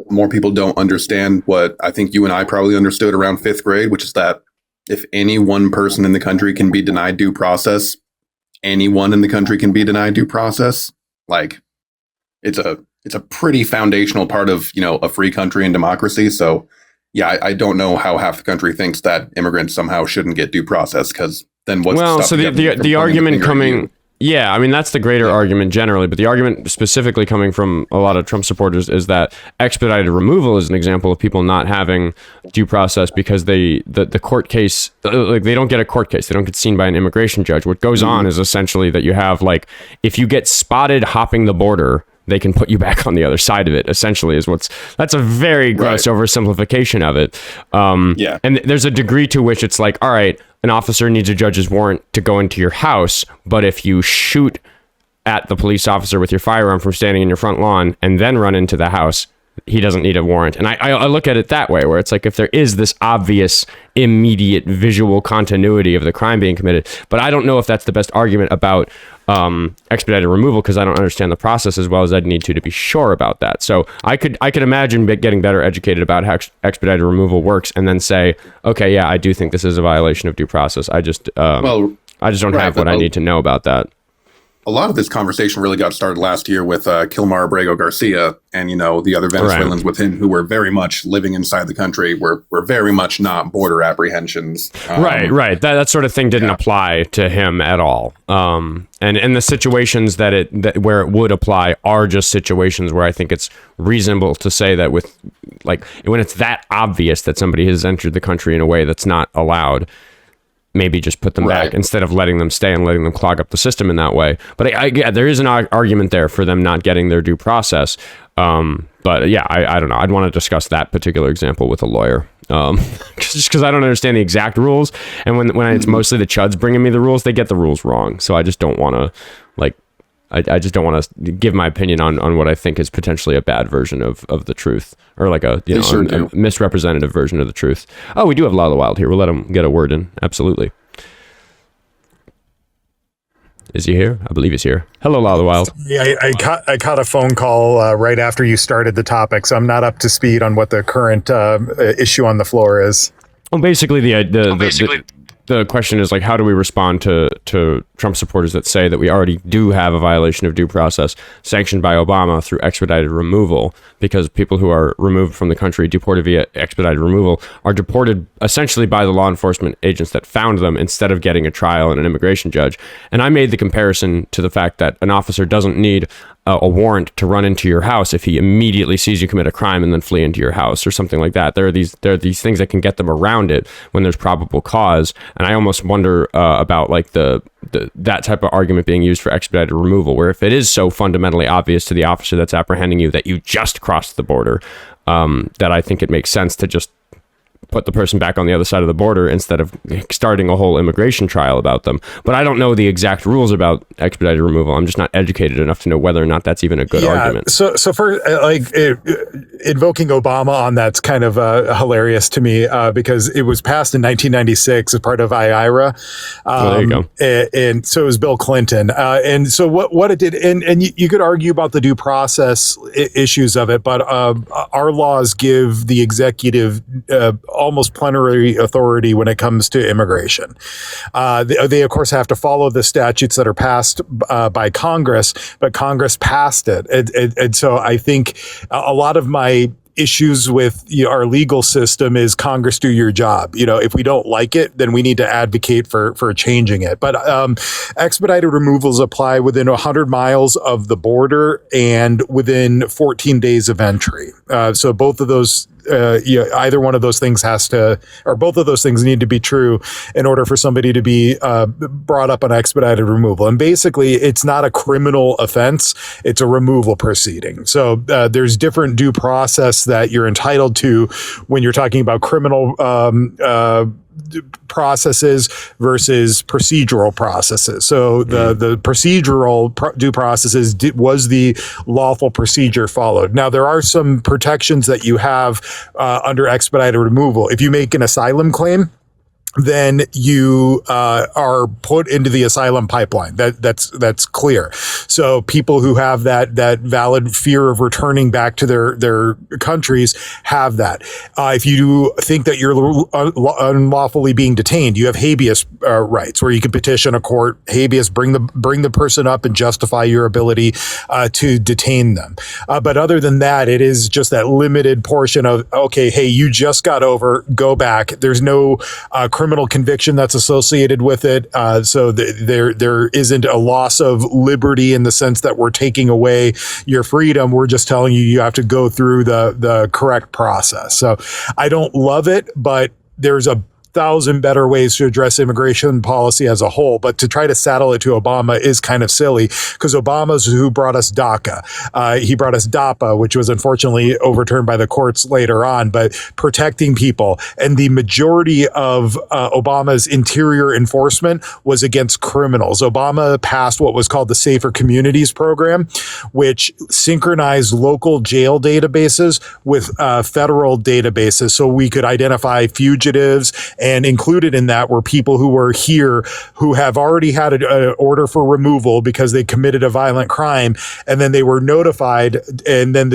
more people don't understand what I think you and I probably understood around 5th grade, which is that if any one person in the country can be denied due process, anyone in the country can be denied due process. Like, it's a pretty foundational part of, a free country and democracy. So yeah, I don't know how half the country thinks that immigrants somehow shouldn't get due process, because then what's well, so the argument coming, yeah, I mean, that's the greater argument generally, but the argument specifically coming from a lot of Trump supporters is that expedited removal is an example of people not having due process because the court case, like, they don't get a court case, they don't get seen by an immigration judge. What goes on is essentially that you have, like, if you get spotted hopping the border, they can put you back on the other side of it, essentially, that's a very gross oversimplification of it. And there's a degree to which it's like, all right, an officer needs a judge's warrant to go into your house, but if you shoot at the police officer with your firearm from standing in your front lawn and then run into the house, he doesn't need a warrant. And I look at it that way, where it's like, if there is this obvious, immediate visual continuity of the crime being committed, but I don't know if that's the best argument about expedited removal, because I don't understand the process as well as I'd need to be sure about that. So I could imagine getting better educated about how expedited removal works, and then say, okay, yeah, I do think this is a violation of due process. I just don't have what I need to know about that. A lot of this conversation really got started last year with Kilmar Abrego Garcia and, the other Venezuelans with him who were very much living inside the country, were very much not border apprehensions. Right. That sort of thing didn't apply to him at all. And the situations where it would apply are just situations where I think it's reasonable to say that with, like, when it's that obvious that somebody has entered the country in a way that's not allowed, maybe just put them back instead of letting them stay and letting them clog up the system in that way. But there is an argument there for them not getting their due process. But yeah, I don't know. I'd want to discuss that particular example with a lawyer. Just because I don't understand the exact rules. And when it's mostly the chuds bringing me the rules, they get the rules wrong. So I just don't want to, like, I just don't want to give my opinion on what I think is potentially a bad version of the truth, or like a misrepresentative version of the truth. Oh, we do have Lala Wild here. We'll let him get a word in. Absolutely. Is he here? I believe he's here. Hello, Lala Wild. Yeah, I caught a phone call right after you started the topic, so I'm not up to speed on what the current issue on the floor is. Well, basically the question is, like, how do we respond to Trump supporters that say that we already do have a violation of due process sanctioned by Obama through expedited removal, because people who are removed from the country, deported via expedited removal, are deported essentially by the law enforcement agents that found them instead of getting a trial and an immigration judge. And I made the comparison to the fact that an officer doesn't need a warrant to run into your house if he immediately sees you commit a crime and then flee into your house or something like that. There are these things that can get them around it when there's probable cause. And I almost wonder about, like, that type of argument being used for expedited removal, where if it is so fundamentally obvious to the officer that's apprehending you that you just crossed the border, that I think it makes sense to just put the person back on the other side of the border instead of starting a whole immigration trial about them. But I don't know the exact rules about expedited removal. I'm just not educated enough to know whether or not that's even a good argument. So for invoking Obama on that's kind of hilarious to me, because it was passed in 1996 as part of IIRA. There you go. And so it was Bill Clinton. And so what it did, and you could argue about the due process issues of it, but our laws give the executive almost plenary authority when it comes to immigration. They of course have to follow the statutes that are passed by Congress, but Congress passed it. And so I think a lot of my issues with our legal system is Congress, do your job. If we don't like it, then we need to advocate for changing it. But expedited removals apply within 100 miles of the border and within 14 days of entry. So both of those, either one of those things both of those things need to be true in order for somebody to be brought up on expedited removal. And basically, it's not a criminal offense; it's a removal proceeding. So there's different due process that you're entitled to when you're talking about criminal processes versus procedural processes. So the procedural due processes was the lawful procedure followed. Now, there are some protections that you have under expedited removal. If you make an asylum claim, then you are put into the asylum pipeline. That's clear. So people who have that valid fear of returning back to their countries have that. If you think that you're unlawfully being detained, you have habeas rights, where you can petition a court, habeas, bring the person up and justify your ability to detain them. But other than that, it is just that limited portion of, okay, hey, you just got over, go back. There's no criminal conviction that's associated with it. So there isn't a loss of liberty in the sense that we're taking away your freedom. We're just telling you have to go through the correct process. So I don't love it, but there's 1,000 better ways to address immigration policy as a whole. But to try to saddle it to Obama is kind of silly, because Obama's who brought us DACA. He brought us DAPA, which was unfortunately overturned by the courts later on, but protecting people. And the majority of Obama's interior enforcement was against criminals. Obama passed what was called the Safer Communities program, which synchronized local jail databases with federal databases, so we could identify fugitives. And included in that were people who were here who have already had an order for removal because they committed a violent crime, and then they were notified, and then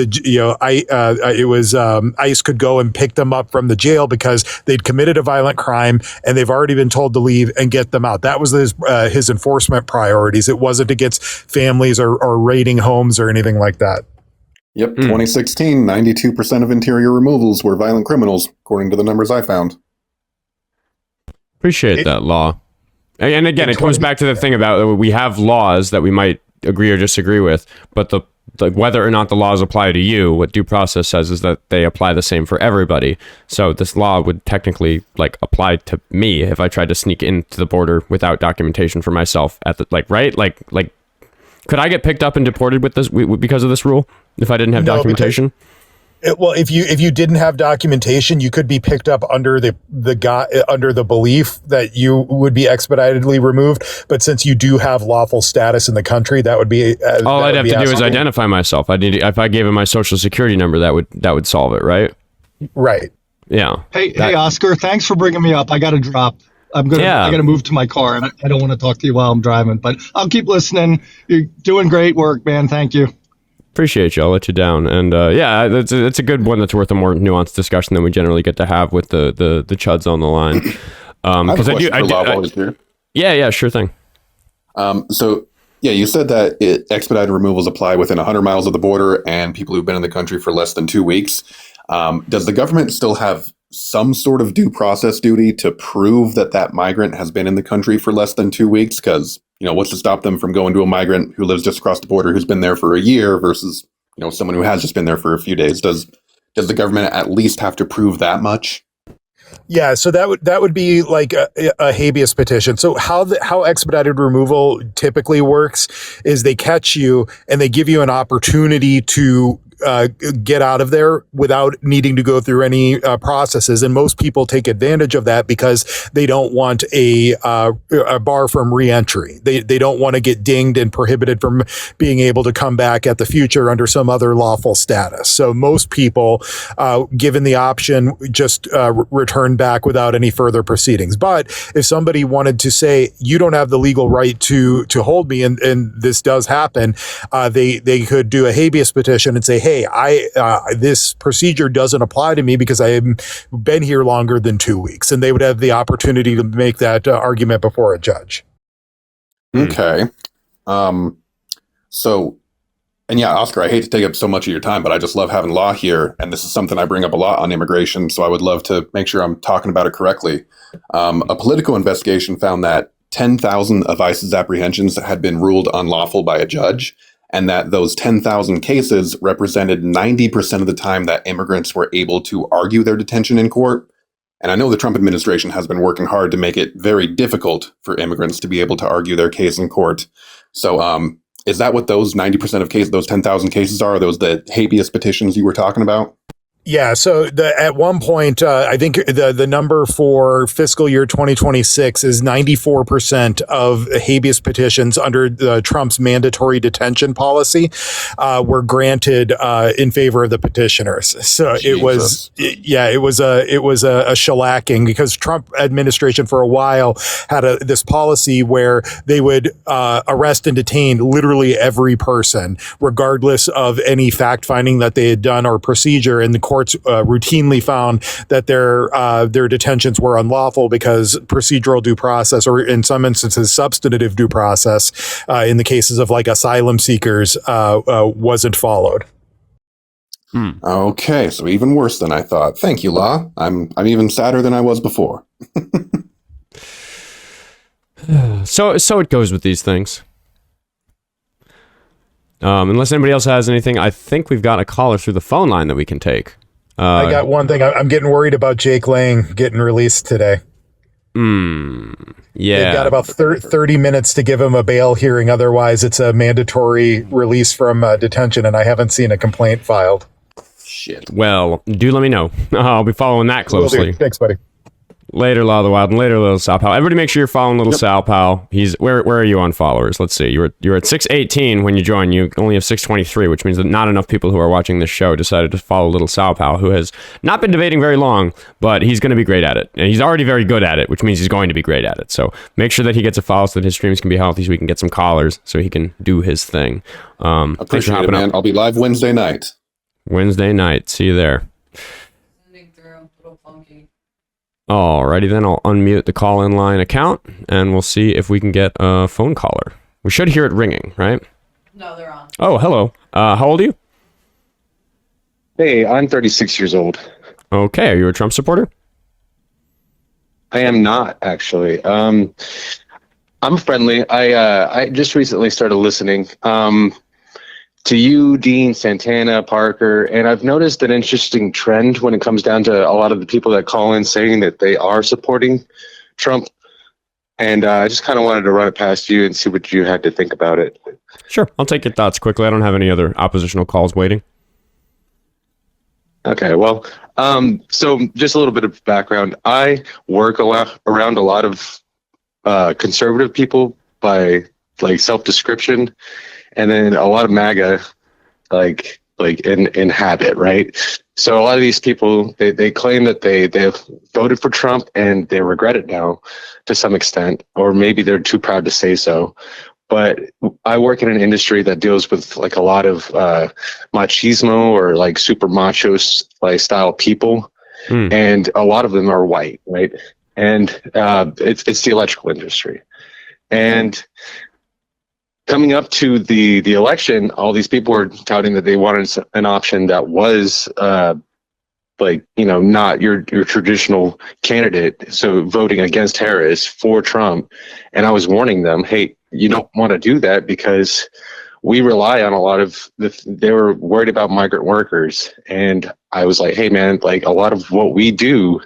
ICE could go and pick them up from the jail because they'd committed a violent crime and they've already been told to leave, and get them out. That was his enforcement priorities. It wasn't against families or raiding homes or anything like that. Yep, 2016, 92% of interior removals were violent criminals, according to the numbers I found. Appreciate that law. And again, it comes back to the thing about we have laws that we might agree or disagree with, but whether or not the laws apply to you, what due process says is that they apply the same for everybody. So this law would technically apply to me if I tried to sneak into the border without documentation for myself at the right? Could I get picked up and deported with this because of this rule if I didn't have documentation? If you didn't have documentation, you could be picked up under the belief that you would be expeditedly removed. But since you do have lawful status in the country, that would be all I'd have to do is identify myself. If I gave him my social security number, that would solve it, right? Right. Yeah. Hey, Oscar, thanks for bringing me up. I got to drop. I got to move to my car, and I don't want to talk to you while I'm driving, but I'll keep listening. You're doing great work, man. Thank you. Appreciate you. I'll let you down. And it's a good one that's worth a more nuanced discussion than we generally get to have with the chuds on the line. Yeah, sure thing. You said that expedited removals apply within 100 miles of the border and people who've been in the country for less than 2 weeks. Does the government still have some sort of due process duty to prove that migrant has been in the country for less than 2 weeks? Because what's to stop them from going to a migrant who lives just across the border who's been there for a year versus someone who has just been there for a few days? Does the government at least have to prove that much? Yeah, so that would be like a habeas petition. So how expedited removal typically works is they catch you and they give you an opportunity to get out of there without needing to go through any processes. And most people take advantage of that because they don't want a bar from reentry. They don't want to get dinged and prohibited from being able to come back at the future under some other lawful status. So most people, given the option, just return back without any further proceedings. But if somebody wanted to say, you don't have the legal right to hold me, and this does happen, they could do a habeas petition and say, hey, this procedure doesn't apply to me because I have been here longer than 2 weeks. And they would have the opportunity to make that argument before a judge. Okay. Oscar, I hate to take up so much of your time, but I just love having law here. And this is something I bring up a lot on immigration. So I would love to make sure I'm talking about it correctly. A political investigation found that 10,000 of ICE's apprehensions had been ruled unlawful by a judge, and that those 10,000 cases represented 90% of the time that immigrants were able to argue their detention in court. And I know the Trump administration has been working hard to make it very difficult for immigrants to be able to argue their case in court. So is that what those 90% of cases, those 10,000 cases are those the habeas petitions you were talking about? Yeah, so at one point, I think the number for fiscal year 2026 is 94% of habeas petitions under Trump's mandatory detention policy were granted in favor of the petitioners. So Jesus. it was a shellacking because Trump administration for a while had this policy where they would arrest and detain literally every person, regardless of any fact finding that they had done or procedure, and the courts routinely found that their detentions were unlawful because procedural due process, or in some instances substantive due process, in the cases of like asylum seekers, wasn't followed. Okay, so even worse than I thought. Thank you, Law. I'm even sadder than I was before. So it goes with these things. Unless anybody else has anything, I think we've got a caller through the phone line that we can take. I got one thing. I'm getting worried about Jake Lang getting released today. Yeah. They've got about 30 minutes to give him a bail hearing. Otherwise, it's a mandatory release from detention, and I haven't seen a complaint filed. Shit. Well, do let me know. I'll be following that closely. Thanks, buddy. Later, Law of the Wild, and later, LittleSalPal. Everybody make sure you're following LittleSalPal. He's where are you on followers? Let's see. You're at 618 when you join. You only have 623, which means that not enough people who are watching this show decided to follow LittleSalPal, who has not been debating very long, but he's going to be great at it. And he's already very good at it, which means he's going to be great at it. So make sure that he gets a follow so that his streams can be healthy, so we can get some callers, so he can do his thing. Appreciate it, man. I'll be live Wednesday night. Wednesday night. See you there. Alrighty then, I'll unmute the call-in line account, and we'll see if we can get a phone caller. We should hear it ringing, right? No, they're on. Oh, hello. How old are you? Hey, I'm 36 years old. Okay, are you a Trump supporter? I am not, actually. I'm friendly. I just recently started listening to you, Dean, Santana, Parker, and I've noticed an interesting trend when it comes down to a lot of the people that call in saying that they are supporting Trump. And I just kind of wanted to run it past you and see what you had to think about it. Sure, I'll take your thoughts quickly. I don't have any other oppositional calls waiting. Okay, well, so just a little bit of background. I work around a lot of conservative people by like self-description, and then a lot of MAGA, like in habit, right? So a lot of these people, they claim that they've voted for Trump and they regret it now to some extent, or maybe they're too proud to say so. But I work in an industry that deals with like a lot of machismo or like super macho like style people, and a lot of them are white, right? And it's the electrical industry, and coming up to the election, all these people were touting that they wanted an option that was not your traditional candidate. So voting against Harris for Trump. And I was warning them, hey, you don't want to do that because we rely on a lot of they were worried about migrant workers. And I was like, hey man, like a lot of what we do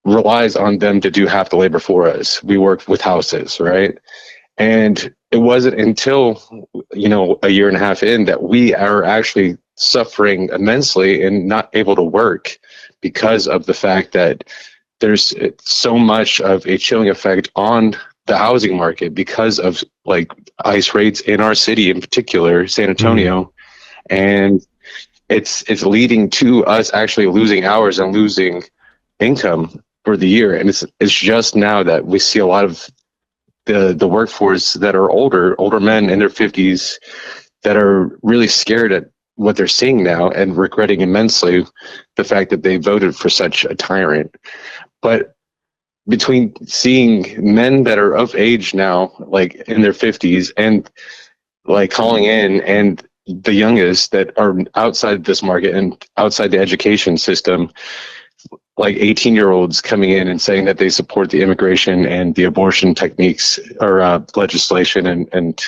relies on them to do half the labor for us. We work with houses, right? And it wasn't until, a year and a half in that we are actually suffering immensely and not able to work because of the fact that there's so much of a chilling effect on the housing market because of like ICE raids in our city, in particular, San Antonio. And it's leading to us actually losing hours and losing income for the year. And it's just now that we see a lot of the workforce that are older men in their 50s that are really scared at what they're seeing now and regretting immensely the fact that they voted for such a tyrant. But between seeing men that are of age now, like in their 50s, and like calling in, and the youngest that are outside this market and outside the education system, like 18-year-olds coming in and saying that they support the immigration and the abortion techniques or legislation and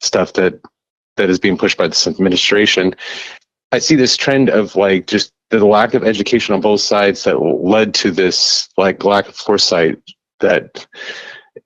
stuff that is being pushed by this administration. I see this trend of like just the lack of education on both sides that led to this like lack of foresight that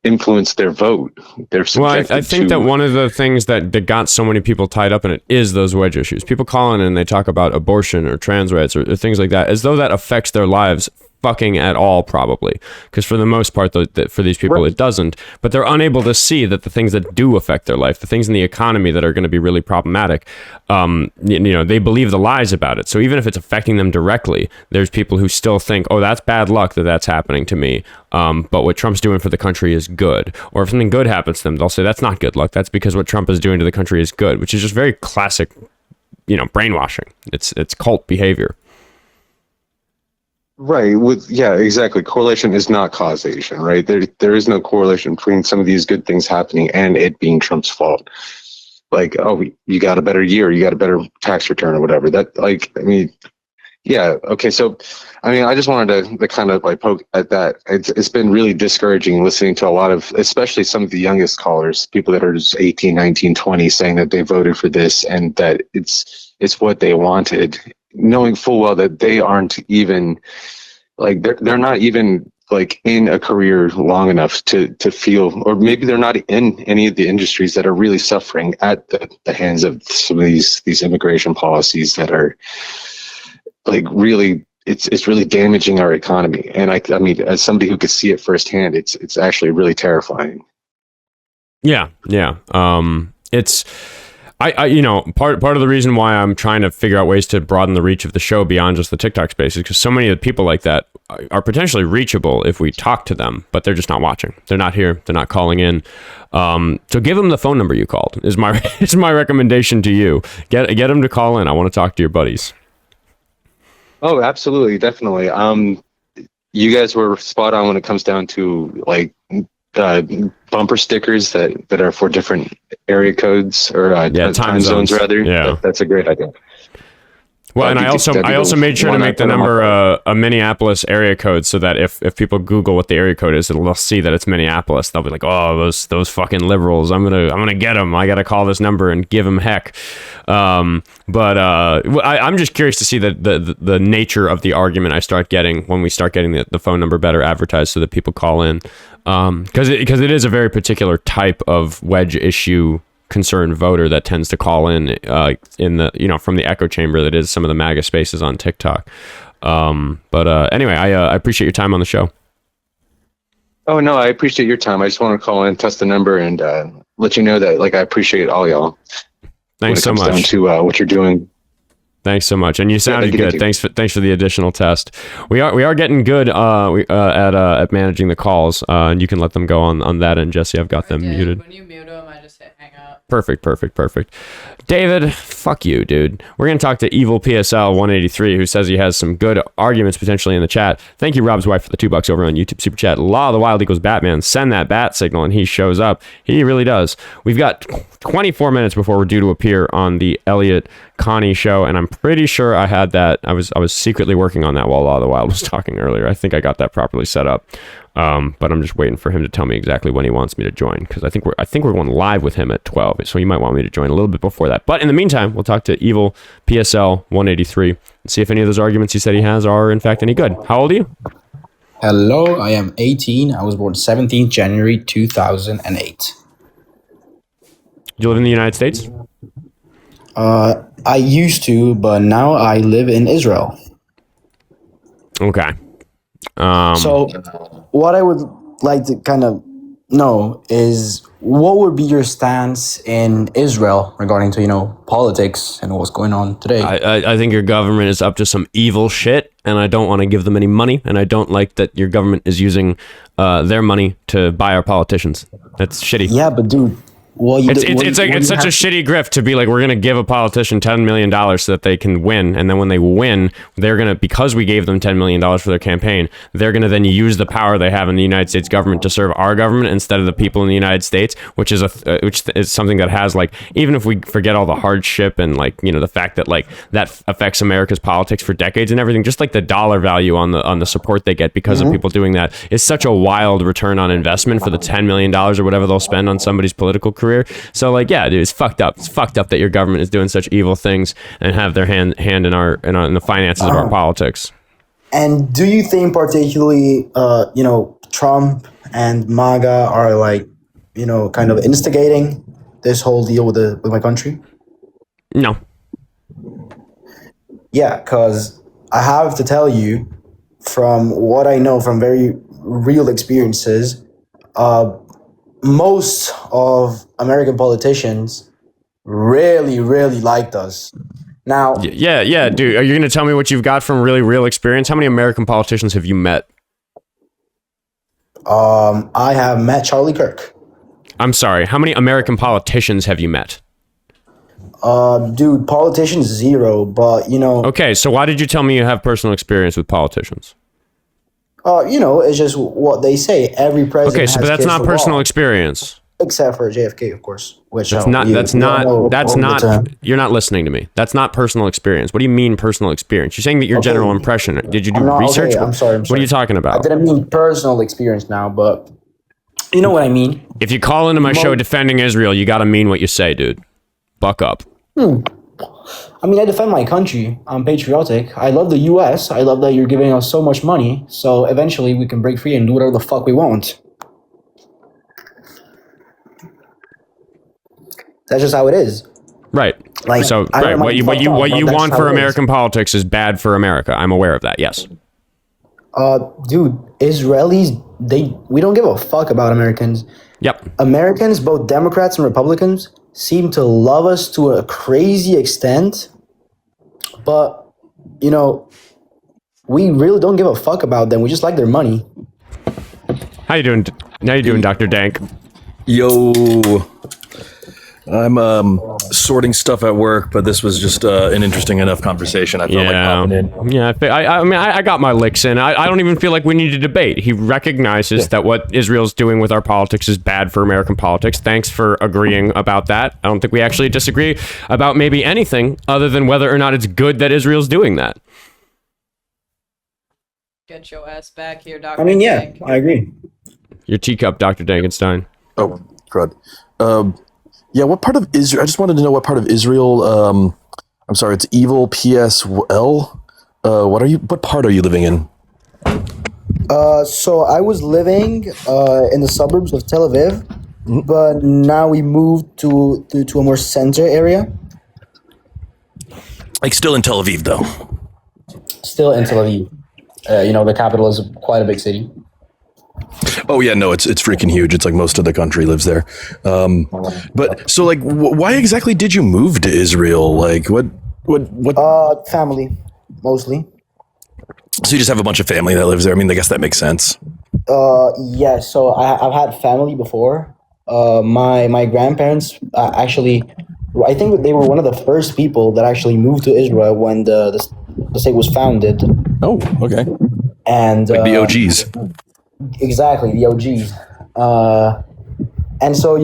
influence their vote. They're subjected I think that one of the things that got so many people tied up in it is those wedge issues. People call in and they talk about abortion or trans rights or things like that as though that affects their lives fucking at all, probably, because for the most part for these people it doesn't, but they're unable to see that the things that do affect their life, the things in the economy that are going to be really problematic, they believe the lies about it. So even if it's affecting them directly, there's people who still think, oh, that's bad luck that's happening to me, but what Trump's doing for the country is good. Or if something good happens to them, they'll say that's not good luck, that's because what Trump is doing to the country is good, which is just very classic brainwashing. It's cult behavior. Right. Exactly. Correlation is not causation, right? There is no correlation between some of these good things happening and it being Trump's fault. Like, oh, you got a better year, you got a better tax return or whatever. Okay. So, I just wanted to kind of poke at that. It's been really discouraging listening to a lot of, especially some of the youngest callers, people that are just 18, 19, 20, saying that they voted for this and that it's what they wanted, knowing full well that they aren't even they're not even in a career long enough to feel, or maybe they're not in any of the industries that are really suffering at the hands of some of these immigration policies that are really, it's really damaging our economy. And I mean, as somebody who could see it firsthand, it's actually really terrifying. Yeah. It's part of the reason why I'm trying to figure out ways to broaden the reach of the show beyond just the TikTok space is because so many of the people like that are potentially reachable if we talk to them, but they're just not watching. They're not here. They're not calling in. So give them the phone number you called is my recommendation to you. Get them to call in. I want to talk to your buddies. Oh, absolutely. Definitely. You guys were spot on when it comes down to bumper stickers that are for different area codes or time zones rather. Yeah, that's a great idea. Well, and I also made sure to make the number a Minneapolis area code so that if people Google what the area code is, they'll see that it's Minneapolis. They'll be like, oh, those fucking liberals. I'm gonna get them. I gotta call this number and give them heck. I'm just curious to see the nature of the argument I start getting when we start getting the phone number better advertised so that people call in. Because it is a very particular type of wedge issue concerned voter that tends to call in the from the echo chamber that is some of the MAGA spaces on TikTok. Anyway, I appreciate your time on the show. Oh no, I appreciate your time. I just want to call in, test the number, and let you know that I appreciate all y'all. Thanks so much. Down to what you're doing. Thanks so much, and you sounded good. Thanks for the additional test. We are getting good at managing the calls, and you can let them go on that end, Jessie. I've got them muted. When you mute them, I just hit hang up. Perfect. David, fuck you, dude. We're going to talk to Evil PSL 183, who says he has some good arguments potentially in the chat. Thank you, Rob's wife, for the $2 over on YouTube Super Chat. Law of the Wild equals Batman. Send that bat signal, and he shows up. He really does. We've got 24 minutes before we're due to appear on the Elliot Connie show, and I'm pretty sure I had that. I was secretly working on that while Law of the Wild was talking earlier. I think I got that properly set up. But I'm just waiting for him to tell me exactly when he wants me to join, because I think we're going live with him at 12, so he might want me to join a little bit before that. But in the meantime, we'll talk to Evil PSL 183 and see if any of those arguments he said he has are in fact any good. How old are you? Hello, I am 18. I was born 17th January 2008. Do you live in the United States? I used to, but now I live in Israel. Okay. So what I would like to kind of know is what would be your stance in Israel regarding to, politics and what's going on today? I think your government is up to some evil shit, and I don't want to give them any money, and I don't like that your government is using their money to buy our politicians. That's shitty. Yeah, but dude, it's such a shitty grift to be like, we're going to give a politician $10 million so that they can win. And then when they win, they're going to, because we gave them $10 million for their campaign, they're going to then use the power they have in the United States government to serve our government instead of the people in the United States, which is something that has, even if we forget all the hardship and the fact that that affects America's politics for decades and everything, just the dollar value on the support they get because of people doing that is such a wild return on investment for the $10 million or whatever they'll spend on somebody's political career. So yeah, dude, it's fucked up. It's fucked up that your government is doing such evil things and have their hand in the finances of our politics. And do you think particularly, Trump and MAGA are like, kind of instigating this whole deal with my country? No. Yeah, because I have to tell you, from what I know from very real experiences, most of American politicians really, really liked us. Now, yeah, dude. Are you going to tell me what you've got from really real experience? How many American politicians have you met? I have met Charlie Kirk. I'm sorry. How many American politicians have you met? Dude, politicians zero, but Okay, so why did you tell me you have personal experience with politicians? It's just what they say. Every president. Okay, so but that's not personal experience. Except for JFK, of course. Which You're not listening to me. That's not personal experience. What do you mean personal experience? You're saying that your general impression. Did you do research? Okay, I'm sorry. What are you talking about? I didn't mean personal experience now, but you know what I mean. If you call into my show defending Israel, you got to mean what you say, dude. Buck up. I mean, I defend my country. I'm patriotic. I love the U.S. I love that you're giving us so much money. So eventually we can break free and do whatever the fuck we want. That's just how it is. Right. Like, so, right. What you want for American politics is bad for America. I'm aware of that. Yes. Dude, Israelis, we don't give a fuck about Americans. Yep. Americans, both Democrats and Republicans, seem to love us to a crazy extent, but we really don't give a fuck about them. We just like their money. How you doing? Dr. Dank? Yo, I'm sorting stuff at work, but this was just an interesting enough conversation. I felt like popping in. Yeah, I mean, I got my licks in. I don't even feel like we need to debate. He recognizes that what Israel's doing with our politics is bad for American politics. Thanks for agreeing about that. I don't think we actually disagree about maybe anything other than whether or not it's good that Israel's doing that. Get your ass back here, Dr. I mean, yeah, I agree. Your teacup, Dr. Dankenstein. Oh, crud. Yeah, what part of Israel? I just wanted to know what part of Israel. I'm sorry, it's evil PSL. What part are you living in? So I was living in the suburbs of Tel Aviv, but now we moved to a more center area. Like still in Tel Aviv, though. Still in Tel Aviv. The capital is quite a big city. Oh yeah, no, it's freaking huge. It's like most of the country lives there. But so like, why exactly did you move to Israel? Like, what? Family, mostly. So you just have a bunch of family that lives there. I mean, I guess that makes sense. Yeah. So I've had family before. My grandparents actually, I think they were one of the first people that actually moved to Israel when the state was founded. Oh, okay. And like the OGs. Exactly, the OGs. And so,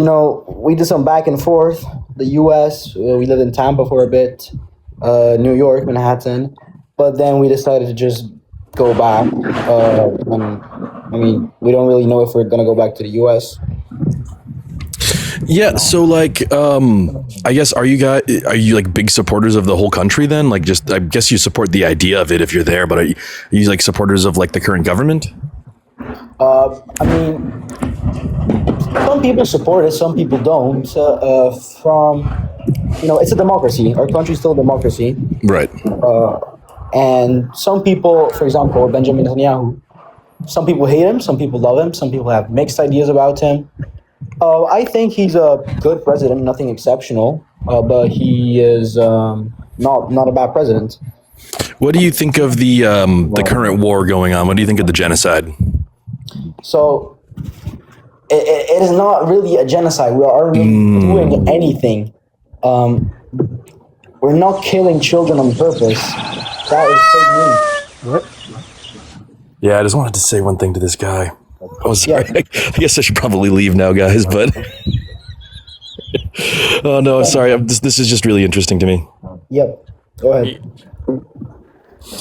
we did some back and forth. The U.S., we lived in Tampa for a bit, New York, Manhattan. But then we decided to just go back. I mean, we don't really know if we're going to go back to the U.S. Yeah, so like, I guess, are you like big supporters of the whole country then? Like I guess you support the idea of it if you're there, but are you like supporters of like the current government? I mean, some people support it, some people don't. It's a democracy. Our country's still a democracy. Right. And some people, for example, Benjamin Netanyahu, some people hate him, some people love him, some people have mixed ideas about him. I think he's a good president, nothing exceptional, but he is not a bad president. What do you think of the current war going on? What do you think of the genocide? So it is not really a genocide. We aren't really doing anything. We're not killing children on purpose. That is fake news. What? Yeah, I just wanted to say one thing to this guy. Oh, sorry. Yeah. I guess I should probably leave now, guys, but oh no, sorry. This is just really interesting to me. Yep. Go ahead.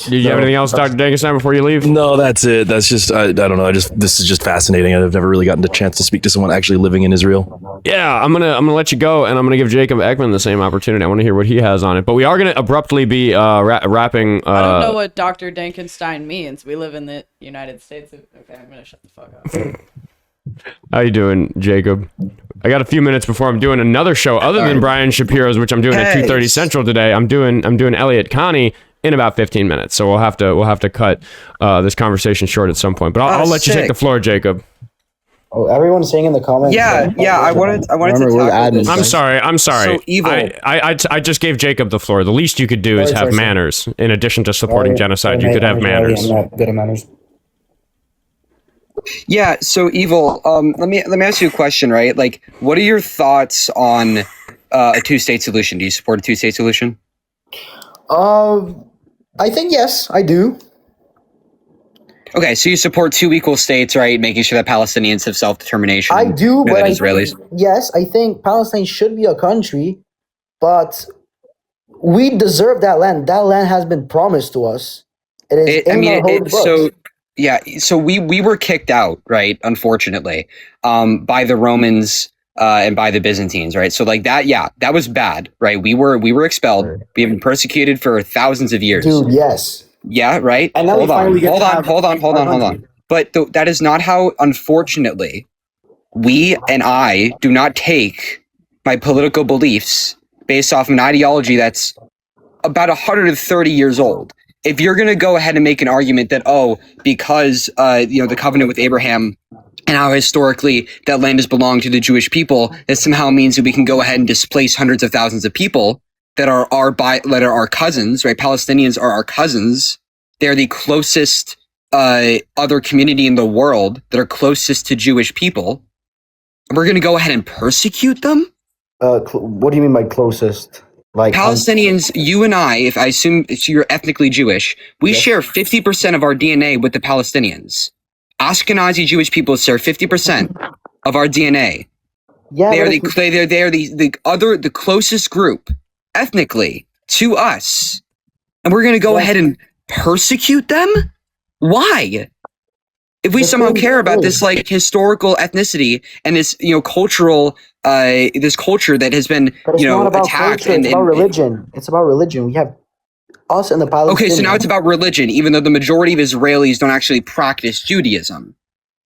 Do you have anything else, Dr. Dankenstein, before you leave? No, that's it. That's just, I don't know. This is just fascinating. I've never really gotten the chance to speak to someone actually living in Israel. Yeah, I'm gonna let you go, and I'm gonna give Jacob Eckman the same opportunity. I want to hear what he has on it, but we are gonna abruptly be wrapping. I don't know what Dr. Dankenstein means. We live in the United States. Okay, I'm gonna shut the fuck up. How you doing, Jacob? I got a few minutes before I'm doing another show other than Brian Shapiro's, which I'm doing at 2:30 Central today. I'm doing Elliot Connie in about 15 minutes, so we'll have to cut this conversation short at some point. But I'll let you take the floor, Jacob. Oh, everyone's saying in the comments. Yeah. I wanted to talk this. I'm sorry. So evil. I just gave Jacob the floor. The least you could do is have manners. In addition to supporting genocide, you could have manners. I'm not good at manners. Yeah. So evil. Let me ask you a question. Right. Like, what are your thoughts on a two-state solution? Do you support a two-state solution? I think yes, I do. Okay, so you support two equal states, right? Making sure that Palestinians have self-determination. I do, but Israelis. Yes, I think Palestine should be a country, but we deserve that land. That land has been promised to us. It is in the holy books. So we were kicked out, right? Unfortunately, by the Romans and by the Byzantines, right? So like that, that was bad, right? We were expelled. We have been persecuted for thousands of years. Dude, yes. Yeah, right. And now Hold on. But that is not how, unfortunately, we and I do not take my political beliefs based off of an ideology that's about 130 years old. If you're going to go ahead and make an argument that, because the covenant with Abraham and how historically that land has belonged to the Jewish people, that somehow means that we can go ahead and displace hundreds of thousands of people that are our cousins, right? Palestinians are our cousins. They're the closest other community in the world that are closest to Jewish people. And we're going to go ahead and persecute them? What do you mean by closest? Like Palestinians, you and I, if I assume you're ethnically Jewish, we share 50% of our DNA with the Palestinians. Ashkenazi Jewish people share 50% of our DNA. Yeah, they are the closest group ethnically to us, and we're going to go ahead and persecute them? Why? If we somehow care about this like historical ethnicity and this cultural this culture that has been attacked, it's about religion. It's about religion. We have us and the Palestinians. Okay, so now it's about religion, even though the majority of Israelis don't actually practice Judaism.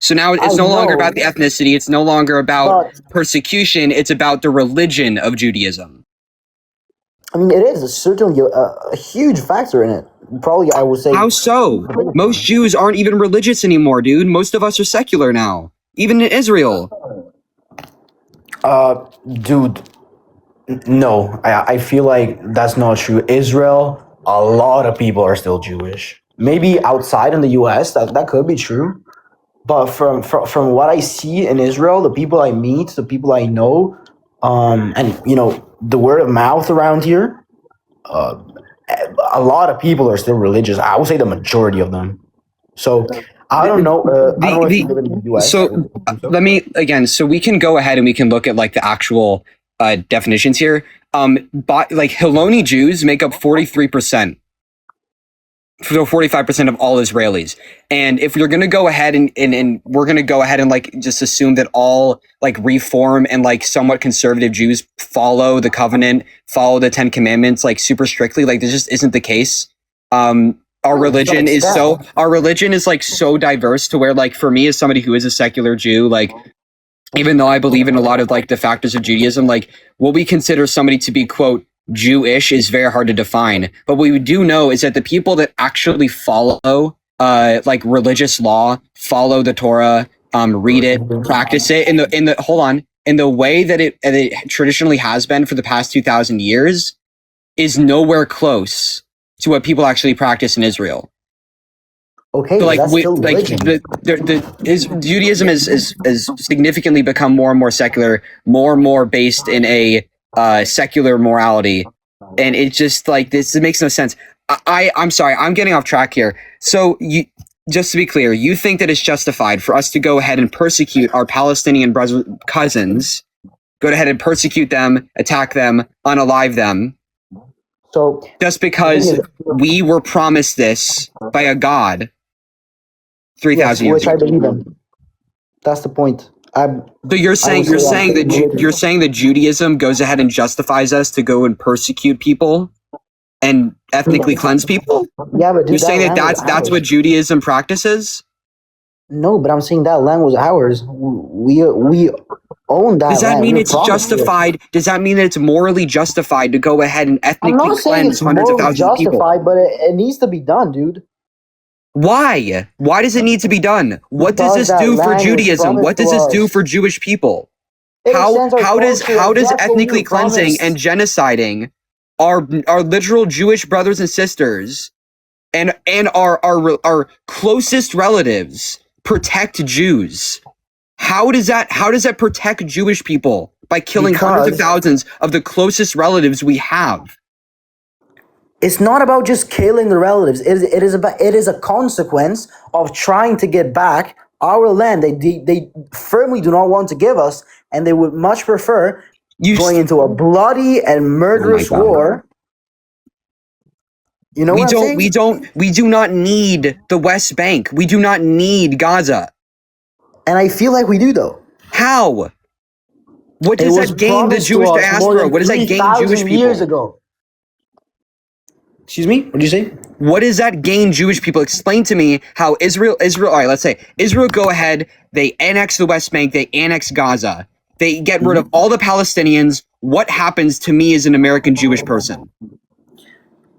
So now it's no longer about the ethnicity. It's no longer about persecution. It's about the religion of Judaism. I mean, it is certainly a huge factor in it. Probably, I would say. How so? Most Jews aren't even religious anymore, dude. Most of us are secular now, even in Israel. Dude, no. I feel like that's not true. Israel, a lot of people are still Jewish. Maybe outside in the U.S., that could be true. But from what I see in Israel, the people I meet, the people I know, and the word of mouth around here, a lot of people are still religious. I would say the majority of them. So I don't know. I don't know if you live in the US. So let me again. So we can go ahead and we can look at like the actual definitions here. But like Hiloni Jews make up 43%. So 45% of all Israelis. And if you're going to go ahead and we're going to go ahead and like just assume that all like reform and like somewhat conservative Jews follow the covenant, follow the 10 commandments like super strictly, like this just isn't the case. Our religion is like so diverse to where like for me as somebody who is a secular Jew, like even though I believe in a lot of like the factors of Judaism, like what we consider somebody to be quote Jewish is very hard to define. But what we do know is that the people that actually follow like religious law, follow the Torah, read it, practice it in the way that it traditionally has been for the past 2,000 years is nowhere close to what people actually practice in Israel. Okay, so like that's still religion. Judaism is significantly become more and more secular, more and more based in a secular morality, and it's just like this. It makes no sense. I'm sorry, I'm getting off track here. So you, just to be clear, you think that it's justified for us to go ahead and persecute our Palestinian cousins, go ahead and persecute them, attack them, unalive them, so just because we were promised this by a God 3,000 years ago? ago. I believe in. That's the point. So you're saying that Judaism goes ahead and justifies us to go and persecute people and ethnically cleanse people? Yeah, but dude, you're saying that's what Judaism practices? No, but I'm saying that land was ours. We own that. Does that land. mean We're it's promised justified? it. Does that mean that it's morally justified to go ahead and I'm ethnically not saying cleanse it's hundreds of morally thousands of people? justified, but it needs to be done, dude. Why? Why does it need to be done? What does Because this do that for land was Judaism? What promised does to this do us. for Jewish people? It extends our How does culture. That's what we ethnically were cleansing promised. and genociding our literal Jewish brothers and sisters and our closest relatives protect Jews? How does that protect Jewish people by killing hundreds of Because thousands of the closest relatives we have? it's not about just killing the relatives. It is a consequence of trying to get back our land. They firmly do not want to give us, and they would much prefer going into a bloody and murderous war. You know what I'm saying? We do not need the West Bank. We do not need Gaza. And I feel like we do, though. How? What does that gain the Jewish diaspora? What does that gain Jewish people? Years ago. Excuse me? What did you say? What does that gain Jewish people? Explain to me how Israel, all right, let's say Israel go ahead, they annex the West Bank, they annex Gaza, they get rid of all the Palestinians. What happens to me as an American Jewish person?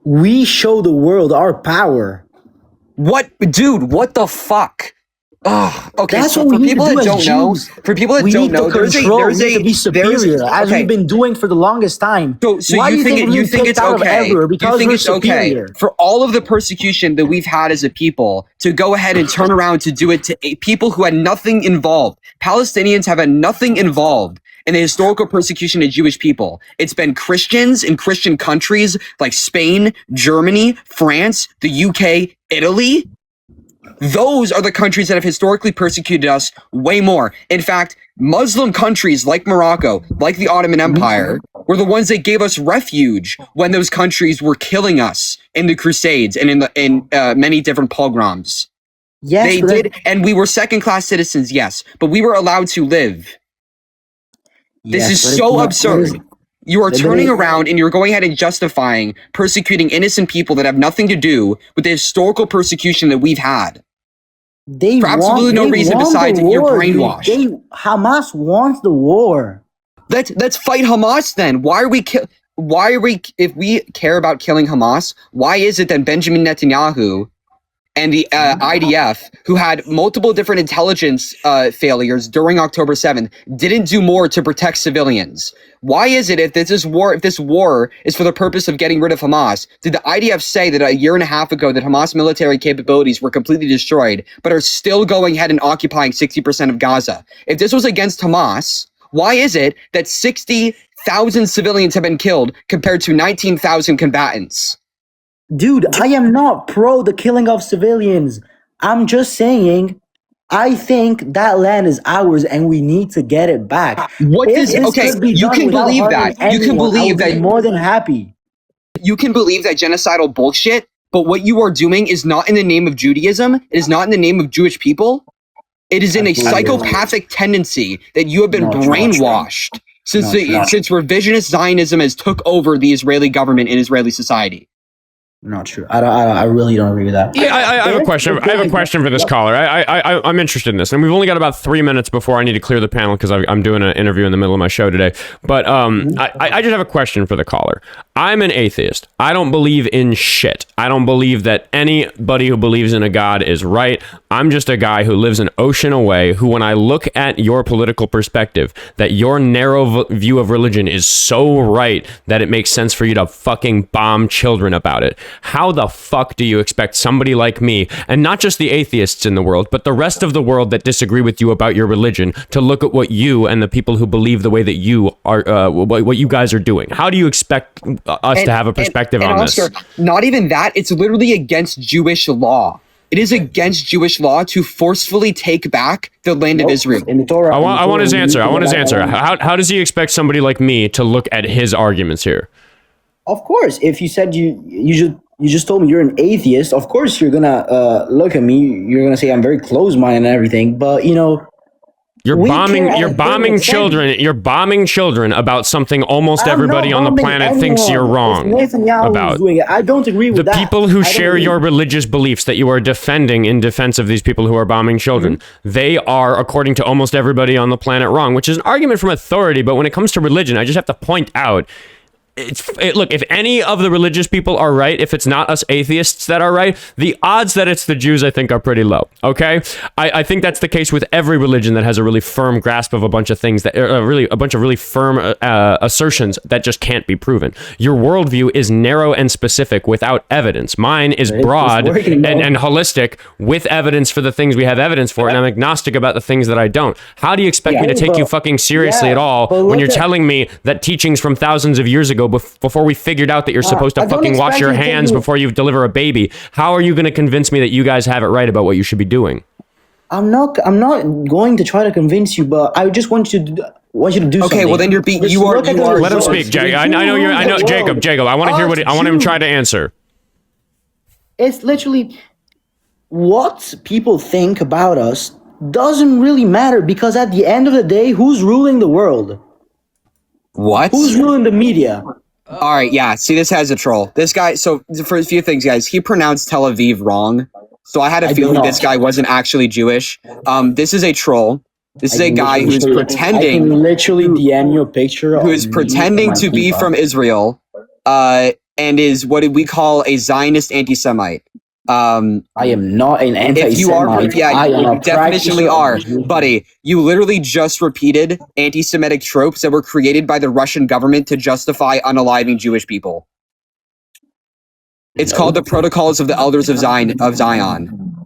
We show the world our power. What, dude, what the fuck? Oh, okay. That's So what we for need people to do that as don't know, Jews. for people that We don't need know, to control. We need to be superior, as we've been doing for the longest time. So Why do you think we're it's kicked out of okay? everywhere? You Because think we're it's okay superior. for all of the persecution that we've had as a people to go ahead and turn around to do it to people who had nothing involved? Palestinians have had nothing involved in the historical persecution of Jewish people. It's been Christians in Christian countries like Spain, Germany, France, the UK, Italy. Those are the countries that have historically persecuted us way more. In fact, Muslim countries like Morocco, like the Ottoman Empire, were the ones that gave us refuge when those countries were killing us in the Crusades and in many different pogroms. Yes, they did, and we were second-class citizens, yes, but we were allowed to live. This is so absurd. You are turning around and you're going ahead and justifying persecuting innocent people that have nothing to do with the historical persecution that we've had. For absolutely no reason besides that you're brainwashed. Hamas wants the war. Let's fight Hamas then. If we care about killing Hamas, why is it that Benjamin Netanyahu and the IDF, who had multiple different intelligence failures during October 7th, didn't do more to protect civilians? Why is it if this war is for the purpose of getting rid of Hamas, did the IDF say that a year and a half ago that Hamas military capabilities were completely destroyed, but are still going ahead and occupying 60% of Gaza? If this was against Hamas, why is it that 60,000 civilians have been killed compared to 19,000 combatants? Dude, I am not pro the killing of civilians. I'm just saying, I think that land is ours and we need to get it back. You can believe that. You can believe that. More than happy. You can believe that genocidal bullshit, but what you are doing is not in the name of Judaism. It is not in the name of Jewish people. It is in a psychopathic tendency that you have been brainwashed since revisionist Zionism has took over the Israeli government and Israeli society. Not true. I really don't agree with that. Yeah, I have a question. I have a question for this caller. I'm interested in this, and we've only got about 3 minutes before I need to clear the panel because I'm doing an interview in the middle of my show today. But I just have a question for the caller. I'm an atheist. I don't believe in shit. I don't believe that anybody who believes in a god is right. I'm just a guy who lives an ocean away. Who, when I look at your political perspective, that your narrow view of religion is so right that it makes sense for you to fucking bomb children about it. How the fuck do you expect somebody like me, and not just the atheists in the world, but the rest of the world that disagree with you about your religion, to look at what you and the people who believe the way that you are, what you guys are doing? How do you expect us to have a perspective on Oscar, this? Not even that. It's literally against Jewish law. It is against Jewish law to forcefully take back the land of Israel. I want his answer. How does he expect somebody like me to look at his arguments here? Of course, if you said you just told me you're an atheist, of course you're gonna look at me. You're gonna say I'm very closed-minded and everything. But You're We bombing. care You're and bombing bring children. You're bombing children about something almost I'm everybody not on the bombing planet thinks anyone. you're wrong It's Netanyahu about. who's doing it. I don't agree with The that. people who I don't share agree. your religious beliefs that you are defending in defense of these people who are bombing children, they are, according to almost everybody on the planet, wrong, which is an argument from authority. But when it comes to religion, I just have to point out, look, if any of the religious people are right, if it's not us atheists that are right, the odds that it's the Jews, I think, are pretty low. Okay, I think that's the case with every religion that has a really firm grasp of a bunch of things that really a bunch of really firm assertions that just can't be proven. Your worldview is narrow and specific without evidence. Mine is broad and holistic with evidence for the things we have evidence for, and I'm agnostic about the things that I don't. How do you expect me to take you fucking seriously at all when you're telling me that teachings from thousands of years ago, before we figured out that you're supposed to fucking wash your hands before you deliver a baby, how are you going to convince me that you guys have it right about what you should be doing? I'm not going to try to convince you, but I just want you to do something. Okay, well then you are let him speak, Jay. I know Jacob, I want to hear I want him to try to answer. It's literally what people think about us doesn't really matter, because at the end of the day, who's ruling the world? What? Who's ruling the media? All right, yeah. See, this has a troll. This guy. So for a few things, guys, he pronounced Tel Aviv wrong. So I had a feeling this guy wasn't actually Jewish. This is a troll. This is a guy who's pretending. I can literally DM you a picture. Who is pretending to be from Israel, and is what we call a Zionist anti-Semite. I am not an anti-Semite. If you are, yeah, you definitively are, buddy. You literally just repeated anti-Semitic tropes that were created by the Russian government to justify unaliving Jewish people. It's called the Protocols of the Elders of Zion.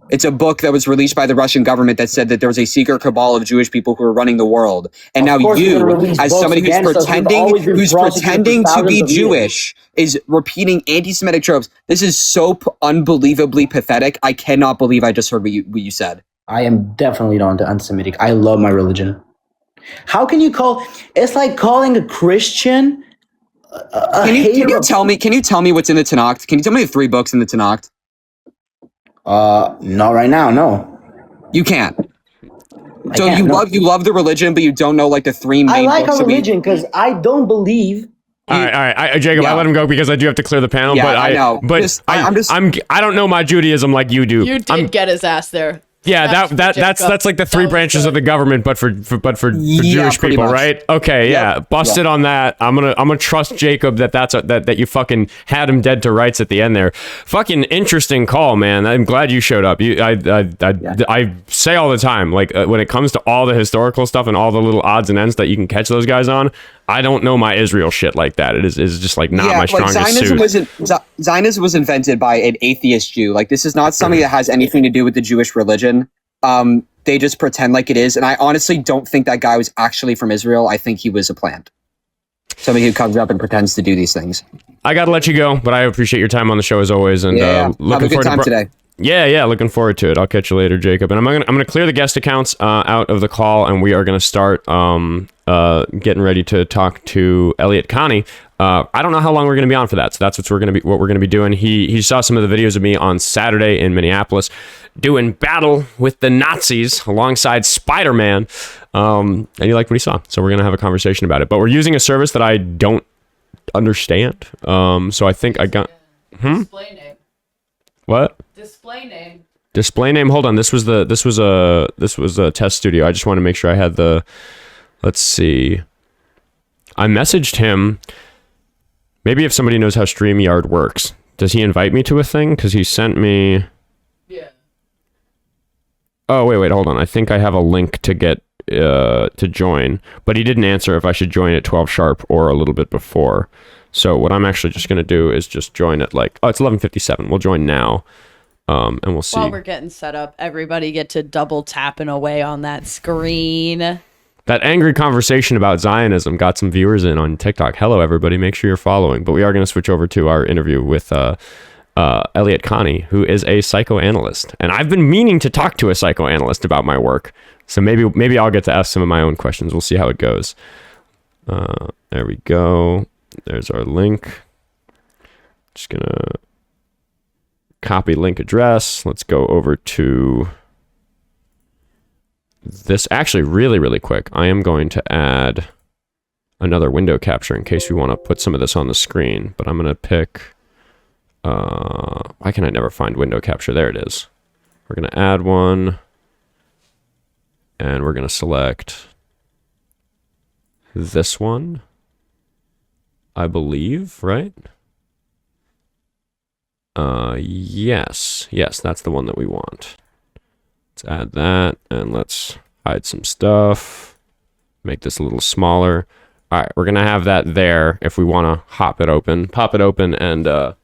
It's a book that was released by the Russian government that said that there was a secret cabal of Jewish people who were running the world. And now you, as somebody who's pretending to be Jewish, is repeating anti-Semitic tropes. This is so unbelievably pathetic. I cannot believe I just heard what you said. I am definitely not anti-Semitic. I love my religion. How can you call? It's like calling a Christian. Can you tell me what's in the Tanakh? Can you tell me the 3 books in the Tanakh? Not right now. No, you can't. So you love the religion, but you don't know like the 3 main. I like books our religion because I don't believe. All right, Jacob. I let him go because I do have to clear the panel. Yeah, but I know. I don't know my Judaism like you do. You did get his ass there. Yeah, that's like the 3 branches of the government, but for Jewish people, much. right? Okay, yeah, busted on that. I'm gonna trust Jacob that you fucking had him dead to rights at the end there. Fucking interesting call, man. I'm glad you showed up. I say all the time, like when it comes to all the historical stuff and all the little odds and ends that you can catch those guys on, I don't know my Israel shit like that. It is just like not my strongest suit. Zionism was invented by an atheist Jew. Like this is not something that has anything to do with the Jewish religion. They just pretend like it is, and I honestly don't think that guy was actually from Israel. I think he was a plant. Somebody who comes up and pretends to do these things. I gotta let you go, but I appreciate your time on the show as always, and looking have a good time today. Yeah, looking forward to it. I'll catch you later, Jacob. And I'm gonna clear the guest accounts out of the call, and we are gonna start getting ready to talk to Elliot Connie. I don't know how long we're gonna be on for that, so that's what we're gonna be doing. He saw some of the videos of me on Saturday in Minneapolis doing battle with the Nazis alongside Spider-Man, and he liked what he saw. So we're gonna have a conversation about it. But we're using a service that I don't understand. So I think I got Display name. What? Display name. Hold on. This was a test studio. I just want to make sure I had the. Let's see. I messaged him. Maybe if somebody knows how StreamYard works, does he invite me to a thing? Because he sent me. Yeah. Oh wait, hold on. I think I have a link to get to join, but he didn't answer if I should join at 12 sharp or a little bit before. So what I'm actually just gonna do is just join at it's 11:57. We'll join now. And we'll see. While we're getting set up, everybody get to double tapping away on that screen. That angry conversation about Zionism got some viewers in on TikTok. Hello, everybody. Make sure you're following. But we are going to switch over to our interview with Elliot Connie, who is a psychoanalyst. And I've been meaning to talk to a psychoanalyst about my work. So maybe I'll get to ask some of my own questions. We'll see how it goes. There we go. There's our link. Just going to copy link address. Let's go over to this actually really, really quick. I am going to add another window capture in case we want to put some of this on the screen, but I'm going to pick, why can I never find window capture? There it is. We're going to add one, and we're going to select this one, I believe, right? Yes, that's the one that we want. Let's add that, and let's hide some stuff, make this a little smaller. All right, we're gonna have that there if we want to pop it open, and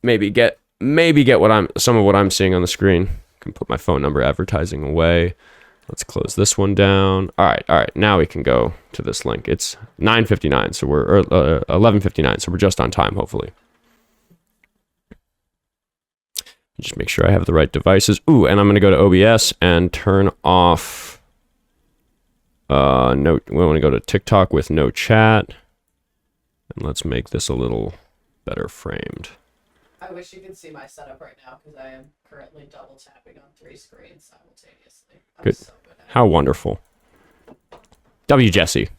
maybe get some of what I'm seeing on the screen. I can put my phone number advertising away. Let's close this one down. All right. Now we can go to this link. It's 9:59, so we're 11:59, so we're just on time, hopefully. Just make sure I have the right devices. Ooh, and I'm gonna go to OBS and turn off. We want to go to TikTok with no chat, and let's make this a little better framed. I wish you could see my setup right now because I am currently double tapping on 3 screens simultaneously. Good. So good at it. How wonderful. W Jessie.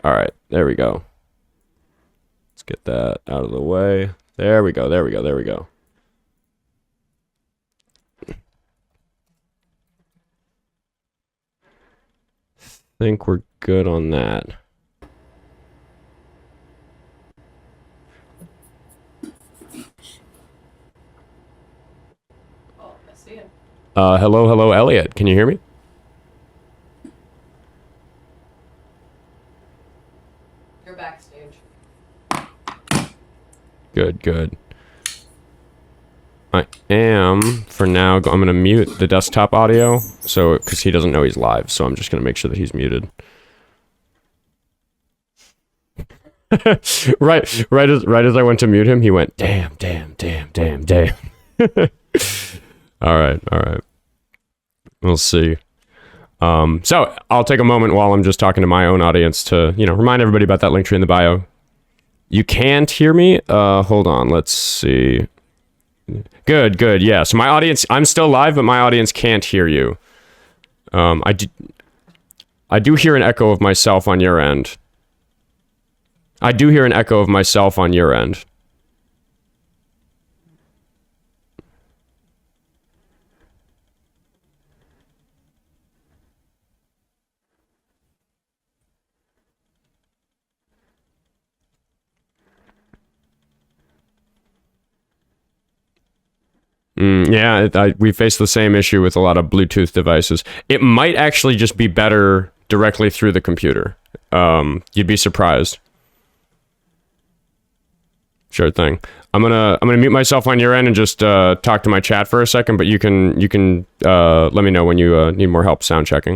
All right, there we go. Let's get that out of the way. There we go. I think we're good on that. Oh, I see it. Hello, Elliot. Can you hear me? You're backstage. Good. I am, for now, I'm going to mute the desktop audio, so because he doesn't know he's live, so I'm just going to make sure that he's muted. right as I went to mute him, he went, damn. All right. We'll see. So I'll take a moment while I'm just talking to my own audience to, remind everybody about that link tree in the bio. You can't hear me? Hold on, let's see. Good. Yeah. So my audience, I'm still live, but my audience can't hear you. I do hear an echo of myself on your end. We face the same issue with a lot of Bluetooth devices. It might actually just be better directly through the computer. You'd be surprised. Sure thing. I'm gonna mute myself on your end and just talk to my chat for a second, but you can let me know when you need more help sound checking.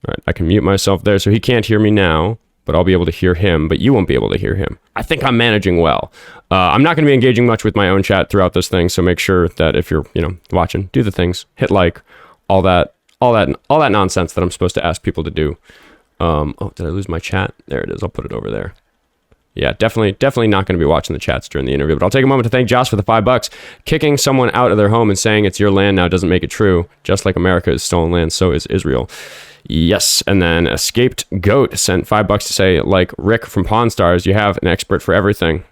All right, I can mute myself there, so he can't hear me now, but I'll be able to hear him, but you won't be able to hear him. I think I'm managing well. I'm not going to be engaging much with my own chat throughout this thing, so make sure that if you're, watching, do the things, hit like, all that nonsense that I'm supposed to ask people to do. Did I lose my chat? There it is. I'll put it over there. Yeah, definitely not going to be watching the chats during the interview, but I'll take a moment to thank Josh for the $5. Kicking someone out of their home and saying it's your land now doesn't make it true. Just like America is stolen land, so is Israel. Yes, and then Escaped Goat sent $5 to say, like Rick from Pawn Stars, you have an expert for everything.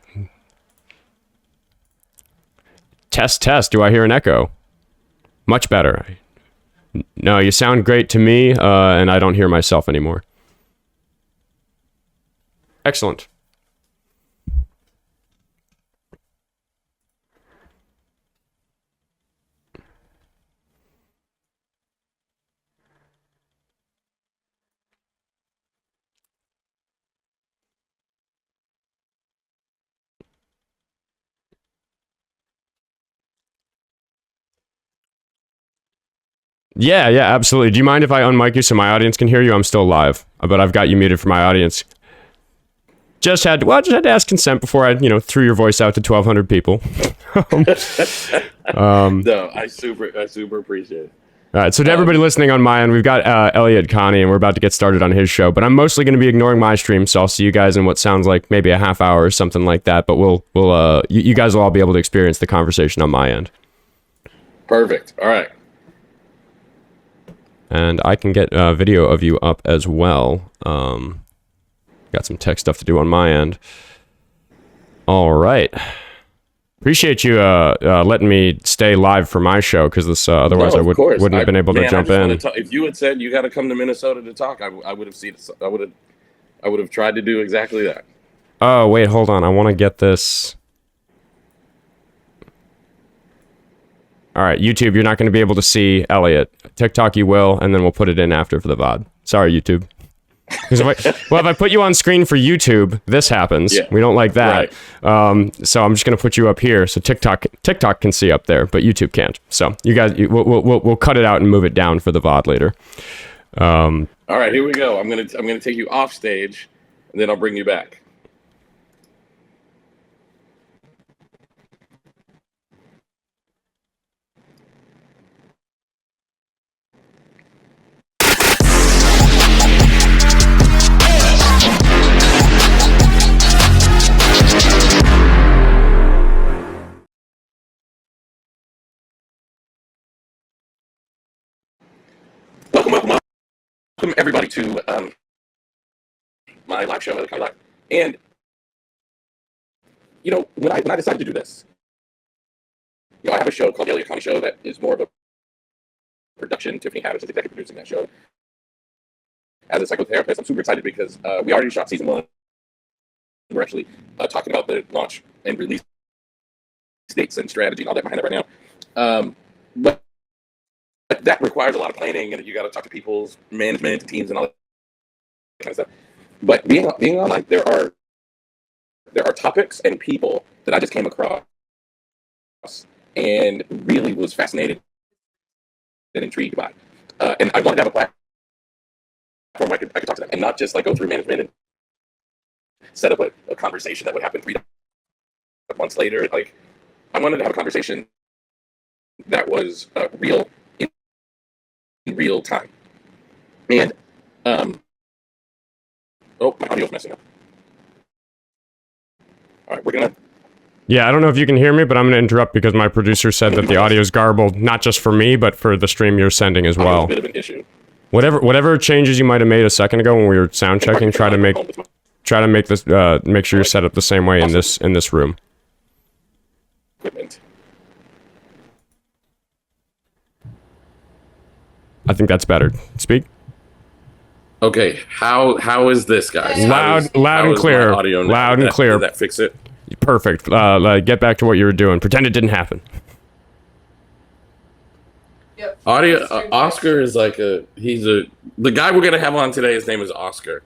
Test, do I hear an echo? Much better. No, you sound great to me, and I don't hear myself anymore. Excellent. Yeah, absolutely. Do you mind if I unmic you so my audience can hear you? I'm still live, but I've got you muted for my audience. Just had to ask consent before I, threw your voice out to 1,200 people. No, I super appreciate it. All right, so to everybody listening on my end, we've got Elliot Connie, and we're about to get started on his show. But I'm mostly going to be ignoring my stream, so I'll see you guys in what sounds like maybe a half hour or something like that. But you guys will all be able to experience the conversation on my end. Perfect. All right. and I can get a video of you up as well. Got some tech stuff to do on my end. All right. Appreciate you letting me stay live for my show, because this otherwise I wouldn't have been able to jump in. If you had said you got to come to Minnesota to talk, I would have seen. I would have tried to do exactly that. Oh wait, hold on. I want to get this. All right, YouTube, you're not going to be able to see Elliot. TikTok, you will, and then we'll put it in after for the VOD. Sorry, YouTube. Because if I put you on screen for YouTube, this happens. Yeah. We don't like that. Right. So I'm just going to put you up here so TikTok can see up there, but YouTube can't. So you guys, we'll cut it out and move it down for the VOD later. All right, here we go. I'm gonna take you off stage, and then I'll bring you back. Welcome everybody to my live show, Elliot Connie Live. And when I decided to do this, I have a show called the Elliot Connie Show that is more of a production. Tiffany Haddish is executive producing that show. As a psychotherapist, I'm super excited because we already shot season 1. We're actually talking about the launch and release dates and strategy and all that behind it right now. But that requires a lot of planning, and you got to talk to people's management teams and all that kind of stuff. But being online, there are topics and people that I just came across and really was fascinated and intrigued by. And I wanted to have a platform where I could talk to them and not just go through management and set up a conversation that would happen 3 months later. I wanted to have a conversation that was real in real time. And my audio's messing up. All right, we're gonna. Yeah, I don't know if you can hear me, but I'm going to interrupt because my producer said that the audio is garbled, not just for me, but for the stream you're sending as well. A bit of an issue. Whatever changes you might have made a second ago when we were sound checking, try to make this make sure you're set up the same way in this room. Equipment. I think that's better. Speak. Okay, how is this, guys? Loud and clear. Loud and clear. Did that fix it? Perfect. Get back to what you were doing. Pretend it didn't happen. Yep. Audio. Oscar is the guy we're gonna have on today. His name is Oscar,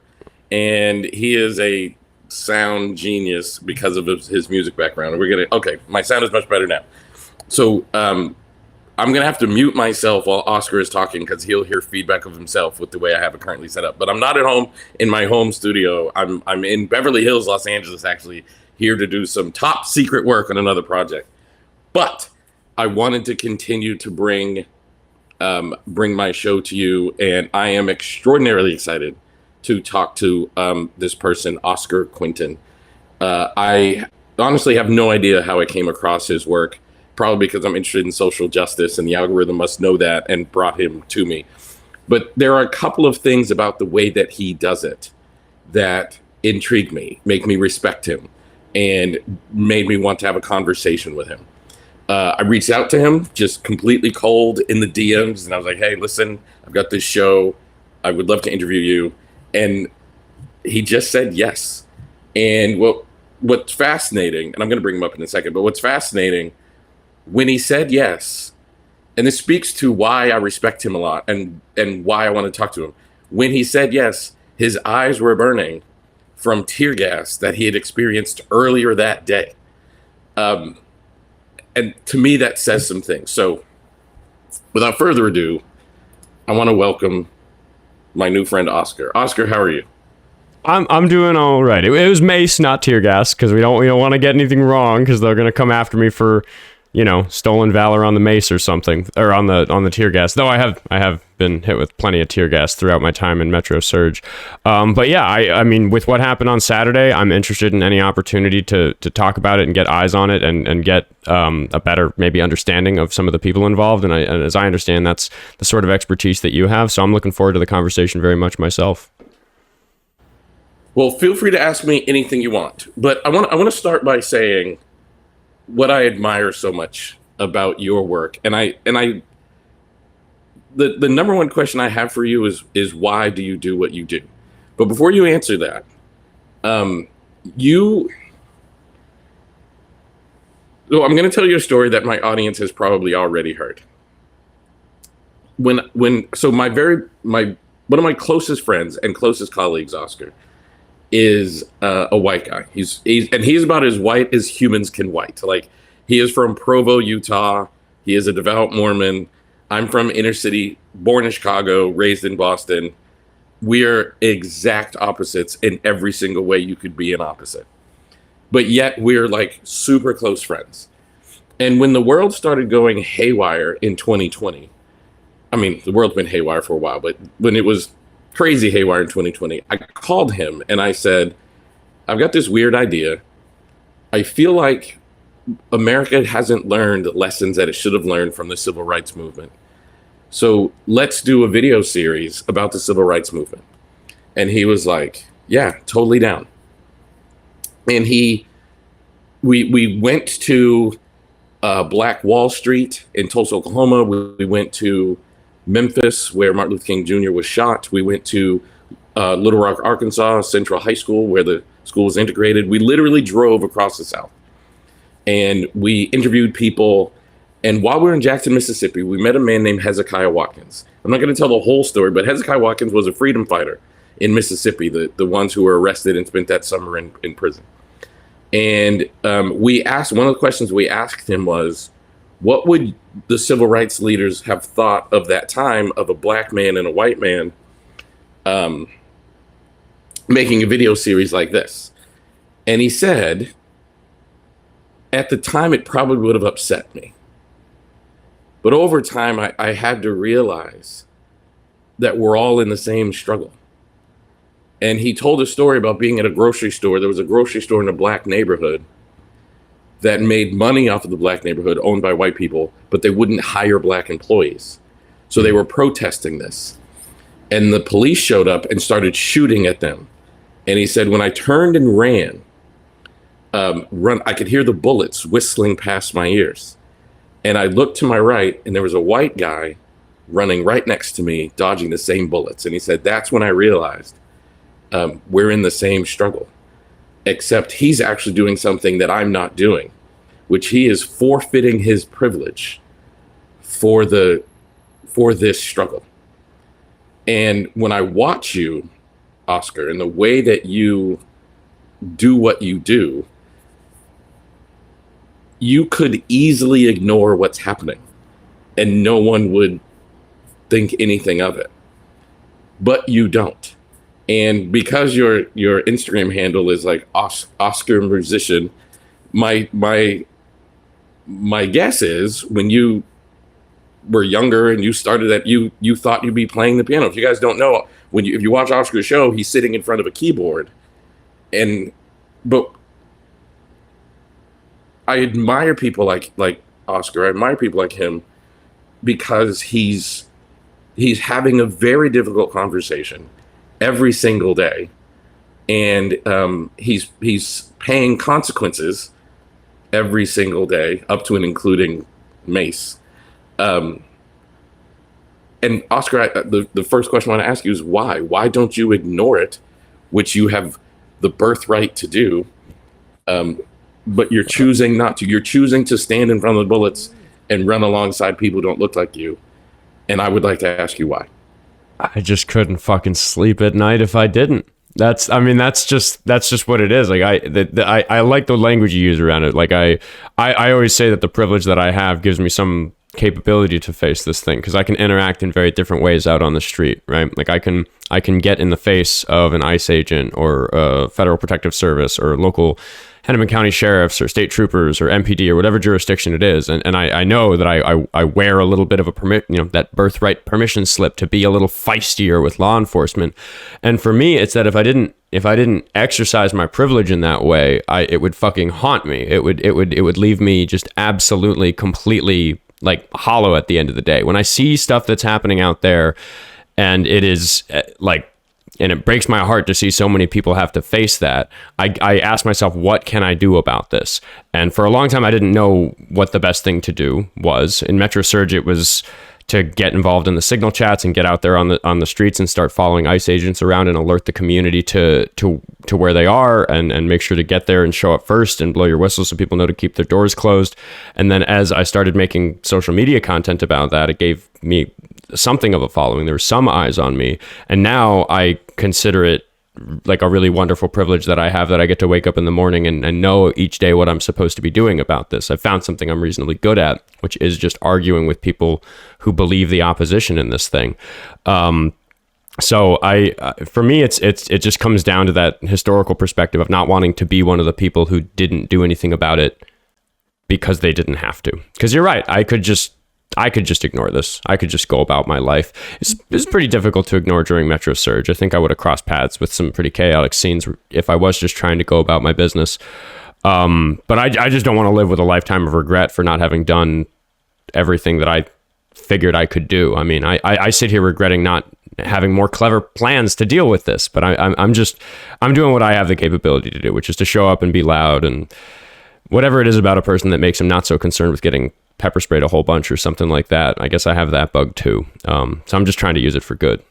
and he is a sound genius because of his music background. Okay, my sound is much better now. So I'm going to have to mute myself while Oscar is talking because he'll hear feedback of himself with the way I have it currently set up. But I'm not at home in my home studio. I'm in Beverly Hills, Los Angeles, actually, here to do some top secret work on another project. But I wanted to continue to bring my show to you, and I am extraordinarily excited to talk to this person, Oskar Quentin. I honestly have no idea how I came across his work. Probably because I'm interested in social justice, and the algorithm must know that and brought him to me. But there are a couple of things about the way that he does it that intrigue me, make me respect him, and made me want to have a conversation with him. I reached out to him just completely cold in the DMs, and I was like, hey, listen, I've got this show. I would love to interview you. And he just said yes. And what's fascinating, and I'm going to bring him up in a second, but what's fascinating, when he said yes, and this speaks to why I respect him a lot and why I want to talk to him. When he said yes, his eyes were burning from tear gas that he had experienced earlier that day. And to me, that says some things. So without further ado, I want to welcome my new friend, Oscar. Oscar, how are you? I'm doing all right. It was mace, not tear gas, because we don't want to get anything wrong, because they're going to come after me for stolen valor on the mace or something, or on the tear gas. Though I have been hit with plenty of tear gas throughout my time in Metro Surge. But yeah, I mean, with what happened on Saturday, I'm interested in any opportunity to talk about it and get eyes on it and get a better maybe understanding of some of the people involved. And as I understand, that's the sort of expertise that you have. So I'm looking forward to the conversation very much myself. Well, feel free to ask me anything you want, but I want to start by saying what I admire so much about your work, the number one question I have for you is why do you do what you do? But before you answer that, I'm going to tell you a story that my audience has probably already heard. One of my closest friends and closest colleagues, Oskar, is a white guy. He's about as white as humans can white. Like, he is from Provo, Utah. He is a devout Mormon. I'm from inner city, born in Chicago, raised in Boston. We are exact opposites in every single way you could be an opposite. But yet we're like super close friends. And when the world started going haywire in 2020, I mean, the world's been haywire for a while, but when it was crazy haywire in 2020, I called him and I said, I've got this weird idea. I feel like America hasn't learned lessons that it should have learned from the civil rights movement. So let's do a video series about the civil rights movement. And he was like, yeah, totally down. And we went to Black Wall Street in Tulsa, Oklahoma. We went to Memphis, where Martin Luther King Jr. was shot. We went to Little Rock, Arkansas, Central High School, where the school was integrated. We literally drove across the South and we interviewed people. And while we were in Jackson, Mississippi, we met a man named Hezekiah Watkins. I'm not going to tell the whole story, but Hezekiah Watkins was a freedom fighter in Mississippi, the ones who were arrested and spent that summer in prison. And we asked, one of the questions we asked him was, what would the civil rights leaders have thought of that time of a black man and a white man making a video series like this? And he said, at the time, it probably would have upset me. But over time, I had to realize that we're all in the same struggle. And he told a story about being at a grocery store. There was a grocery store in a black neighborhood that made money off of the black neighborhood owned by white people, but they wouldn't hire black employees. So they were protesting this. And the police showed up and started shooting at them. And he said, when I turned and ran, I could hear the bullets whistling past my ears. And I looked to my right, and there was a white guy running right next to me, dodging the same bullets. And he said, that's when I realized we're in the same struggle, except he's actually doing something that I'm not doing, which he is forfeiting his privilege for this struggle. And when I watch you, Oskar, and the way that you do what you do, you could easily ignore what's happening and no one would think anything of it, but you don't. And because your Instagram handle is like Oskar Musician, my guess is when you were younger and you started that, you thought you'd be playing the piano. If you guys don't know, if you watch Oskar's show, he's sitting in front of a keyboard. But I admire people like Oskar. I admire people like him because he's having a very difficult conversation every single day, and he's paying consequences every single day, up to and including mace. And Oskar, the first question I want to ask you is why? Why don't you ignore it, which you have the birthright to do? But you're choosing not to. You're choosing to stand in front of the bullets and run alongside people who don't look like you. And I would like to ask you why. I just couldn't fucking sleep at night if I didn't. That's just what it is. Like I like the language you use around it. Like I always say that the privilege that I have gives me some capability to face this thing, because I can interact in very different ways out on the street, right? Like I can get in the face of an ICE agent or a Federal Protective Service or local Hennepin County sheriffs or state troopers or MPD or whatever jurisdiction it is. And I know that I wear a little bit of a that birthright permission slip to be a little feistier with law enforcement. And for me, it's that if I didn't exercise my privilege in that way, it would fucking haunt me. It would leave me just absolutely, completely like hollow at the end of the day. When I see stuff that's happening out there, and it is and it breaks my heart to see so many people have to face that, I ask myself, what can I do about this? And for a long time, I didn't know what the best thing to do was. In Metro Surge, it was to get involved in the signal chats and get out there on the streets and start following ICE agents around and alert the community to where they are, and make sure to get there and show up first and blow your whistle so people know to keep their doors closed. And then as I started making social media content about that, it gave me something of a following. There were some eyes on me, and now I consider it like a really wonderful privilege that I have, that I get to wake up in the morning and know each day what I'm supposed to be doing about this. I found something I'm reasonably good at, which is just arguing with people who believe the opposition in this thing. So for me, it just comes down to that historical perspective of not wanting to be one of the people who didn't do anything about it because they didn't have to. Because you're right, I could just ignore this. I could just go about my life. It's pretty difficult to ignore during Metro Surge. I think I would have crossed paths with some pretty chaotic scenes if I was just trying to go about my business. But I just don't want to live with a lifetime of regret for not having done everything that I figured I could do. I mean, I sit here regretting not having more clever plans to deal with this, but I'm doing what I have the capability to do, which is to show up and be loud, and whatever it is about a person that makes him not so concerned with getting pepper sprayed a whole bunch or something like that. I guess I have that bug too. So I'm just trying to use it for good.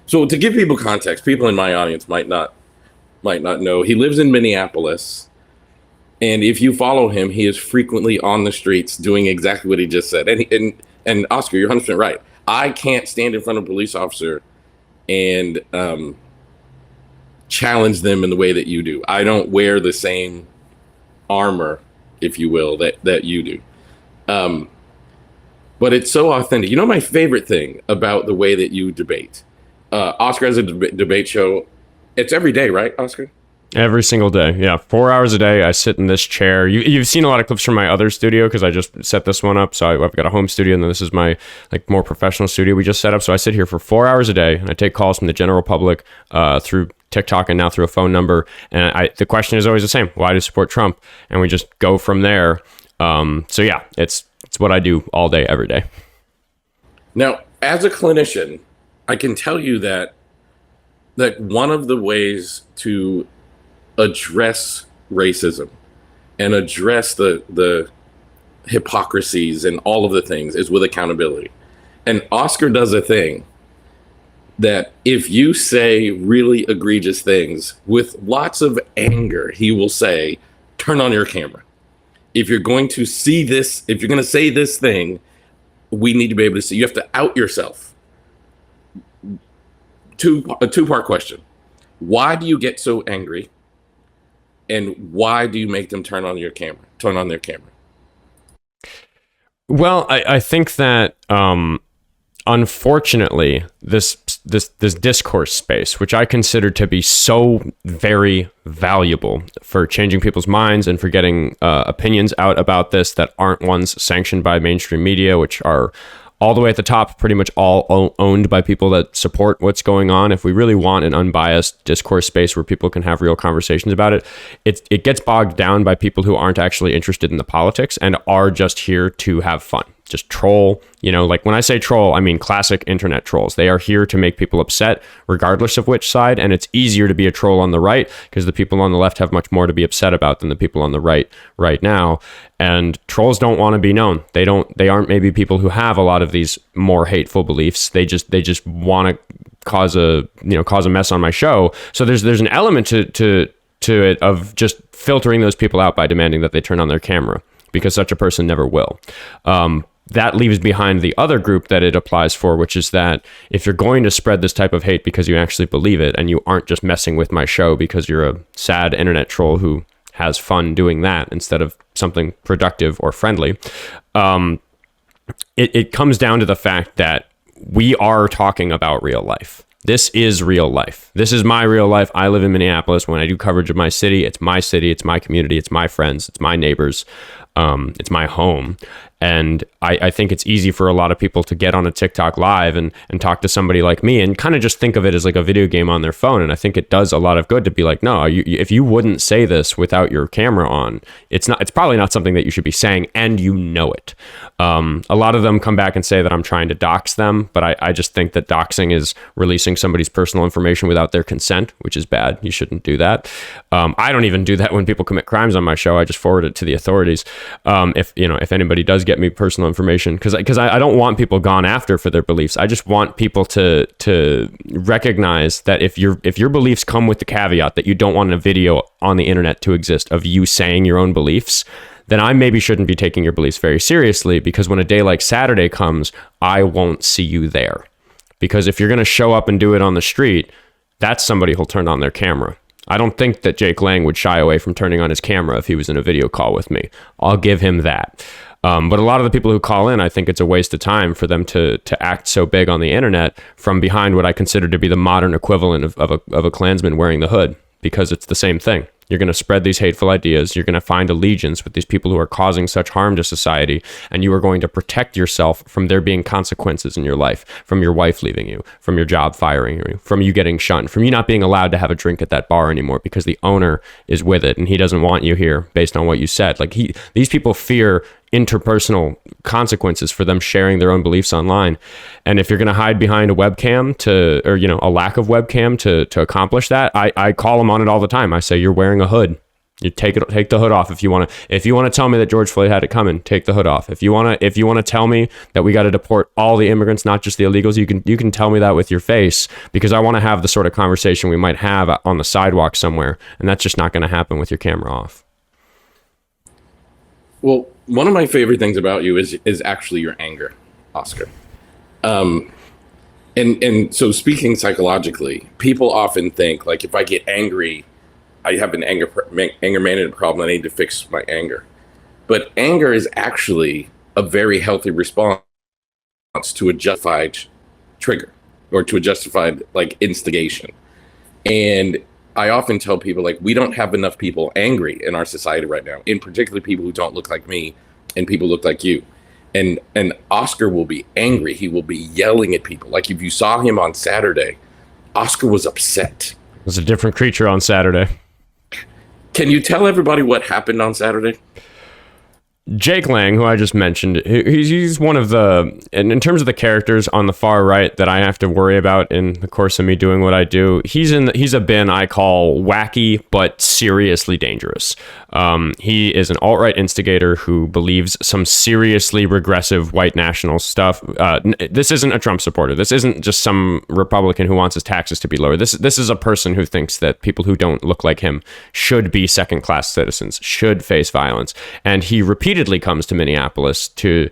So to give people context, people in my audience might not know, he lives in Minneapolis, and if you follow him, he is frequently on the streets doing exactly what he just said. And Oscar, you're 100% right. I can't stand in front of a police officer and challenge them in the way that you do. I don't wear the same armor, if you will, that you do. But it's so authentic. You know, my favorite thing about the way that you debate, Oscar has a debate show. It's every day, right, Oscar? Every single day. Yeah. 4 hours a day. I sit in this chair. You've seen a lot of clips from my other studio, because I just set this one up. So I've got a home studio, and then this is my more professional studio we just set up. So I sit here for 4 hours a day, and I take calls from the general public through TikTok and now through a phone number. And the question is always the same: why do you support Trump? And we just go from there. So yeah, it's what I do all day, every day. Now, as a clinician, I can tell you that one of the ways to address racism and address the hypocrisies and all of the things is with accountability. And Oscar does a thing that if you say really egregious things with lots of anger, he will say, turn on your camera. If you're going to see this, if you're going to say this thing, we need to be able to see. You have to out yourself. A two-part question. Why do you get so angry? And why do you make them turn on their camera? Well, I think that unfortunately, this discourse space, which I consider to be so very valuable for changing people's minds and for getting opinions out about this that aren't ones sanctioned by mainstream media, which are all the way at the top, pretty much all owned by people that support what's going on. If we really want an unbiased discourse space where people can have real conversations about it, it gets bogged down by people who aren't actually interested in the politics and are just here to have fun. Just troll, like when I say troll, I mean classic internet trolls. They are here to make people upset, regardless of which side. And it's easier to be a troll on the right because the people on the left have much more to be upset about than the people on the right now. And trolls don't want to be known. They aren't maybe people who have a lot of these more hateful beliefs. They just want to cause a mess on my show. So there's an element to it of just filtering those people out by demanding that they turn on their camera, because such a person never will. That leaves behind the other group that it applies for, which is that if you're going to spread this type of hate because you actually believe it, and you aren't just messing with my show because you're a sad internet troll who has fun doing that instead of something productive or friendly, it comes down to the fact that we are talking about real life. This is real life. This is my real life. I live in Minneapolis. When I do coverage of my city, it's my community, it's my friends, it's my neighbors, it's my home. And I think it's easy for a lot of people to get on a TikTok live and talk to somebody like me and kind of just think of it as like a video game on their phone. And I think it does a lot of good to be like, no, if you wouldn't say this without your camera on, it's probably not something that you should be saying, and you know it. A lot of them come back and say that I'm trying to dox them, but I just think that doxing is releasing somebody's personal information without their consent, which is bad. You shouldn't do that. I don't even do that when people commit crimes on my show. I just forward it to the authorities. If anybody does get me personal information, because I don't want people gone after for their beliefs. I just want people to recognize that if your beliefs come with the caveat that you don't want a video on the internet to exist of you saying your own beliefs, then I maybe shouldn't be taking your beliefs very seriously, because when a day like Saturday comes, I won't see you there. Because if you're going to show up and do it on the street, that's somebody who'll turn on their camera. I don't think that Jake Lang would shy away from turning on his camera if he was in a video call with me. I'll give him that. But a lot of the people who call in, I think it's a waste of time for them to act so big on the internet from behind what I consider to be the modern equivalent of a Klansman wearing the hood, because it's the same thing. You're going to spread these hateful ideas. You're going to find allegiance with these people who are causing such harm to society, and you are going to protect yourself from there being consequences in your life, from your wife leaving you, from your job firing you, from you getting shunned, from you not being allowed to have a drink at that bar anymore because the owner is with it and he doesn't want you here based on what you said. Like these people fear interpersonal consequences for them sharing their own beliefs online. And if you're going to hide behind a webcam or a lack of webcam to accomplish that, I call them on it all the time. I say, you're wearing a hood. You take the hood off if you want to tell me that George Floyd had it coming. Take the hood off. If you want to tell me that we got to deport all the immigrants, not just the illegals, you can tell me that with your face, because I want to have the sort of conversation we might have on the sidewalk somewhere, and that's just not going to happen with your camera off. Well, one of my favorite things about you is actually your anger, Oscar. And so speaking psychologically, people often think like, if I get angry, I have an anger management problem. I need to fix my anger. But anger is actually a very healthy response to a justified trigger or to a justified like instigation. And I often tell people, like, we don't have enough people angry in our society right now, in particular people who don't look like me and people look like you. And Oscar will be angry. He will be yelling at people. Like, if you saw him on Saturday, Oscar was upset. It was a different creature on Saturday. Can you tell everybody what happened on Saturday? Jake Lang, who I just mentioned, he's one of and in terms of the characters on the far right that I have to worry about in the course of me doing what I do, he's a bin I call wacky but seriously dangerous. He is an alt-right instigator who believes some seriously regressive white national stuff. This isn't a Trump supporter. This isn't just some Republican who wants his taxes to be lower. This is a person who thinks that people who don't look like him should be second-class citizens, should face violence, and he repeatedly comes to Minneapolis to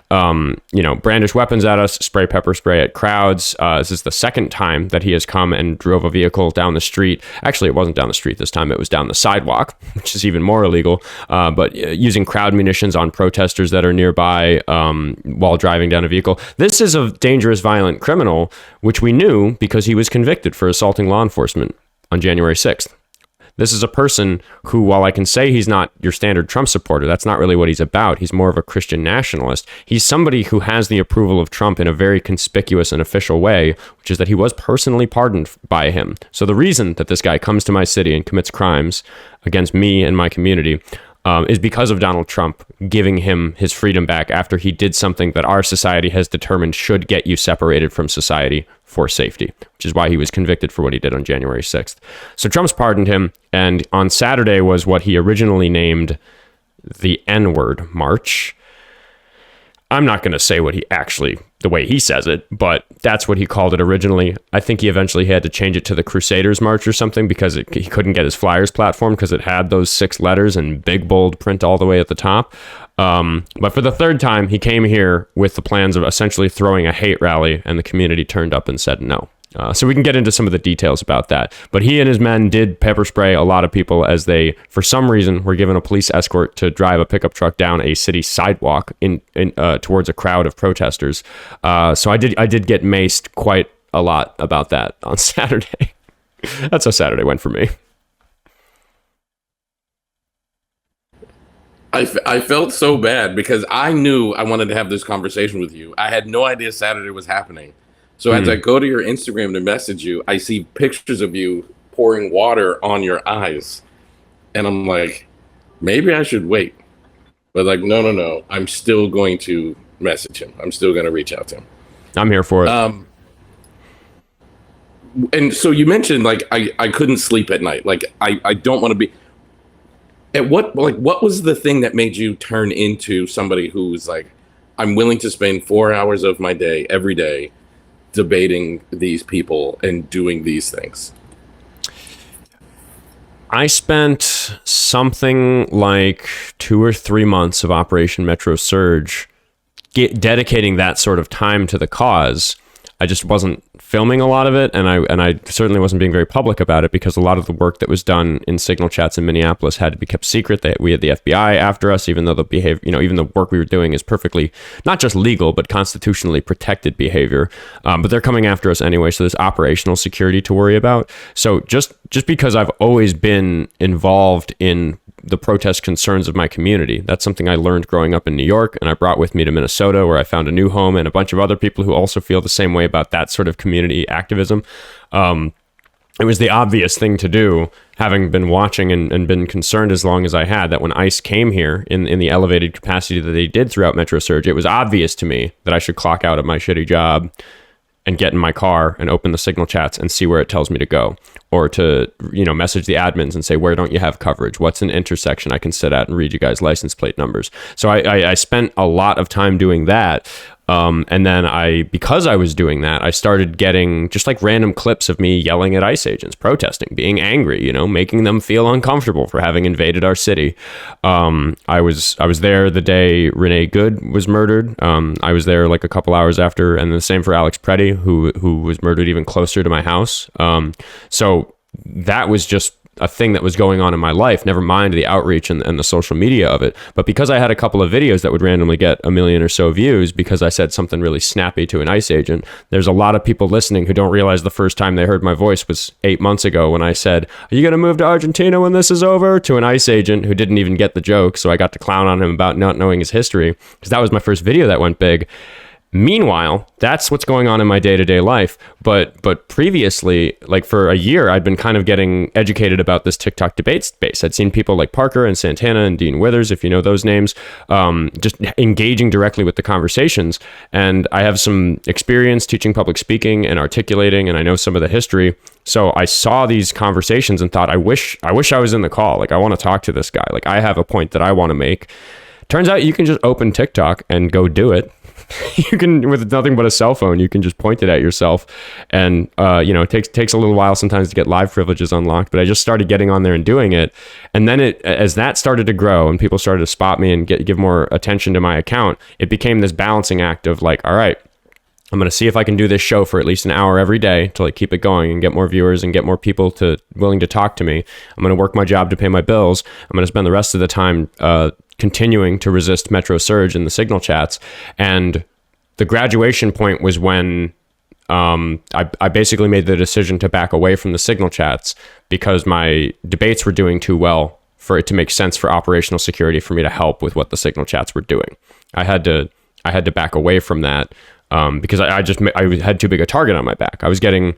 brandish weapons at us, spray pepper spray at crowds. This is the second time that he has come and drove a vehicle down the street. Actually, it wasn't down the street this time. It was down the sidewalk, which is even more illegal, but using crowd munitions on protesters that are nearby while driving down a vehicle. This is a dangerous, violent criminal, which we knew because he was convicted for assaulting law enforcement on January 6th. This is a person who, while I can say he's not your standard Trump supporter, that's not really what he's about. He's more of a Christian nationalist. He's somebody who has the approval of Trump in a very conspicuous and official way, which is that he was personally pardoned by him. So the reason that this guy comes to my city and commits crimes against me and my community is because of Donald Trump giving him his freedom back after he did something that our society has determined should get you separated from society for safety, which is why he was convicted for what he did on January 6th. So Trump's pardoned him, and on Saturday was what he originally named the N-word March. I'm not going to say the way he says it, but that's what he called it originally. I think he eventually had to change it to the Crusaders March or something because he couldn't get his Flyers platform because it had those 6 letters in big bold print all the way at the top. But for the third time, he came here with the plans of essentially throwing a hate rally, and the community turned up and said no. So we can get into some of the details about that. But he and his men did pepper spray a lot of people as they, for some reason, were given a police escort to drive a pickup truck down a city sidewalk towards a crowd of protesters. So I did get maced quite a lot about that on Saturday. That's how Saturday went for me. I felt so bad because I knew I wanted to have this conversation with you. I had no idea Saturday was happening. So as I go to your Instagram to message you, I see pictures of you pouring water on your eyes. And I'm like, maybe I should wait. But like, no. I'm still going to message him. I'm still going to reach out to him. I'm here for it. And so you mentioned like I couldn't sleep at night. Like I don't want to be. At what was the thing that made you turn into somebody who's like, I'm willing to spend 4 hours of my day every day debating these people and doing these things? I spent something like 2 or 3 months of Operation Metro Surge dedicating that sort of time to the cause. I just wasn't filming a lot of it, and I certainly wasn't being very public about it because a lot of the work that was done in signal chats in Minneapolis had to be kept secret. We had the FBI after us, even though even the work we were doing is perfectly not just legal but constitutionally protected behavior. But they're coming after us anyway, so there's operational security to worry about. So just because I've always been involved in the protest concerns of my community. That's something I learned growing up in New York, and I brought with me to Minnesota, where I found a new home and a bunch of other people who also feel the same way about that sort of community activism. It was the obvious thing to do, having been watching and been concerned as long as I had, that when ICE came here in the elevated capacity that they did throughout Metro Surge, it was obvious to me that I should clock out of my shitty job and get in my car and open the signal chats and see where it tells me to go, or to, message the admins and say, where don't you have coverage? What's an intersection I can sit at and read you guys' license plate numbers? So I spent a lot of time doing that. And then because I was doing that, I started getting just like random clips of me yelling at ICE agents, protesting, being angry, making them feel uncomfortable for having invaded our city. I was there the day Renee Good was murdered. I was there like a couple hours after, and the same for Alex Preddy, who was murdered even closer to my house. So that was just a thing that was going on in my life, never mind the outreach and the social media of it. But because I had a couple of videos that would randomly get 1 million or so views because I said something really snappy to an ICE agent, there's a lot of people listening who don't realize the first time they heard my voice was 8 months ago when I said, are you going to move to Argentina when this is over? To an ICE agent who didn't even get the joke. So I got to clown on him about not knowing his history, because that was my first video that went big. Meanwhile, that's what's going on in my day-to-day life. But previously, like for a year, I'd been kind of getting educated about this TikTok debate space. I'd seen people like Parker and Santana and Dean Withers, if you know those names, just engaging directly with the conversations. And I have some experience teaching public speaking and articulating, and I know some of the history. So I saw these conversations and thought, I wish I was in the call. Like, I want to talk to this guy. Like, I have a point that I want to make. Turns out you can just open TikTok and go do it. You can, with nothing but a cell phone, you can just point it at yourself. And, it takes a little while sometimes to get live privileges unlocked, but I just started getting on there and doing it. And then as that started to grow and people started to spot me and give more attention to my account, it became this balancing act of like, all right, I'm going to see if I can do this show for at least an hour every day to like keep it going and get more viewers and get more people willing to talk to me. I'm going to work my job to pay my bills. I'm going to spend the rest of the time, continuing to resist Metro Surge in the signal chats. And the graduation point was when I basically made the decision to back away from the signal chats because my debates were doing too well for it to make sense for operational security for me to help with what the signal chats were doing. I had to back away from that because I had too big a target on my back. I was getting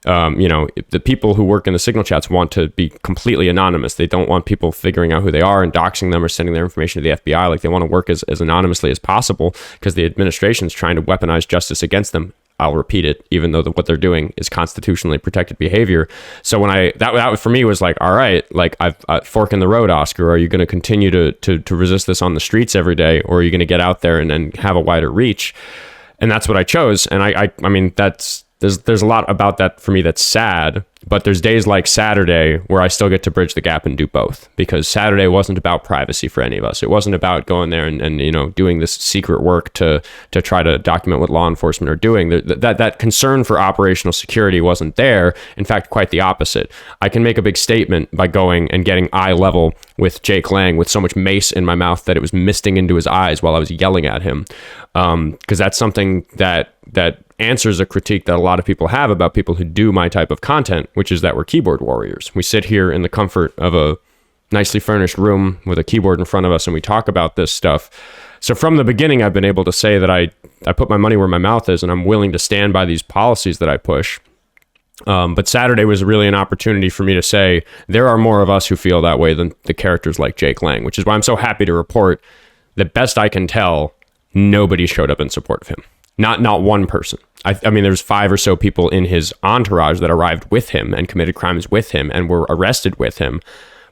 the people who work in the signal chats want to be completely anonymous. They don't want people figuring out who they are and doxing them or sending their information to the FBI. Like, they want to work as anonymously as possible because the administration's trying to weaponize justice against them. I'll repeat it, even though what they're doing is constitutionally protected behavior. So when that for me was like, all right, like I've fork in the road, Oscar. Are you going to continue to resist this on the streets every day, or are you going to get out there and have a wider reach? And that's what I chose. And I mean, there's a lot about that for me that's sad, but there's days like Saturday where I still get to bridge the gap and do both, because Saturday wasn't about privacy for any of us. It wasn't about going there and doing this secret work to try to document what law enforcement are doing. That concern for operational security wasn't there. In fact, quite the opposite. I can make a big statement by going and getting eye level with Jake Lang with so much mace in my mouth that it was misting into his eyes while I was yelling at him. Because that's something that answers a critique that a lot of people have about people who do my type of content, which is that we're keyboard warriors. We sit here in the comfort of a nicely furnished room with a keyboard in front of us and we talk about this stuff. So from the beginning, I've been able to say that I put my money where my mouth is and I'm willing to stand by these policies that I push. But Saturday was really an opportunity for me to say there are more of us who feel that way than the characters like Jake Lang, which is why I'm so happy to report that best I can tell, nobody showed up in support of him. Not one person. I mean, there's 5 or so people in his entourage that arrived with him and committed crimes with him and were arrested with him.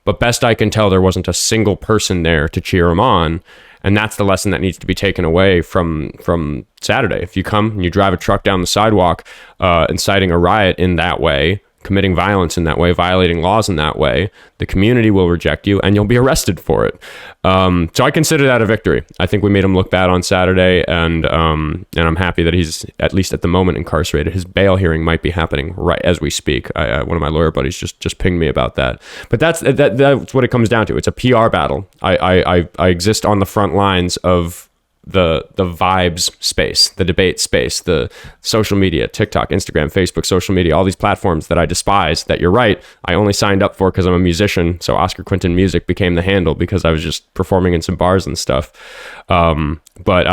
But best I can tell, there wasn't a single person there to cheer him on. And that's the lesson that needs to be taken away from Saturday. If you come and you drive a truck down the sidewalk, inciting a riot in that way, committing violence in that way, violating laws in that way, the community will reject you and you'll be arrested for it. So I consider that a victory. I think we made him look bad on Saturday, and I'm happy that he's, at least at the moment, incarcerated. His bail hearing might be happening right as we speak. One of my lawyer buddies just pinged me about that. But that's what it comes down to. It's a PR battle. I exist on the front lines of the vibes space, the debate space, the social media, TikTok, Instagram, Facebook, social media, all these platforms that I despise, that you're right, I only signed up for because I'm a musician. So Oskar Quentin Music became the handle because I was just performing in some bars and stuff. But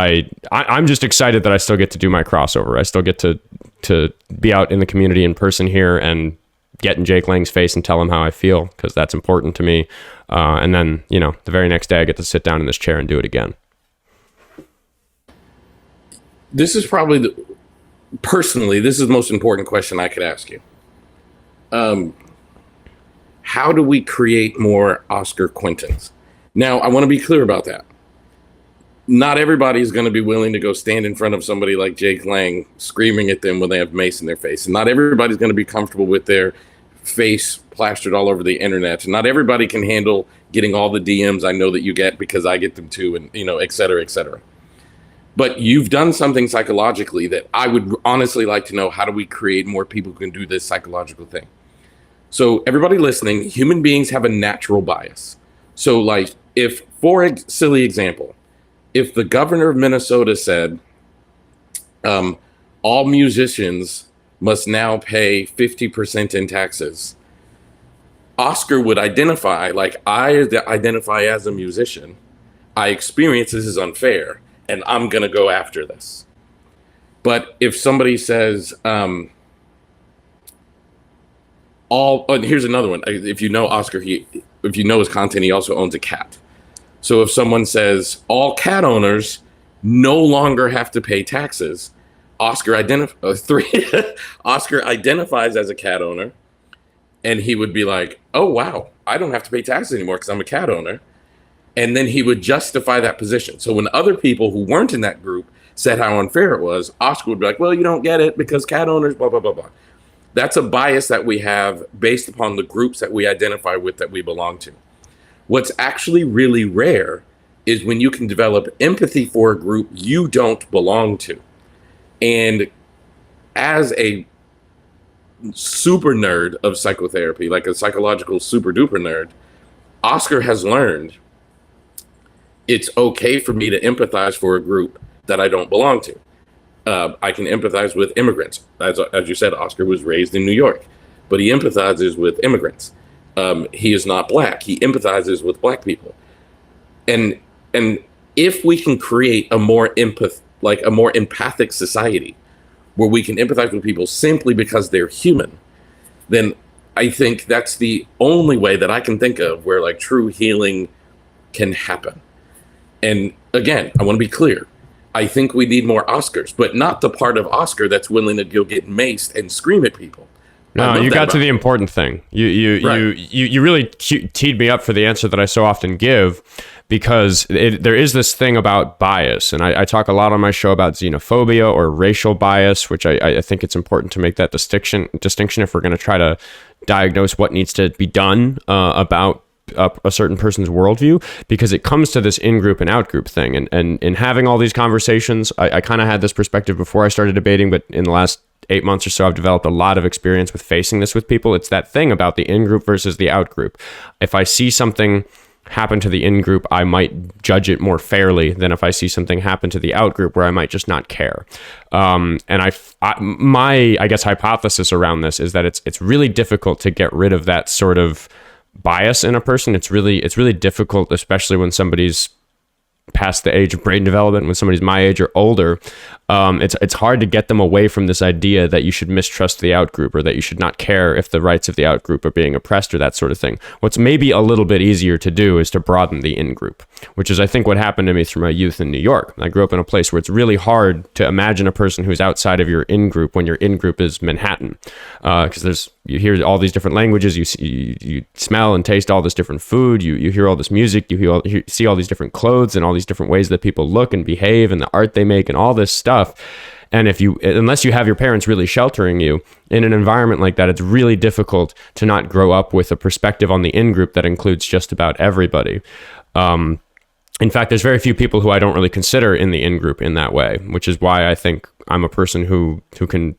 I'm just excited that I still get to do my crossover. I still get to be out in the community in person here and get in Jake Lang's face and tell him how I feel, because that's important to me. And then, the very next day I get to sit down in this chair and do it again. This is probably personally, this is the most important question I could ask you. How do we create more Oskar Quentins? Now, I want to be clear about that. Not everybody is going to be willing to go stand in front of somebody like Jake Lang screaming at them when they have mace in their face. And not everybody's going to be comfortable with their face plastered all over the internet. And not everybody can handle getting all the DMs I know that you get, because I get them too, and, et cetera, et cetera. But you've done something psychologically that I would honestly like to know. How do we create more people who can do this psychological thing? So everybody listening, human beings have a natural bias. So like, if, for a silly example, if the governor of Minnesota said, all musicians must now pay 50% in taxes, Oskar would identify, like, I identify as a musician. I experience this is unfair, and I'm going to go after this. But if somebody says, and here's another one. If you know Oskar, if you know his content, he also owns a cat. So if someone says all cat owners no longer have to pay taxes, Oskar identifies as a cat owner, and he would be like, oh, wow, I don't have to pay taxes anymore because I'm a cat owner. And then he would justify that position. So when other people who weren't in that group said how unfair it was, Oskar would be like, well, you don't get it because cat owners, blah, blah, blah, blah. That's a bias that we have based upon the groups that we identify with, that we belong to. What's actually really rare is when you can develop empathy for a group you don't belong to. And as a super nerd of psychotherapy, like a psychological super duper nerd, Oskar has learned it's okay for me to empathize for a group that I don't belong to. I can empathize with immigrants. As you said, Oskar was raised in New York, but he empathizes with immigrants. He is not black. He empathizes with black people. And if we can create a more empathic society where we can empathize with people simply because they're human, then I think that's the only way that I can think of where like true healing can happen. And again, I want to be clear. I think we need more Oskars, but not the part of Oskar that's willing to go get maced and scream at people. No, you got to the important thing. You really teed me up for the answer that I so often give, because there is this thing about bias, and I talk a lot on my show about xenophobia or racial bias, which I think it's important to make that distinction if we're going to try to diagnose what needs to be done about a certain person's worldview, because it comes to this in-group and out-group thing. And in having all these conversations, I kind of had this perspective before I started debating, but in the last 8 months or so, I've developed a lot of experience with facing this with people. It's that thing about the in-group versus the out-group. If I see something happen to the in-group, I might judge it more fairly than if I see something happen to the out-group where I might just not care. And my hypothesis around this is that it's really difficult to get rid of that sort of bias in a person. It's really difficult, especially when somebody's past the age of brain development, when somebody's my age or older. It's hard to get them away from this idea that you should mistrust the outgroup, or that you should not care if the rights of the outgroup are being oppressed, or that sort of thing. What's maybe a little bit easier to do is to broaden the in-group, which is, I think, what happened to me through my youth in New York. I grew up in a place where it's really hard to imagine a person who's outside of your in-group when your in-group is Manhattan, because you hear all these different languages, you smell and taste all this different food, you hear all this music, you see all these different clothes and all these different ways that people look and behave and the art they make and all this stuff. And unless you have your parents really sheltering you in an environment like that, it's really difficult to not grow up with a perspective on the in-group that includes just about everybody. In fact, there's very few people who I don't really consider in the in-group in that way, which is why I think I'm a person who can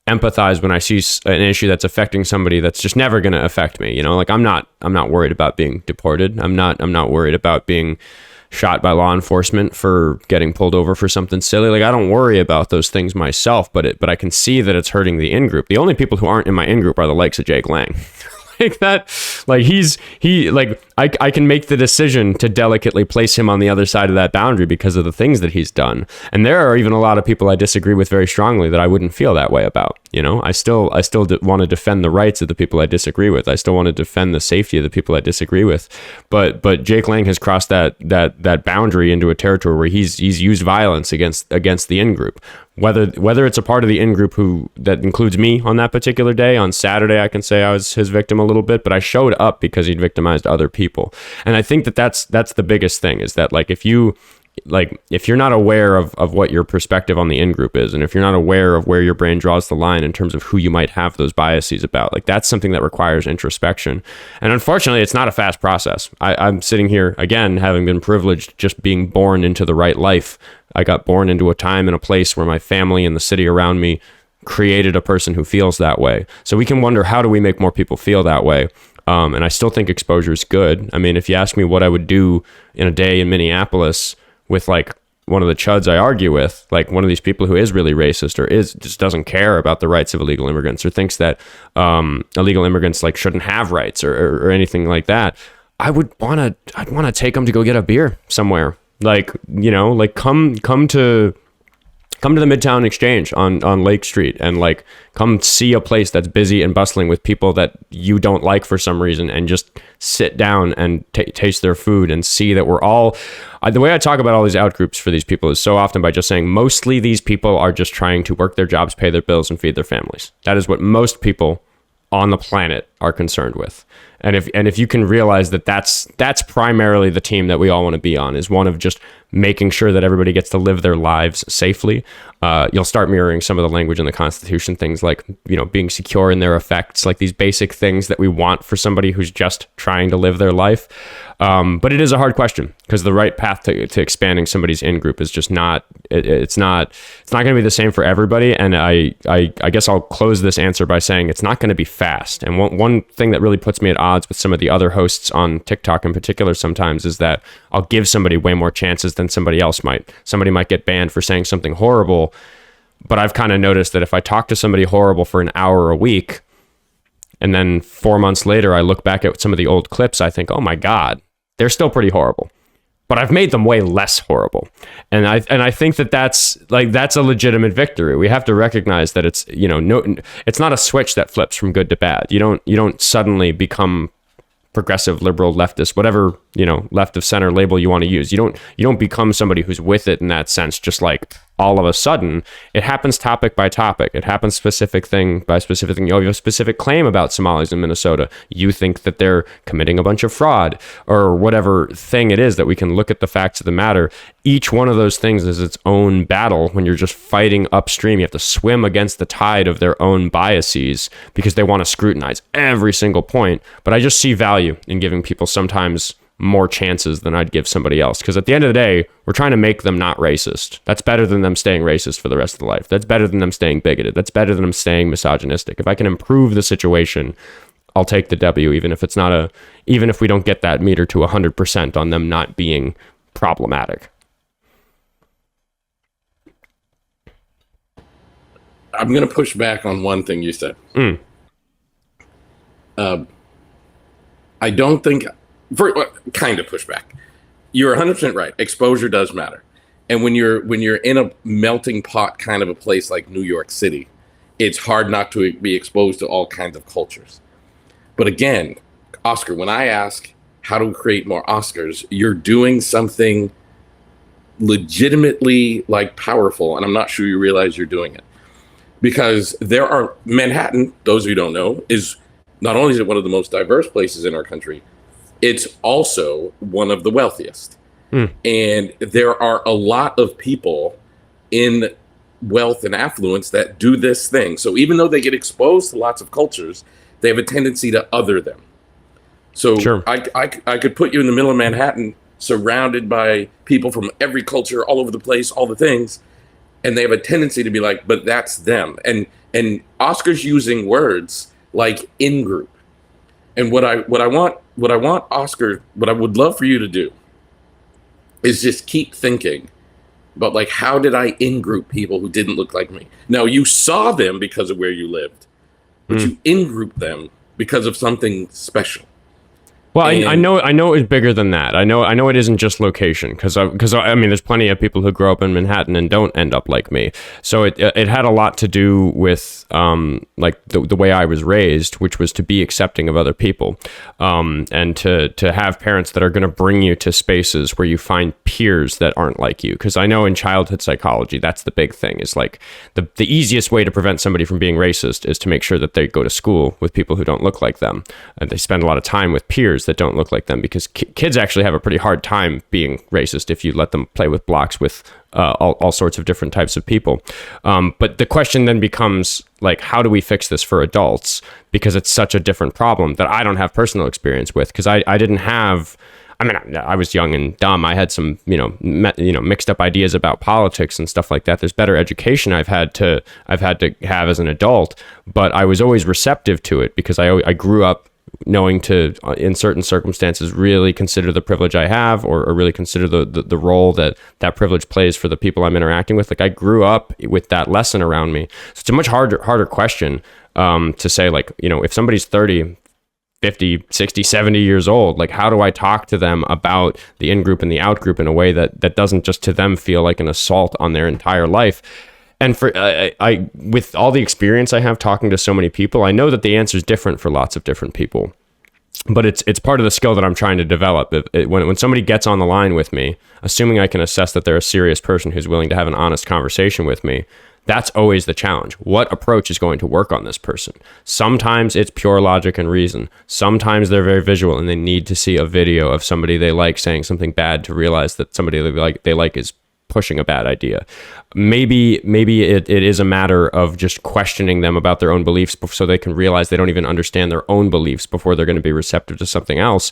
empathize when I see an issue that's affecting somebody that's just never going to affect me. Like I'm not worried about being deported. I'm not worried about being shot by law enforcement for getting pulled over for something silly. Like I don't worry about those things myself, but I can see that it's hurting the in-group. The only people who aren't in my in-group are the likes of Jake Lang. I can make the decision to delicately place him on the other side of that boundary because of the things that he's done. And there are even a lot of people I disagree with very strongly that I wouldn't feel that way about. I still want to defend the rights of the people I disagree with. I still want to defend the safety of the people I disagree with. But Jake Lang has crossed that boundary into a territory where he's used violence against the in-group. Whether it's a part of the in-group that includes me on that particular day. On Saturday, I can say I was his victim a little bit, but I showed up because he'd victimized other people. And I think that's the biggest thing, is that if you're not aware of what your perspective on the in-group is, and if you're not aware of where your brain draws the line in terms of who you might have those biases about, that's something that requires introspection. And unfortunately, it's not a fast process. I'm sitting here, again, having been privileged, just being born into the right life. I got born into a time and a place where my family and the city around me created a person who feels that way. So we can wonder, how do we make more people feel that way? And I still think exposure is good. I mean, if you ask me what I would do in a day in Minneapolis with one of the chuds I argue with, one of these people who is really racist or just doesn't care about the rights of illegal immigrants, or thinks that illegal immigrants shouldn't have rights or anything like that, I'd want to take them to go get a beer somewhere. Come to the Midtown Exchange on Lake Street and come see a place that's busy and bustling with people that you don't like for some reason, and just sit down and taste their food and see that we're all... the way I talk about all these outgroups for these people is so often by just saying mostly these people are just trying to work their jobs, pay their bills, and feed their families. That is what most people on the planet are concerned with. And if you can realize that that's primarily the team that we all want to be on, is one of just making sure that everybody gets to live their lives safely, you'll start mirroring some of the language in the Constitution, things like, being secure in their effects, these basic things that we want for somebody who's just trying to live their life. But it is a hard question, because the right path to expanding somebody's in-group is just not going to be the same for everybody. And I guess I'll close this answer by saying it's not going to be fast. And one thing that really puts me at odds with some of the other hosts on TikTok in particular sometimes is that I'll give somebody way more chances than somebody else might. Somebody might get banned for saying something horrible, but I've kind of noticed that if I talk to somebody horrible for an hour a week, and then 4 months later I look back at some of the old clips, I think, oh my God, they're still pretty horrible, but I've made them way less horrible. And I think that's a legitimate victory. We have to recognize that it's, it's not a switch that flips from good to bad. You don't suddenly become progressive, liberal, leftist, whatever, left of center label you want to use. You don't become somebody who's with it in that sense, just all of a sudden. It happens topic by topic. It happens specific thing by specific thing. You have a specific claim about Somalis in Minnesota. You think that they're committing a bunch of fraud or whatever thing it is, that we can look at the facts of the matter. Each one of those things is its own battle. When you're just fighting upstream, you have to swim against the tide of their own biases because they want to scrutinize every single point. But I just see value in giving people sometimes more chances than I'd give somebody else. Because at the end of the day, we're trying to make them not racist. That's better than them staying racist for the rest of their life. That's better than them staying bigoted. That's better than them staying misogynistic. If I can improve the situation I'll take the W, even if we don't get that meter to 100% on them not being problematic. I'm going to push back on one thing you said. I don't think, kind of push back. You're 100% right. Exposure does matter. And when you're in a melting pot kind of a place like New York City, it's hard not to be exposed to all kinds of cultures. But again, Oscar, when I ask how to create more Oscars, you're doing something legitimately like powerful, and I'm not sure you realize you're doing it. Because there are Manhattan, those of you who don't know, is not only is it one of the most diverse places in our country, it's also one of the wealthiest. And there are a lot of people in wealth and affluence that do this thing. So even though they get exposed to lots of cultures, they have a tendency to other them. So sure. I could put you in the middle of Manhattan, surrounded by people from every culture, all over the place, all the things, and they have a tendency to be like, but that's them. And Oscar's using words like in group. And what I want Oscar, what I would love for you to do is just keep thinking about like, how did I in-group people who didn't look like me? Now, you saw them because of where you lived, but you in-grouped them because of something special. Well, I know it's bigger than that. I know it isn't just location, because I mean, there's plenty of people who grow up in Manhattan and don't end up like me. So it had a lot to do with like the way I was raised, which was to be accepting of other people, and to have parents that are going to bring you to spaces where you find peers that aren't like you. Because I know in childhood psychology, that's the big thing. Is like the easiest way to prevent somebody from being racist is to make sure that they go to school with people who don't look like them, and they spend a lot of time with peers that don't look like them, because kids actually have a pretty hard time being racist if you let them play with blocks with all sorts of different types of people. But the question then becomes, like, how do we fix this for adults? Because it's such a different problem that I don't have personal experience with, because I didn't have, I mean, I was young and dumb. I had some, mixed up ideas about politics and stuff like that. There's better education I've had to have as an adult, but I was always receptive to it because I grew up knowing to, in certain circumstances, really consider the privilege I have, or really consider the role that privilege plays for the people I'm interacting with. Like, I grew up with that lesson around me. So it's a much harder question to say, like, if somebody's 30, 50, 60, 70 years old, like, how do I talk to them about the in-group and the out-group in a way that doesn't just to them feel like an assault on their entire life? And for I with all the experience I have talking to so many people, I know that the answer is different for lots of different people. But it's part of the skill that I'm trying to develop. When somebody gets on the line with me, assuming I can assess that they're a serious person who's willing to have an honest conversation with me, that's always the challenge. What approach is going to work on this person? Sometimes it's pure logic and reason. Sometimes they're very visual and they need to see a video of somebody they like saying something bad to realize that somebody they like is pushing a bad idea. Maybe it is a matter of just questioning them about their own beliefs so they can realize they don't even understand their own beliefs before they're going to be receptive to something else.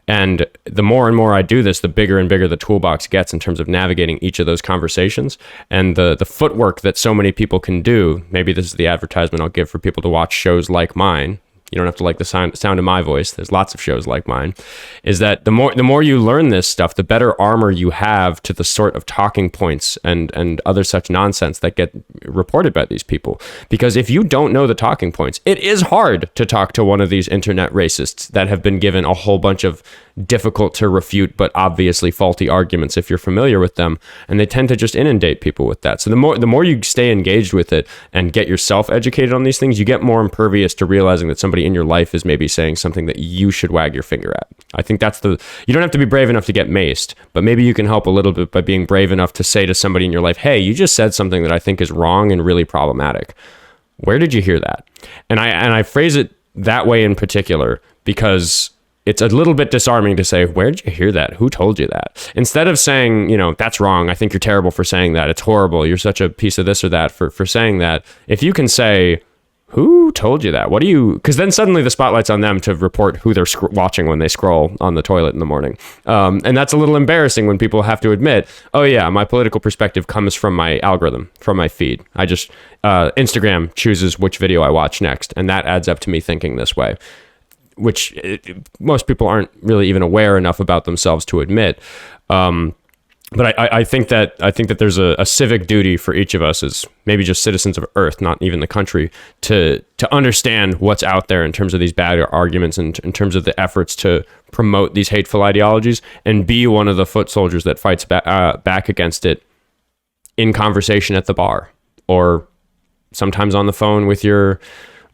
And the more and more I do this, the bigger and bigger the toolbox gets in terms of navigating each of those conversations. And the footwork that so many people can do, maybe this is the advertisement I'll give for people to watch shows like mine. You don't have to like the sound of my voice. There's lots of shows like mine. Is that the more you learn this stuff, the better armor you have to the sort of talking points and other such nonsense that get reported by these people. Because if you don't know the talking points, it is hard to talk to one of these internet racists that have been given a whole bunch of difficult to refute but obviously faulty arguments if you're familiar with them, and they tend to just inundate people with that. So the more you stay engaged with it and get yourself educated on these things, you get more impervious to realizing that somebody in your life is maybe saying something that you should wag your finger at. I think you don't have to be brave enough to get maced, but maybe you can help a little bit by being brave enough to say to somebody in your life, hey, you just said something that I think is wrong and really problematic. Where did you hear that? And I phrase it that way in particular because it's a little bit disarming to say, where did you hear that? Who told you that? Instead of saying, that's wrong. I think you're terrible for saying that. It's horrible. You're such a piece of this or that for saying that. If you can say, who told you that? Because then suddenly the spotlight's on them to report who they're watching when they scroll on the toilet in the morning. And that's a little embarrassing when people have to admit, oh yeah, my political perspective comes from my algorithm, from my feed. I just, Instagram chooses which video I watch next. And that adds up to me thinking this way. which most people aren't really even aware enough about themselves to admit. But I think that there's a civic duty for each of us as maybe just citizens of Earth, not even the country, to understand what's out there in terms of these bad arguments and in terms of the efforts to promote these hateful ideologies, and be one of the foot soldiers that fights back against it in conversation at the bar, or sometimes on the phone with your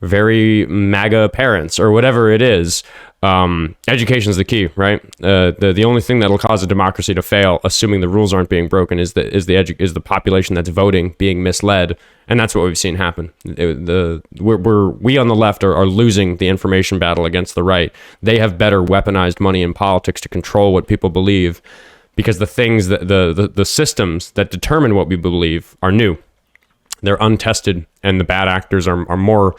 very MAGA parents or whatever it is. Education is the key, right? The only thing that'll cause a democracy to fail, assuming the rules aren't being broken, is the population that's voting being misled, and that's what we've seen happen. We on the left are losing the information battle against the right. They have better weaponized money in politics to control what people believe, because the things that the systems that determine what we believe are new. They're untested, and the bad actors are more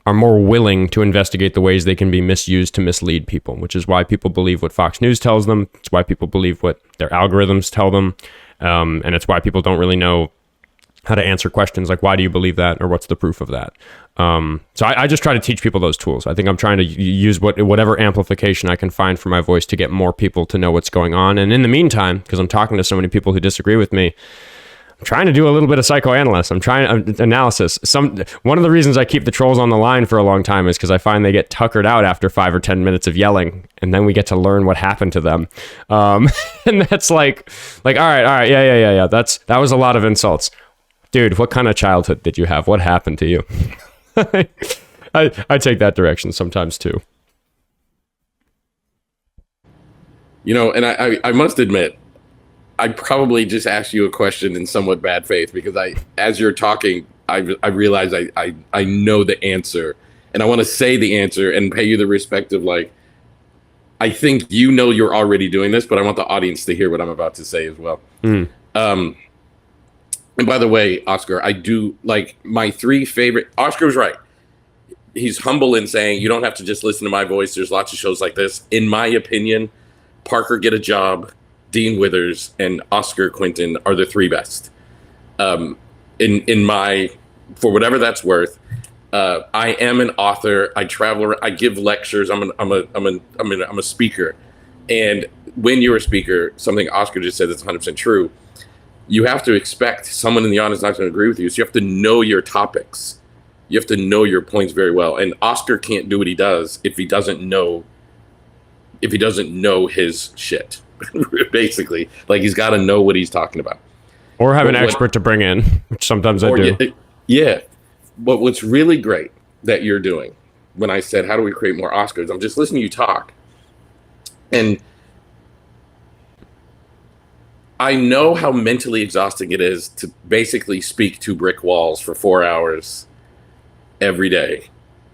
willing to investigate the ways they can be misused to mislead people, which is why people believe what Fox News tells them. It's why people believe what their algorithms tell them. And it's why people don't really know how to answer questions like, why do you believe that? Or what's the proof of that? So I just try to teach people those tools. I think I'm trying to use whatever amplification I can find for my voice to get more people to know what's going on. And in the meantime, because I'm talking to so many people who disagree with me, I'm trying to do a little bit of psychoanalysis. I'm trying analysis. One of the reasons I keep the trolls on the line for a long time is because I find they get tuckered out after 5 or 10 minutes of yelling, and then we get to learn what happened to them. And that's like, all right, yeah. That was a lot of insults, dude. What kind of childhood did you have? What happened to you? I take that direction sometimes too. And I must admit, I probably just asked you a question in somewhat bad faith, because as you're talking, I realize I know the answer, and I want to say the answer and pay you the respect of, like, I think you're already doing this, but I want the audience to hear what I'm about to say as well. And by the way, Oscar, I do like my 3 favorite. Oscar's right. He's humble in saying you don't have to just listen to my voice. There's lots of shows like this. In my opinion, Parker Get a Job, Dean Withers, and Oskar Quentin are the 3 best. In my, for whatever that's worth, I am an author. I travel. I give lectures. I'm a speaker. And when you're a speaker, something Oscar just said that's 100% true. You have to expect someone in the audience not going to agree with you. So you have to know your topics. You have to know your points very well. And Oscar can't do what he does if he doesn't know his shit. Basically, like, he's got to know what he's talking about, or have an expert to bring in, which sometimes I do. Yeah, but what's really great that you're doing, when I said how do we create more Oscars, I'm just listening to you talk, and I know how mentally exhausting it is to basically speak to brick walls for 4 hours every day,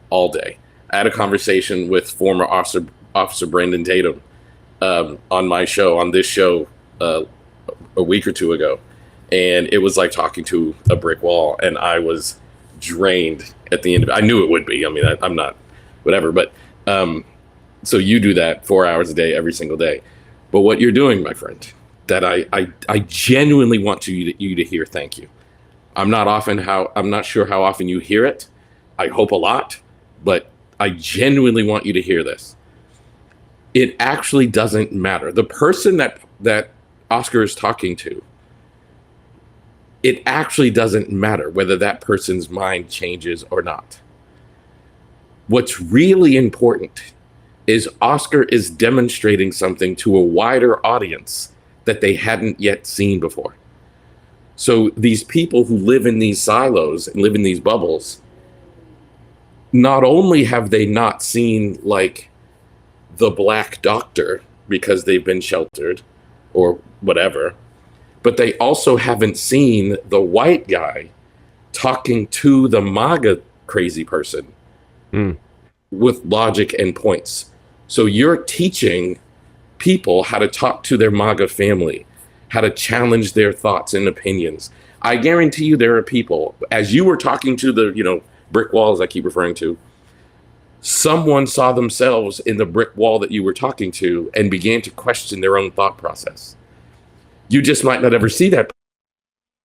all day. I had a conversation with former Officer Brandon Tatum on this show a week or 2 ago, and it was like talking to a brick wall, and I was drained at the end of it. I knew it would be. I mean, I'm not whatever, but so you do that 4 hours a day every single day. But what you're doing, my friend, that I genuinely want you to hear, thank you. I'm not sure how often you hear it. I hope a lot, but I genuinely want you to hear this. It actually doesn't matter. The person that Oscar is talking to, it actually doesn't matter whether that person's mind changes or not. What's really important is Oscar is demonstrating something to a wider audience that they hadn't yet seen before. So these people who live in these silos and live in these bubbles, not only have they not seen, like, the Black Doctor because they've been sheltered or whatever, but they also haven't seen the white guy talking to the MAGA crazy person with logic and points. So you're teaching people how to talk to their MAGA family, how to challenge their thoughts and opinions. I guarantee you there are people, as you were talking to the, brick walls I keep referring to, someone saw themselves in the brick wall that you were talking to and began to question their own thought process. You just might not ever see that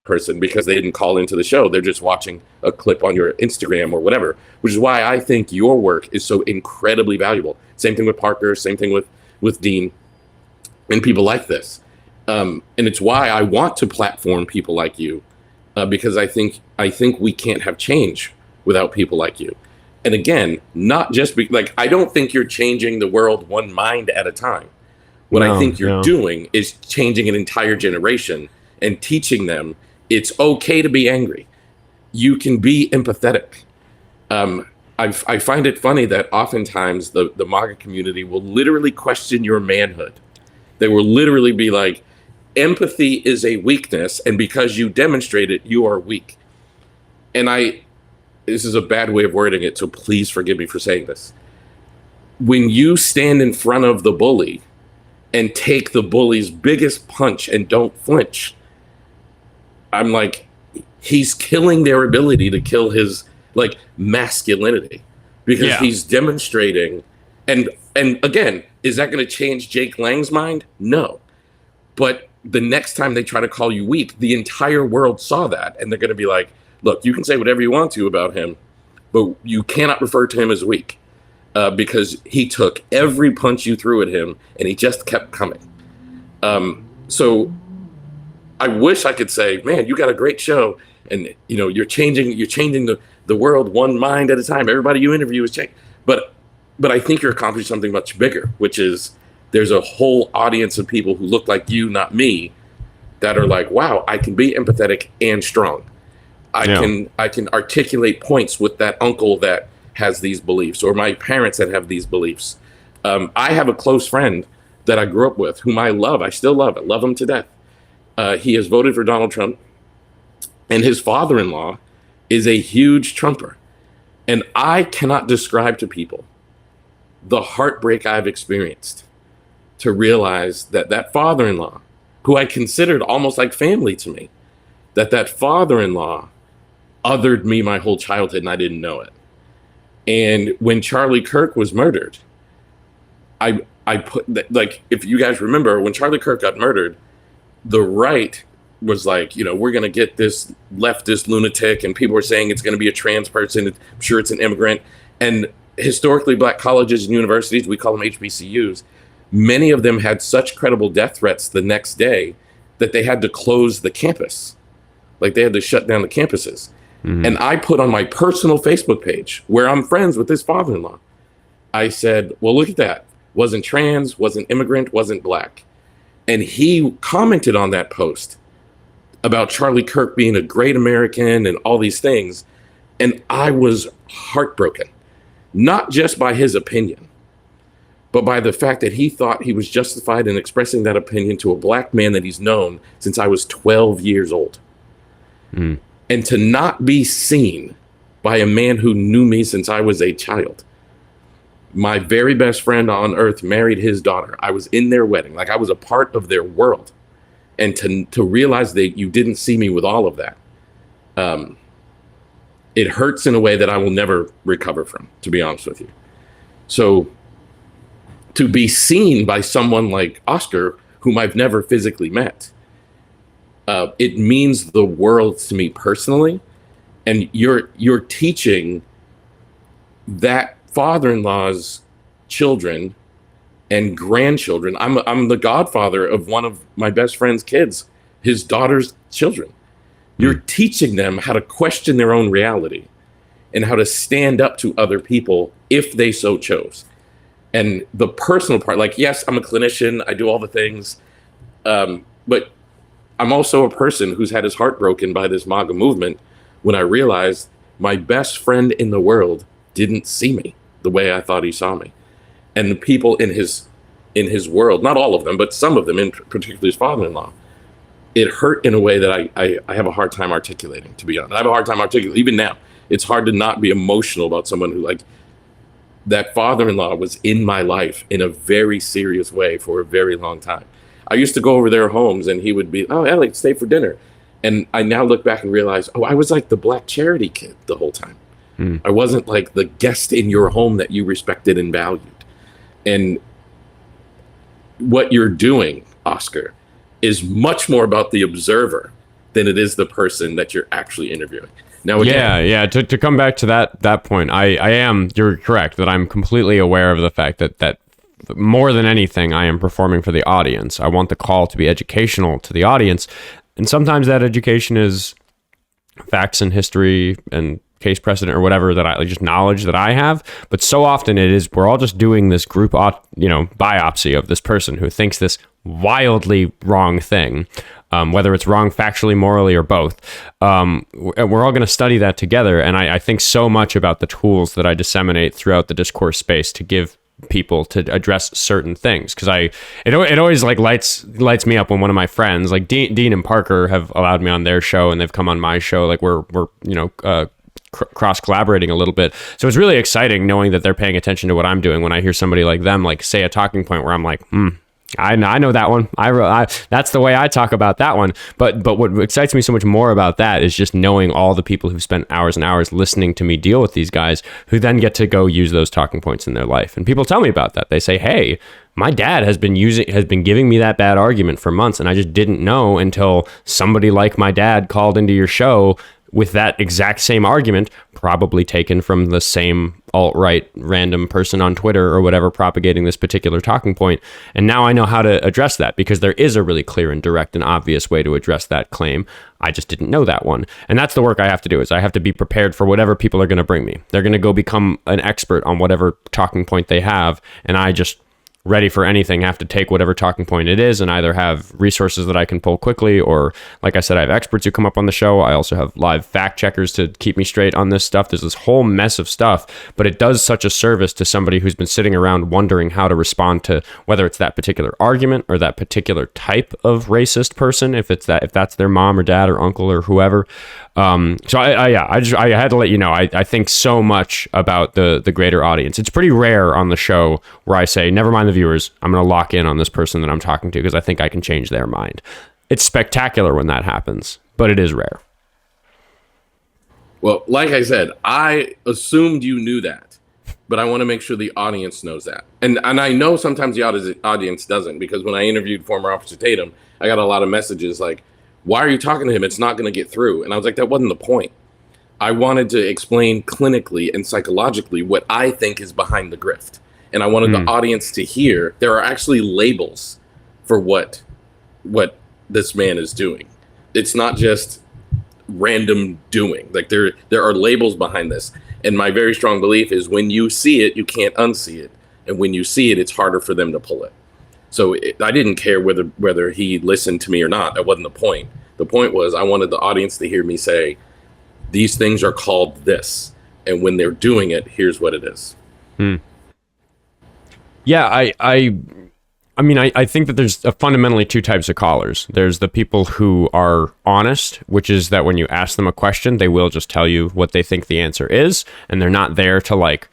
person because they didn't call into the show. They're just watching a clip on your Instagram or whatever, which is why I think your work is so incredibly valuable. Same thing with Parker, same thing with Dean and people like this. And it's why I want to platform people like you, because I think we can't have change without people like you. And again, not just like, I don't think you're changing the world one mind at a time. What I think you're doing is changing an entire generation and teaching them it's okay to be angry. You can be empathetic. I find it funny that oftentimes the MAGA community will literally question your manhood. They will literally be like, empathy is a weakness, and because you demonstrate it, you are weak. And this is a bad way of wording it, so please forgive me for saying this. When you stand in front of the bully and take the bully's biggest punch and don't flinch, I'm like, he's killing their ability to kill his like masculinity, because he's demonstrating. And again, is that going to change Jake Lang's mind? No. But the next time they try to call you weak, the entire world saw that, and they're going to be like, look, you can say whatever you want to about him, but you cannot refer to him as weak, because he took every punch you threw at him and he just kept coming. So I wish I could say, man, you got a great show, and you're changing the world one mind at a time. Everybody you interview is changing. But I think you're accomplishing something much bigger, which is there's a whole audience of people who look like you, not me, that are like, wow, I can be empathetic and strong. I can articulate points with that uncle that has these beliefs, or my parents that have these beliefs. I have a close friend that I grew up with, whom I love. I still love. I love him to death. He has voted for Donald Trump, and his father-in-law is a huge Trumper. And I cannot describe to people the heartbreak I've experienced to realize that father-in-law, who I considered almost like family to me, that father-in-law othered me my whole childhood and I didn't know it. And when Charlie Kirk was murdered, I put, like, if you guys remember, when Charlie Kirk got murdered, the right was like, we're going to get this leftist lunatic, and people were saying it's going to be a trans person. I'm sure it's an immigrant. And historically, black colleges and universities, we call them HBCUs, many of them had such credible death threats the next day that they had to close the campus. Like, they had to shut down the campuses. Mm-hmm. And I put on my personal Facebook page, where I'm friends with his father-in-law, I said, well, look at that. Wasn't trans, wasn't immigrant, wasn't black. And he commented on that post about Charlie Kirk being a great American and all these things. And I was heartbroken, not just by his opinion, but by the fact that he thought he was justified in expressing that opinion to a black man that he's known since I was 12 years old. Mm. And to not be seen by a man who knew me since I was a child. My very best friend on earth married his daughter. I was in their wedding. Like, I was a part of their world. And to realize that you didn't see me with all of that, it hurts in a way that I will never recover from, to be honest with you. So to be seen by someone like Oskar, whom I've never physically met, it means the world to me personally. And you're teaching that father-in-law's children and grandchildren. I'm the godfather of one of my best friend's kids, his daughter's children. You're teaching them how to question their own reality and how to stand up to other people if they so chose. And the personal part, like, yes, I'm a clinician, I do all the things, but I'm also a person who's had his heart broken by this MAGA movement when I realized my best friend in the world didn't see me the way I thought he saw me. And the people in his world, not all of them, but some of them, in particular his father-in-law, it hurt in a way that I have a hard time articulating, to be honest. I have a hard time articulating, even now. It's hard to not be emotional about someone who, like, that father-in-law was in my life in a very serious way for a very long time. I used to go over their homes and he would be, oh, Elliot, stay for dinner. And I now look back and realize, oh, I was like the black charity kid the whole time. I wasn't like the guest in your home that you respected and valued. And what you're doing, Oskar, is much more about the observer than it is the person that you're actually interviewing. Now, again, yeah. To come back to that point, I am. You're correct that I'm completely aware of the fact that more than anything, I am performing for the audience. I want the call to be educational to the audience, and sometimes that education is facts and history and case precedent or whatever that I just knowledge that I have. But so often it is we're all just doing this group, biopsy of this person who thinks this wildly wrong thing. Whether it's wrong factually, morally, or both. We're all going to study that together. And I think so much about the tools that I disseminate throughout the discourse space to give people to address certain things. Because it always like lights me up when one of my friends, like Dean and Parker, have allowed me on their show and they've come on my show. Like we're cross collaborating a little bit. So it's really exciting knowing that they're paying attention to what I'm doing when I hear somebody like them, like say a talking point where I'm like, I know that one. That's the way I talk about that one. But what excites me so much more about that is just knowing all the people who've spent hours and hours listening to me deal with these guys, who then get to go use those talking points in their life. And people tell me about that. They say, "Hey, my dad has been giving me that bad argument for months, and I just didn't know until somebody like my dad called into your show with that exact same argument, probably taken from the same alt-right random person on Twitter or whatever propagating this particular talking point. And now I know how to address that because there is a really clear and direct and obvious way to address that claim. I just didn't know that one." And that's the work I have to do, is I have to be prepared for whatever people are going to bring me. They're going to go become an expert on whatever talking point they have. And I just ready for anything, have to take whatever talking point it is and either have resources that I can pull quickly, or like I said, I have experts who come up on the show. I also have live fact checkers to keep me straight on this stuff. There's this whole mess of stuff, but it does such a service to somebody who's been sitting around wondering how to respond to whether it's that particular argument or that particular type of racist person, if that's their mom or dad or uncle or whoever. So I had to let you know, I think so much about the greater audience. It's pretty rare on the show where I say, never mind the viewers, I'm going to lock in on this person that I'm talking to because I think I can change their mind. It's spectacular when that happens, but it is rare. Well, like I said, I assumed you knew that, but I want to make sure the audience knows that. And I know sometimes the audience doesn't, because when I interviewed former Officer Tatum, I got a lot of messages like, "Why are you talking to him? It's not going to get through." And I was like, that wasn't the point. I wanted to explain clinically and psychologically what I think is behind the grift. And I wanted the audience to hear there are actually labels for what this man is doing. It's not just random doing. Like there are labels behind this. And my very strong belief is when you see it, you can't unsee it. And when you see it, it's harder for them to pull it. So I didn't care whether he listened to me or not. That wasn't the point. The point was I wanted the audience to hear me say, these things are called this. And when they're doing it, here's what it is. Yeah, I think that there's fundamentally two types of callers. There's the people who are honest, which is that when you ask them a question, they will just tell you what they think the answer is. And they're not there to like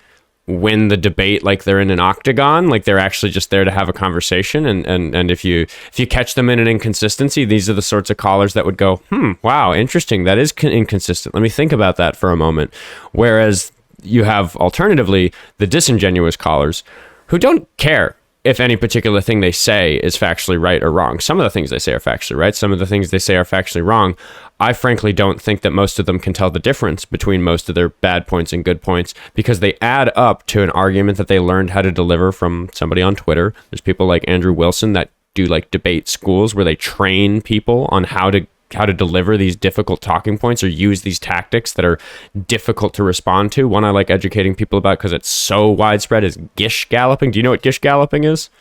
win the debate like they're in an octagon. Like they're actually just there to have a conversation. And if you catch them in an inconsistency, these are the sorts of callers that would go, wow, interesting. That is inconsistent. Let me think about that for a moment. Whereas you have alternatively the disingenuous callers who don't care if any particular thing they say is factually right or wrong. Some of the things they say are factually right. Some of the things they say are factually wrong. I frankly don't think that most of them can tell the difference between most of their bad points and good points, because they add up to an argument that they learned how to deliver from somebody on Twitter. There's people like Andrew Wilson that do like debate schools where they train people on how to deliver these difficult talking points or use these tactics that are difficult to respond to. One I like educating people about because it's so widespread is gish galloping. Do you know what gish galloping is?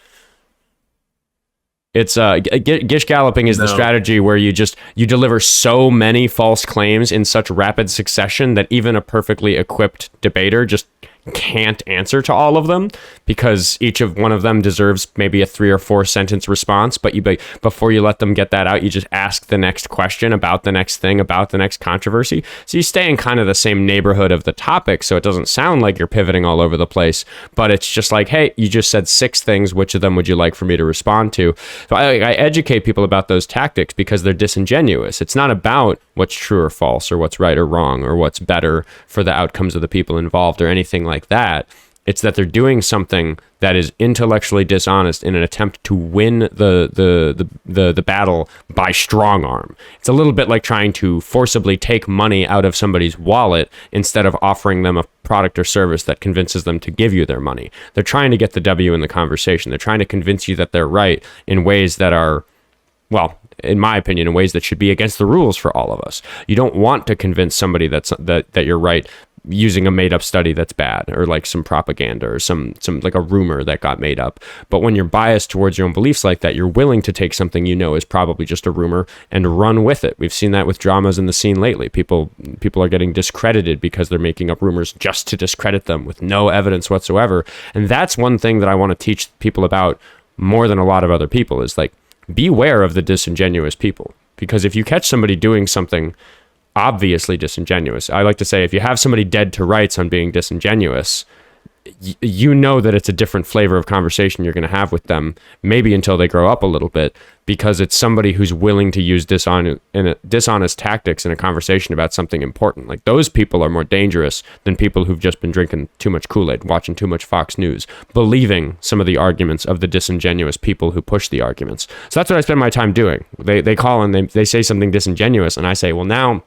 It's gish galloping is the strategy where you deliver so many false claims in such rapid succession that even a perfectly equipped debater just can't answer to all of them, because each of one of them deserves maybe a 3 or 4 sentence response. But before you let them get that out, you just ask the next question about the next thing, about the next controversy. So you stay in kind of the same neighborhood of the topic, so it doesn't sound like you're pivoting all over the place, but it's just like, hey, you just said 6 things. Which of them would you like for me to respond to? So I educate people about those tactics because they're disingenuous. It's not about what's true or false or what's right or wrong or what's better for the outcomes of the people involved or anything like that. It's that they're doing something that is intellectually dishonest in an attempt to win the battle by strong arm. It's a little bit like trying to forcibly take money out of somebody's wallet instead of offering them a product or service that convinces them to give you their money. They're trying to get the W in the conversation. They're trying to convince you that they're right in ways that are, well, in my opinion, in ways that should be against the rules for all of us. You don't want to convince somebody that you're right using a made up study that's bad, or like some propaganda or some like a rumor that got made up. But when you're biased towards your own beliefs like that, you're willing to take something you know is probably just a rumor and run with it. We've seen that with dramas in the scene lately. People are getting discredited because they're making up rumors just to discredit them with no evidence whatsoever. And that's one thing that I want to teach people about more than a lot of other people, is like, beware of the disingenuous people. Because if you catch somebody doing something obviously disingenuous, I like to say, if you have somebody dead to rights on being disingenuous, you know that it's a different flavor of conversation you're going to have with them, maybe until they grow up a little bit, because it's somebody who's willing to use dishonest tactics in a conversation about something important. Like, those people are more dangerous than people who've just been drinking too much Kool-Aid, watching too much Fox News, believing some of the arguments of the disingenuous people who push the arguments. So that's what I spend my time doing. They call and they say something disingenuous, and I say, well, now,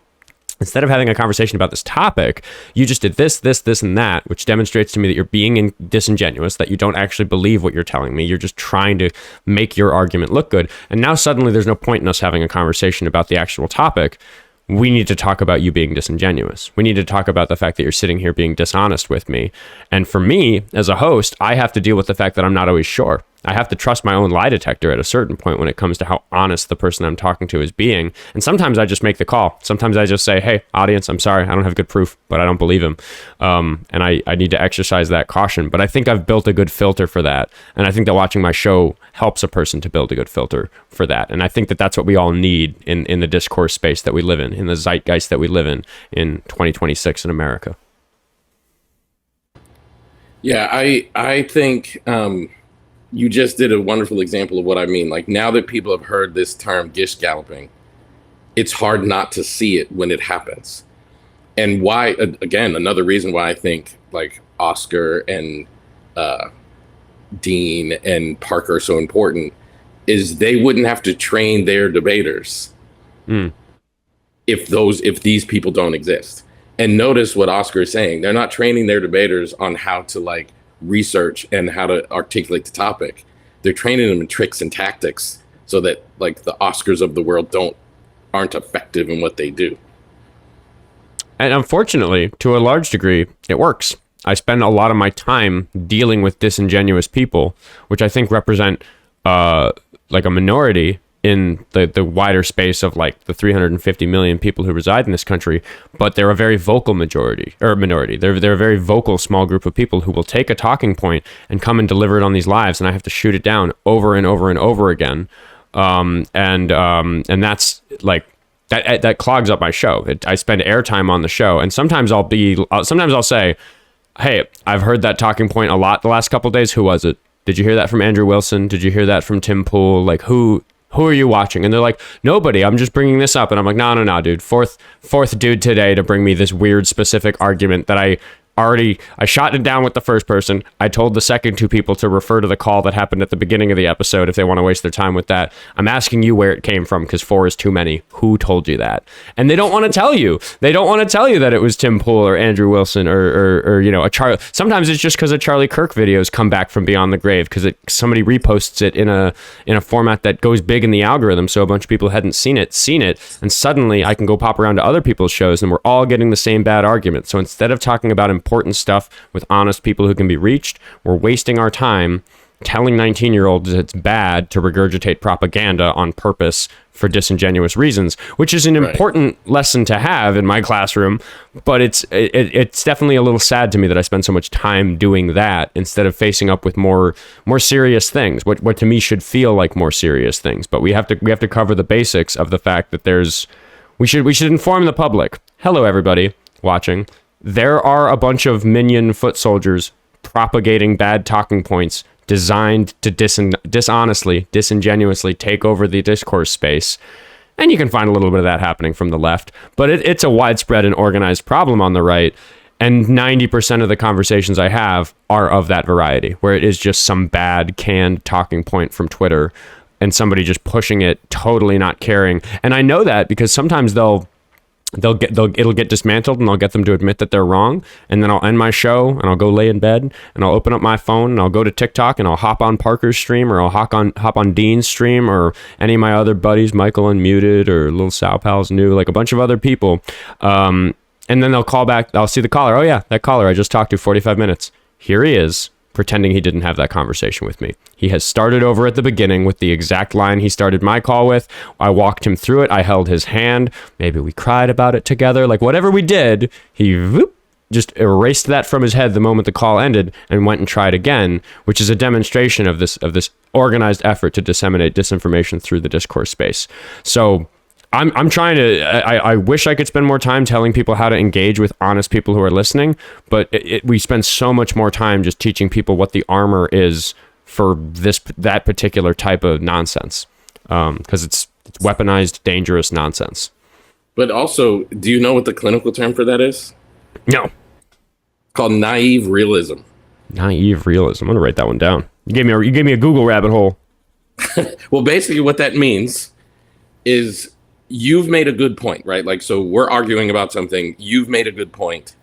instead of having a conversation about this topic, you just did this, and that, which demonstrates to me that you're being disingenuous, that you don't actually believe what you're telling me. You're just trying to make your argument look good. And now suddenly there's no point in us having a conversation about the actual topic. We need to talk about you being disingenuous. We need to talk about the fact that you're sitting here being dishonest with me. And for me, as a host, I have to deal with the fact that I'm not always sure. I have to trust my own lie detector at a certain point when it comes to how honest the person I'm talking to is being. And sometimes I just make the call. Sometimes I just say, hey, audience, I'm sorry, I don't have good proof, but I don't believe him. And I need to exercise that caution. But I think I've built a good filter for that. And I think that watching my show helps a person to build a good filter for that. And I think that that's what we all need in the discourse space that we live in the zeitgeist that we live in 2026 in America. Yeah, I think you just did a wonderful example of what I mean. Like, now that people have heard this term gish galloping, it's hard not to see it when it happens. And why, again, another reason why I think like Oskar and Dean and Parker are so important is they wouldn't have to train their debaters if these people don't exist. And notice what Oskar is saying. They're not training their debaters on how to like research and how to articulate the topic. They're training them in tricks and tactics so that like the Oscars of the world aren't effective in what they do. And unfortunately, to a large degree, it works. I spend a lot of my time dealing with disingenuous people, which I think represent like a minority in the wider space of like the 350 million people who reside in this country, but they're a very vocal minority. They're a very vocal small group of people who will take a talking point and come and deliver it on these lives, and I have to shoot it down over and over and over again. And that's like that clogs up my show. I spend airtime on the show, and sometimes I'll say, hey, I've heard that talking point a lot the last couple of days. Who was it? Did you hear that from Andrew Wilson? Did you hear that from Tim Pool? Like, who are you watching? And they're like, nobody, I'm just bringing this up. And I'm like, no, dude. Fourth dude today to bring me this weird specific argument that I shot it down with the first person. I told the second two people to refer to the call that happened at the beginning of the episode if they want to waste their time with that. I'm asking you where it came from because 4 is too many. Who told you that? And they don't want to tell you. They don't want to tell you that it was Tim Pool or Andrew Wilson or you know, sometimes it's just because a Charlie Kirk videos come back from beyond the grave because somebody reposts it in a format that goes big in the algorithm, so a bunch of people who hadn't seen it, and suddenly I can go pop around to other people's shows and we're all getting the same bad argument. So instead of talking about important stuff with honest people who can be reached, we're wasting our time telling 19-year-olds it's bad to regurgitate propaganda on purpose for disingenuous reasons, which is an important lesson to have in my classroom, but it's definitely a little sad to me that I spend so much time doing that instead of facing up with more serious things, what to me should feel like more serious things. But we have to cover the basics of the fact that we should inform the public. Hello, everybody watching. There are a bunch of minion foot soldiers propagating bad talking points designed to dishonestly, disingenuously take over the discourse space. And you can find a little bit of that happening from the left, but it's a widespread and organized problem on the right. And 90% of the conversations I have are of that variety, where it is just some bad canned talking point from Twitter and somebody just pushing it, totally not caring. And I know that because sometimes it'll get dismantled and I'll get them to admit that they're wrong. And then I'll end my show and I'll go lay in bed and I'll open up my phone and I'll go to TikTok and I'll hop on Parker's stream, or I'll hop on Dean's stream, or any of my other buddies, Michael Unmuted or LittleSalPal's new, like a bunch of other people. And then they'll call back. I'll see the caller. Oh yeah, that caller I just talked to 45 minutes. Here he is, pretending he didn't have that conversation with me. He has started over at the beginning with the exact line he started my call with. I walked him through it. I held his hand. Maybe we cried about it together. Like whatever we did, he just erased that from his head the moment the call ended and went and tried again, which is a demonstration of this organized effort to disseminate disinformation through the discourse space. So I'm trying to, I wish I could spend more time telling people how to engage with honest people who are listening, but we spend so much more time just teaching people what the armor is for that particular type of nonsense, because it's weaponized, dangerous nonsense. But also, do you know what the clinical term for that is? No. Called naive realism. Naive realism. I'm gonna write that one down. You gave me a Google rabbit hole. Well, basically what that means is you've made a good point, right? Like, so we're arguing about something. You've made a good point,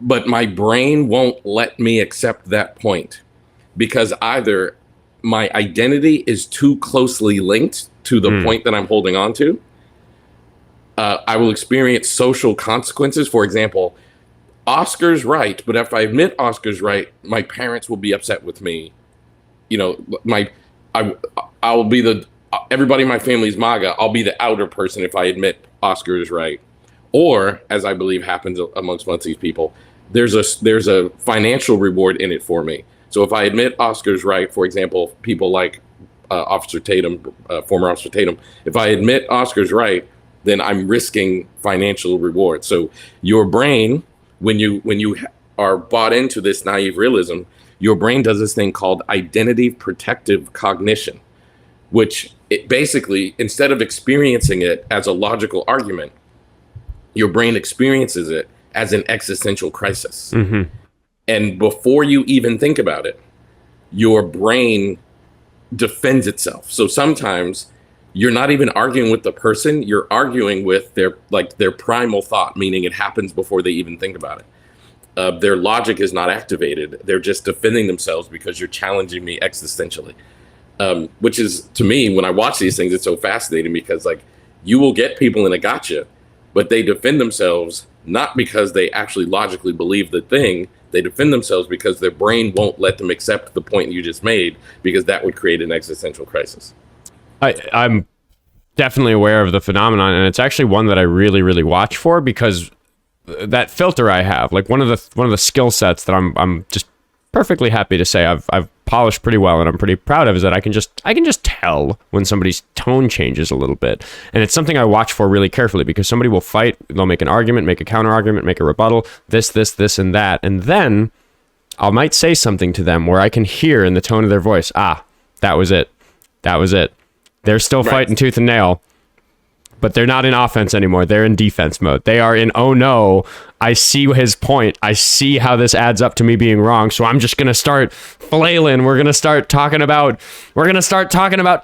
but my brain won't let me accept that point because either my identity is too closely linked to the point that I'm holding on to. I will experience social consequences. For example, Oscar's right, but if I admit Oscar's right, my parents will be upset with me. You know, I will be everybody in my family is MAGA. I'll be the outer person if I admit Oscar is right. Or, as I believe happens amongst most of these people, there's a financial reward in it for me. So if I admit Oscar's right, for example, people like Officer Tatum, former Officer Tatum, if I admit Oscar's right, then I'm risking financial reward. So your brain, when you are bought into this naive realism, your brain does this thing called identity protective cognition, which it basically, instead of experiencing it as a logical argument, your brain experiences it as an existential crisis. Mm-hmm. And before you even think about it, your brain defends itself. So sometimes you're not even arguing with the person, you're arguing with their primal thought, meaning it happens before they even think about it. Their logic is not activated. They're just defending themselves because you're challenging me existentially. Which is, to me, when I watch these things, it's so fascinating because like you will get people in a gotcha, but they defend themselves not because they actually logically believe the thing. They defend themselves because their brain won't let them accept the point you just made, because that would create an existential crisis. I'm definitely aware of the phenomenon, and it's actually one that I really, really watch for, because that filter I have, like one of the skill sets that I'm just perfectly happy to say I've polished pretty well and I'm pretty proud of, is that I can just tell when somebody's tone changes a little bit. And it's something I watch for really carefully, because somebody will fight, they'll make an argument, make a counter argument, make a rebuttal, this and that, and then I might say something to them where I can hear in the tone of their voice, that was it. They're still fighting tooth and nail, but they're not in offense anymore. They're in defense mode. They are in, oh no, I see his point. I see how this adds up to me being wrong. So I'm just going to start flailing. We're going to start talking about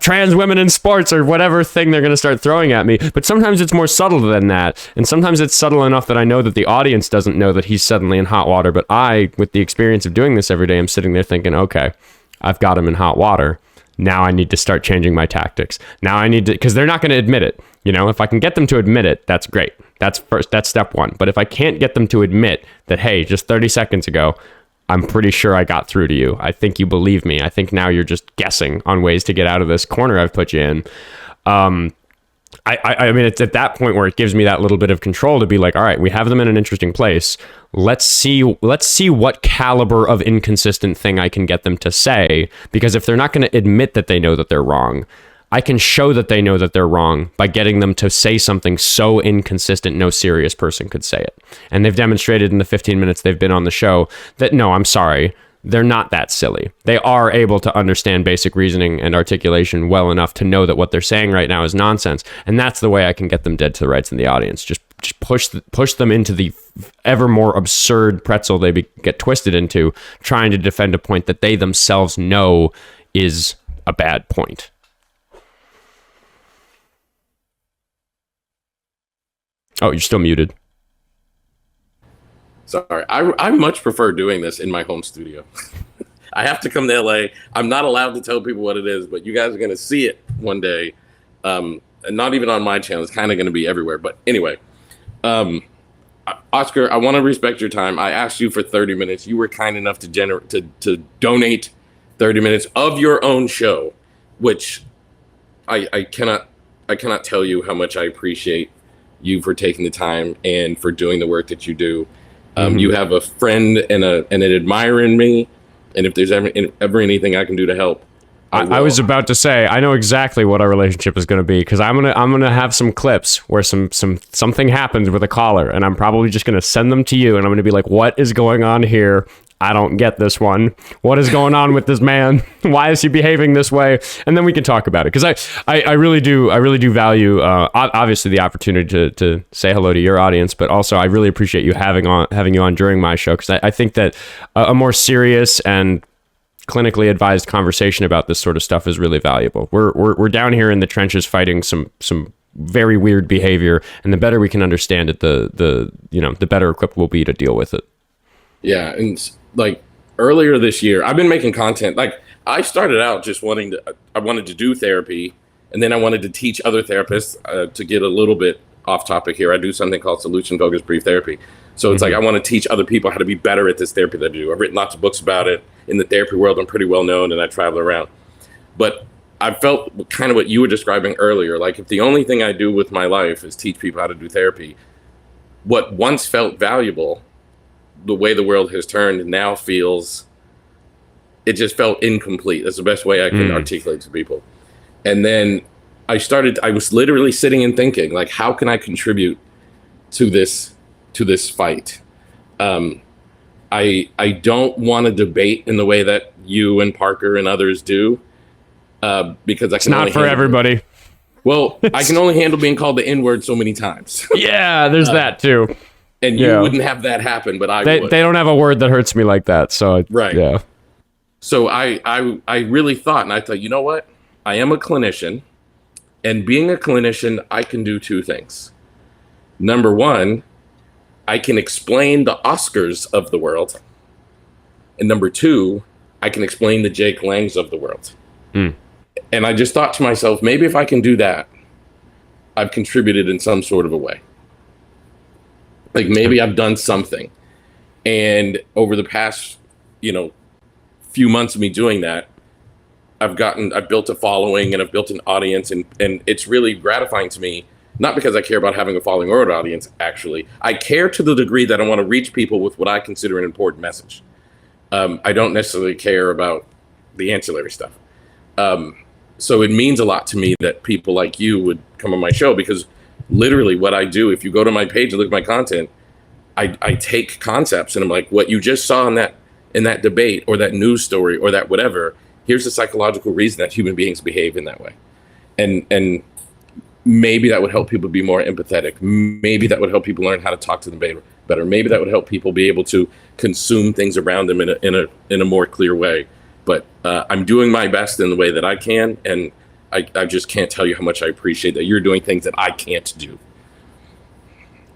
trans women in sports, or whatever thing they're going to start throwing at me. But sometimes it's more subtle than that. And sometimes it's subtle enough that I know that the audience doesn't know that he's suddenly in hot water. But I, with the experience of doing this every day, I'm sitting there thinking, okay, I've got him in hot water. Now I need to start changing my tactics. Now I need to, because they're not going to admit it. You know, if I can get them to admit it, that's great. That's step one. But if I can't get them to admit that, hey, just 30 seconds ago, I'm pretty sure I got through to you. I think you believe me. I think now you're just guessing on ways to get out of this corner I've put you in. I mean, it's at that point where it gives me that little bit of control to be like, all right, we have them in an interesting place. Let's see what caliber of inconsistent thing I can get them to say, because if they're not going to admit that they know that they're wrong, I can show that they know that they're wrong by getting them to say something so inconsistent no serious person could say it. And they've demonstrated in the 15 minutes they've been on the show that, no, I'm sorry, they're not that silly. They are able to understand basic reasoning and articulation well enough to know that what they're saying right now is nonsense. And that's the way I can get them dead to the rights in the audience, just just push them into the ever more absurd pretzel they get twisted into, trying to defend a point that they themselves know is a bad point. Oh, you're still muted. Sorry, I much prefer doing this in my home studio. I have to come to LA. I'm not allowed to tell people what it is, but you guys are going to see it one day. And not even on my channel. It's kind of going to be everywhere. But anyway, Oscar, I want to respect your time. I asked you for 30 minutes. You were kind enough to donate 30 minutes of your own show, which I cannot tell you how much I appreciate you for taking the time and for doing the work that you do. You have a friend and an admirer in me, and if there's ever anything I can do to help, I was about to say I know exactly what our relationship is going to be, because I'm gonna have some clips where something happens with a caller, and I'm probably just gonna send them to you, and I'm gonna be like, "What is going on here? I don't get this one. What is going on with this man? Why is he behaving this way?" And then we can talk about it, because I really do value obviously the opportunity to say hello to your audience, but also I really appreciate you having you on during my show, because I think that a more serious and clinically advised conversation about this sort of stuff is really valuable. We're down here in the trenches fighting some very weird behavior, and the better we can understand it, the better equipped we'll be to deal with it. Yeah, and like earlier this year, I've been making content. Like I started out just I wanted to do therapy, and then I wanted to teach other therapists. To get a little bit off topic here, I do something called solution-focused brief therapy. So it's like I want to teach other people how to be better at this therapy that I do. I've written lots of books about it. In the therapy world, I'm pretty well known, and I travel around. But I felt kind of what you were describing earlier. Like if the only thing I do with my life is teach people how to do therapy, what once felt valuable, the way the world has turned now it just felt incomplete. That's the best way I can articulate to people. And then I was literally sitting and thinking, like, how can I contribute to this fight? I don't want to debate in the way that you and Parker and others do, because it's not for everybody. Well, I can only handle being called the N-word so many times. Yeah, there's that too. And you wouldn't have that happen, but I would. They don't have a word that hurts me like that. So right. Yeah. So I really thought, and I thought, you know what? I am a clinician, and being a clinician, I can do two things. Number one, I can explain the Oscars of the world. And number two, I can explain the Jake Langs of the world. And I just thought to myself, maybe if I can do that, I've contributed in some sort of a way. Like maybe I've done something. And over the past, few months of me doing that, I've built a following and I've built an audience, and it's really gratifying to me. Not because I care about having a following or an audience, actually. I care to the degree that I want to reach people with what I consider an important message. I don't necessarily care about the ancillary stuff. So it means a lot to me that people like you would come on my show, because literally what I do, if you go to my page and look at my content, I take concepts and I'm like, what you just saw in that debate or that news story or that whatever, here's the psychological reason that human beings behave in that way. And maybe that would help people be more empathetic. Maybe that would help people learn how to talk to them better. Maybe that would help people be able to consume things around them in a more clear way. But I'm doing my best in the way that I can, and I just can't tell you how much I appreciate that you're doing things that I can't do.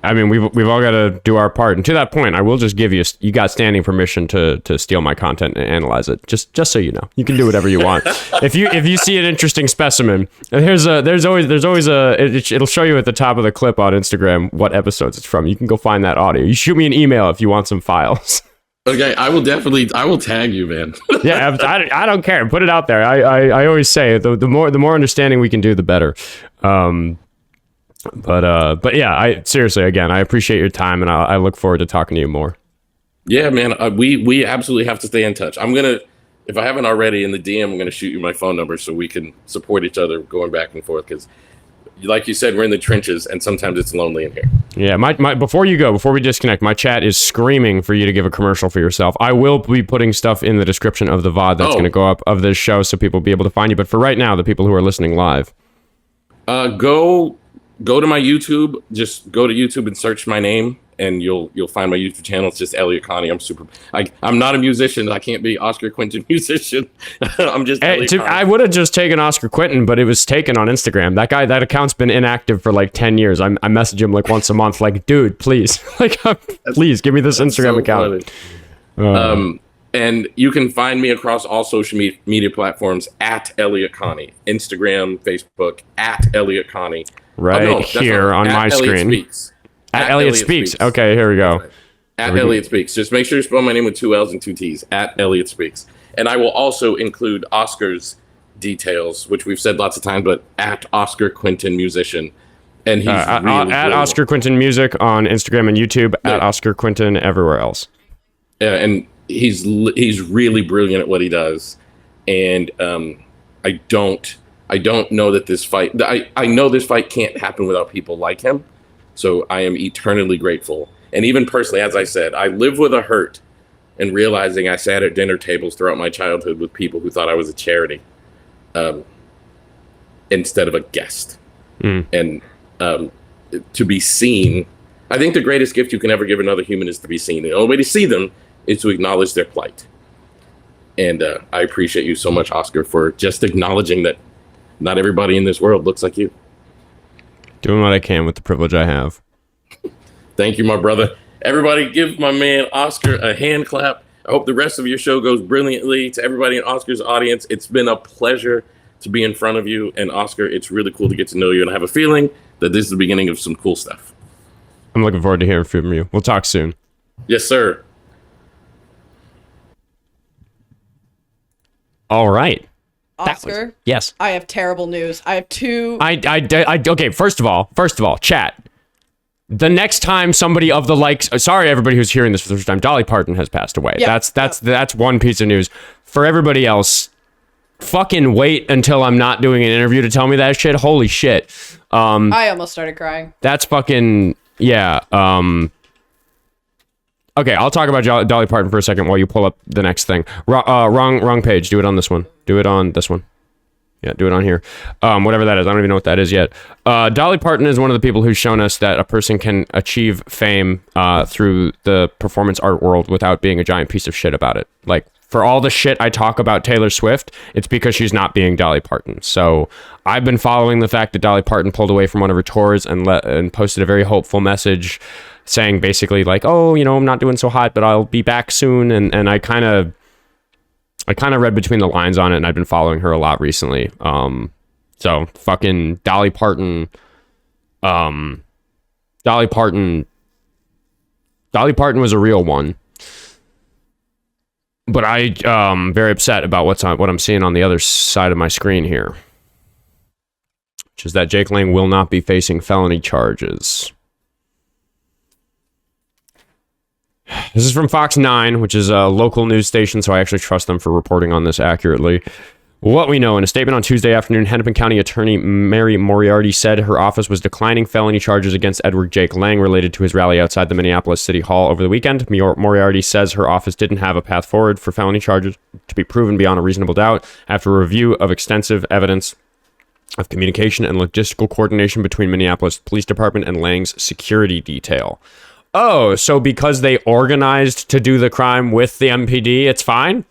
I mean, we've all got to do our part. And to that point, I will just give you got standing permission to steal my content and analyze it. Just so you know, you can do whatever you want. If you see an interesting specimen, there's always it'll show you at the top of the clip on Instagram what episodes it's from. You can go find that audio. You shoot me an email if you want some files. Okay, I will tag you, man. Yeah, I don't care. Put it out there. I always say the more understanding we can do, the better. But yeah, I appreciate your time, and I look forward to talking to you more. Yeah, man, we absolutely have to stay in touch. I'm gonna, if I haven't already, in the DM, I'm gonna shoot you my phone number so we can support each other going back and forth, because like you said, we're in the trenches and sometimes it's lonely in here. Yeah, my before we disconnect, my chat is screaming for you to give a commercial for yourself. I will be putting stuff in the description of the VOD that's going to go up of this show so people will be able to find you. But for right now, the people who are listening live, go go to my YouTube. Just go to YouTube and search my name, and you'll find my YouTube channel. It's just Elliot Connie. I'm not a musician. I can't be Oskar Quentin musician. I'm just. I would have just taken Oskar Quentin, but it was taken on Instagram. That account's been inactive for like 10 years. I message him like once a month, like, dude, please, like, please give me this Instagram account. And you can find me across all social media platforms at Elliot Connie, Instagram, Facebook, at Elliot Connie. Here on my screen. Speaks. At Elliot Speaks. Okay, here we go. At Elliot Speaks. Just make sure you spell my name with 2 L's and 2 T's. At Elliot Speaks. And I will also include Oscar's details, which we've said lots of times, but at Oskar Quentin Musician. And he's at Oskar Quentin Music on Instagram and YouTube. At Oskar Quentin everywhere else. Yeah, and he's really brilliant at what he does. And I don't know that this fight. I know this fight can't happen without people like him. So I am eternally grateful. And even personally, as I said, I live with a hurt and realizing I sat at dinner tables throughout my childhood with people who thought I was a charity instead of a guest. And to be seen, I think the greatest gift you can ever give another human is to be seen. The only way to see them is to acknowledge their plight. And I appreciate you so much, Oskar, for just acknowledging that not everybody in this world looks like you. Doing what I can with the privilege I have. Thank you, my brother. Everybody give my man Oskar a hand clap. I hope the rest of your show goes brilliantly. To everybody in Oscar's audience, it's been a pleasure to be in front of you. And Oskar, it's really cool to get to know you. And I have a feeling that this is the beginning of some cool stuff. I'm looking forward to hearing from you. We'll talk soon. Yes, sir. All right. Oskar? Yes. I have terrible news. I have two. Okay, first of all, chat. The next time somebody of the likes, sorry everybody who's hearing this for the first time, Dolly Parton has passed away. Yeah. That's one piece of news. For everybody else, fucking wait until I'm not doing an interview to tell me that shit. Holy shit. I almost started crying. That's fucking, yeah. Okay, I'll talk about Dolly Parton for a second while you pull up the next thing. Wrong page. Do it on this one. Do it on this one. Yeah, do it on here. Whatever that is. I don't even know what that is yet. Dolly Parton is one of the people who's shown us that a person can achieve fame through the performance art world without being a giant piece of shit about it. Like, for all the shit I talk about Taylor Swift, it's because she's not being Dolly Parton. So I've been following the fact that Dolly Parton pulled away from one of her tours and posted a very hopeful message saying basically like, oh, you know, I'm not doing so hot, but I'll be back soon. And I kind of read between the lines on it, and I've been following her a lot recently. So fucking Dolly Parton was a real one. But I'm very upset about what I'm seeing on the other side of my screen here, which is that Jake Lang will not be facing felony charges. This is from Fox 9, which is a local news station, so I actually trust them for reporting on this accurately. What we know, in a statement on Tuesday afternoon, Hennepin County Attorney Mary Moriarty said her office was declining felony charges against Edward Jake Lang related to his rally outside the Minneapolis City Hall over the weekend. Moriarty says her office didn't have a path forward for felony charges to be proven beyond a reasonable doubt after a review of extensive evidence of communication and logistical coordination between Minneapolis Police Department and Lang's security detail. Oh, so because they organized to do the crime with the MPD, it's fine?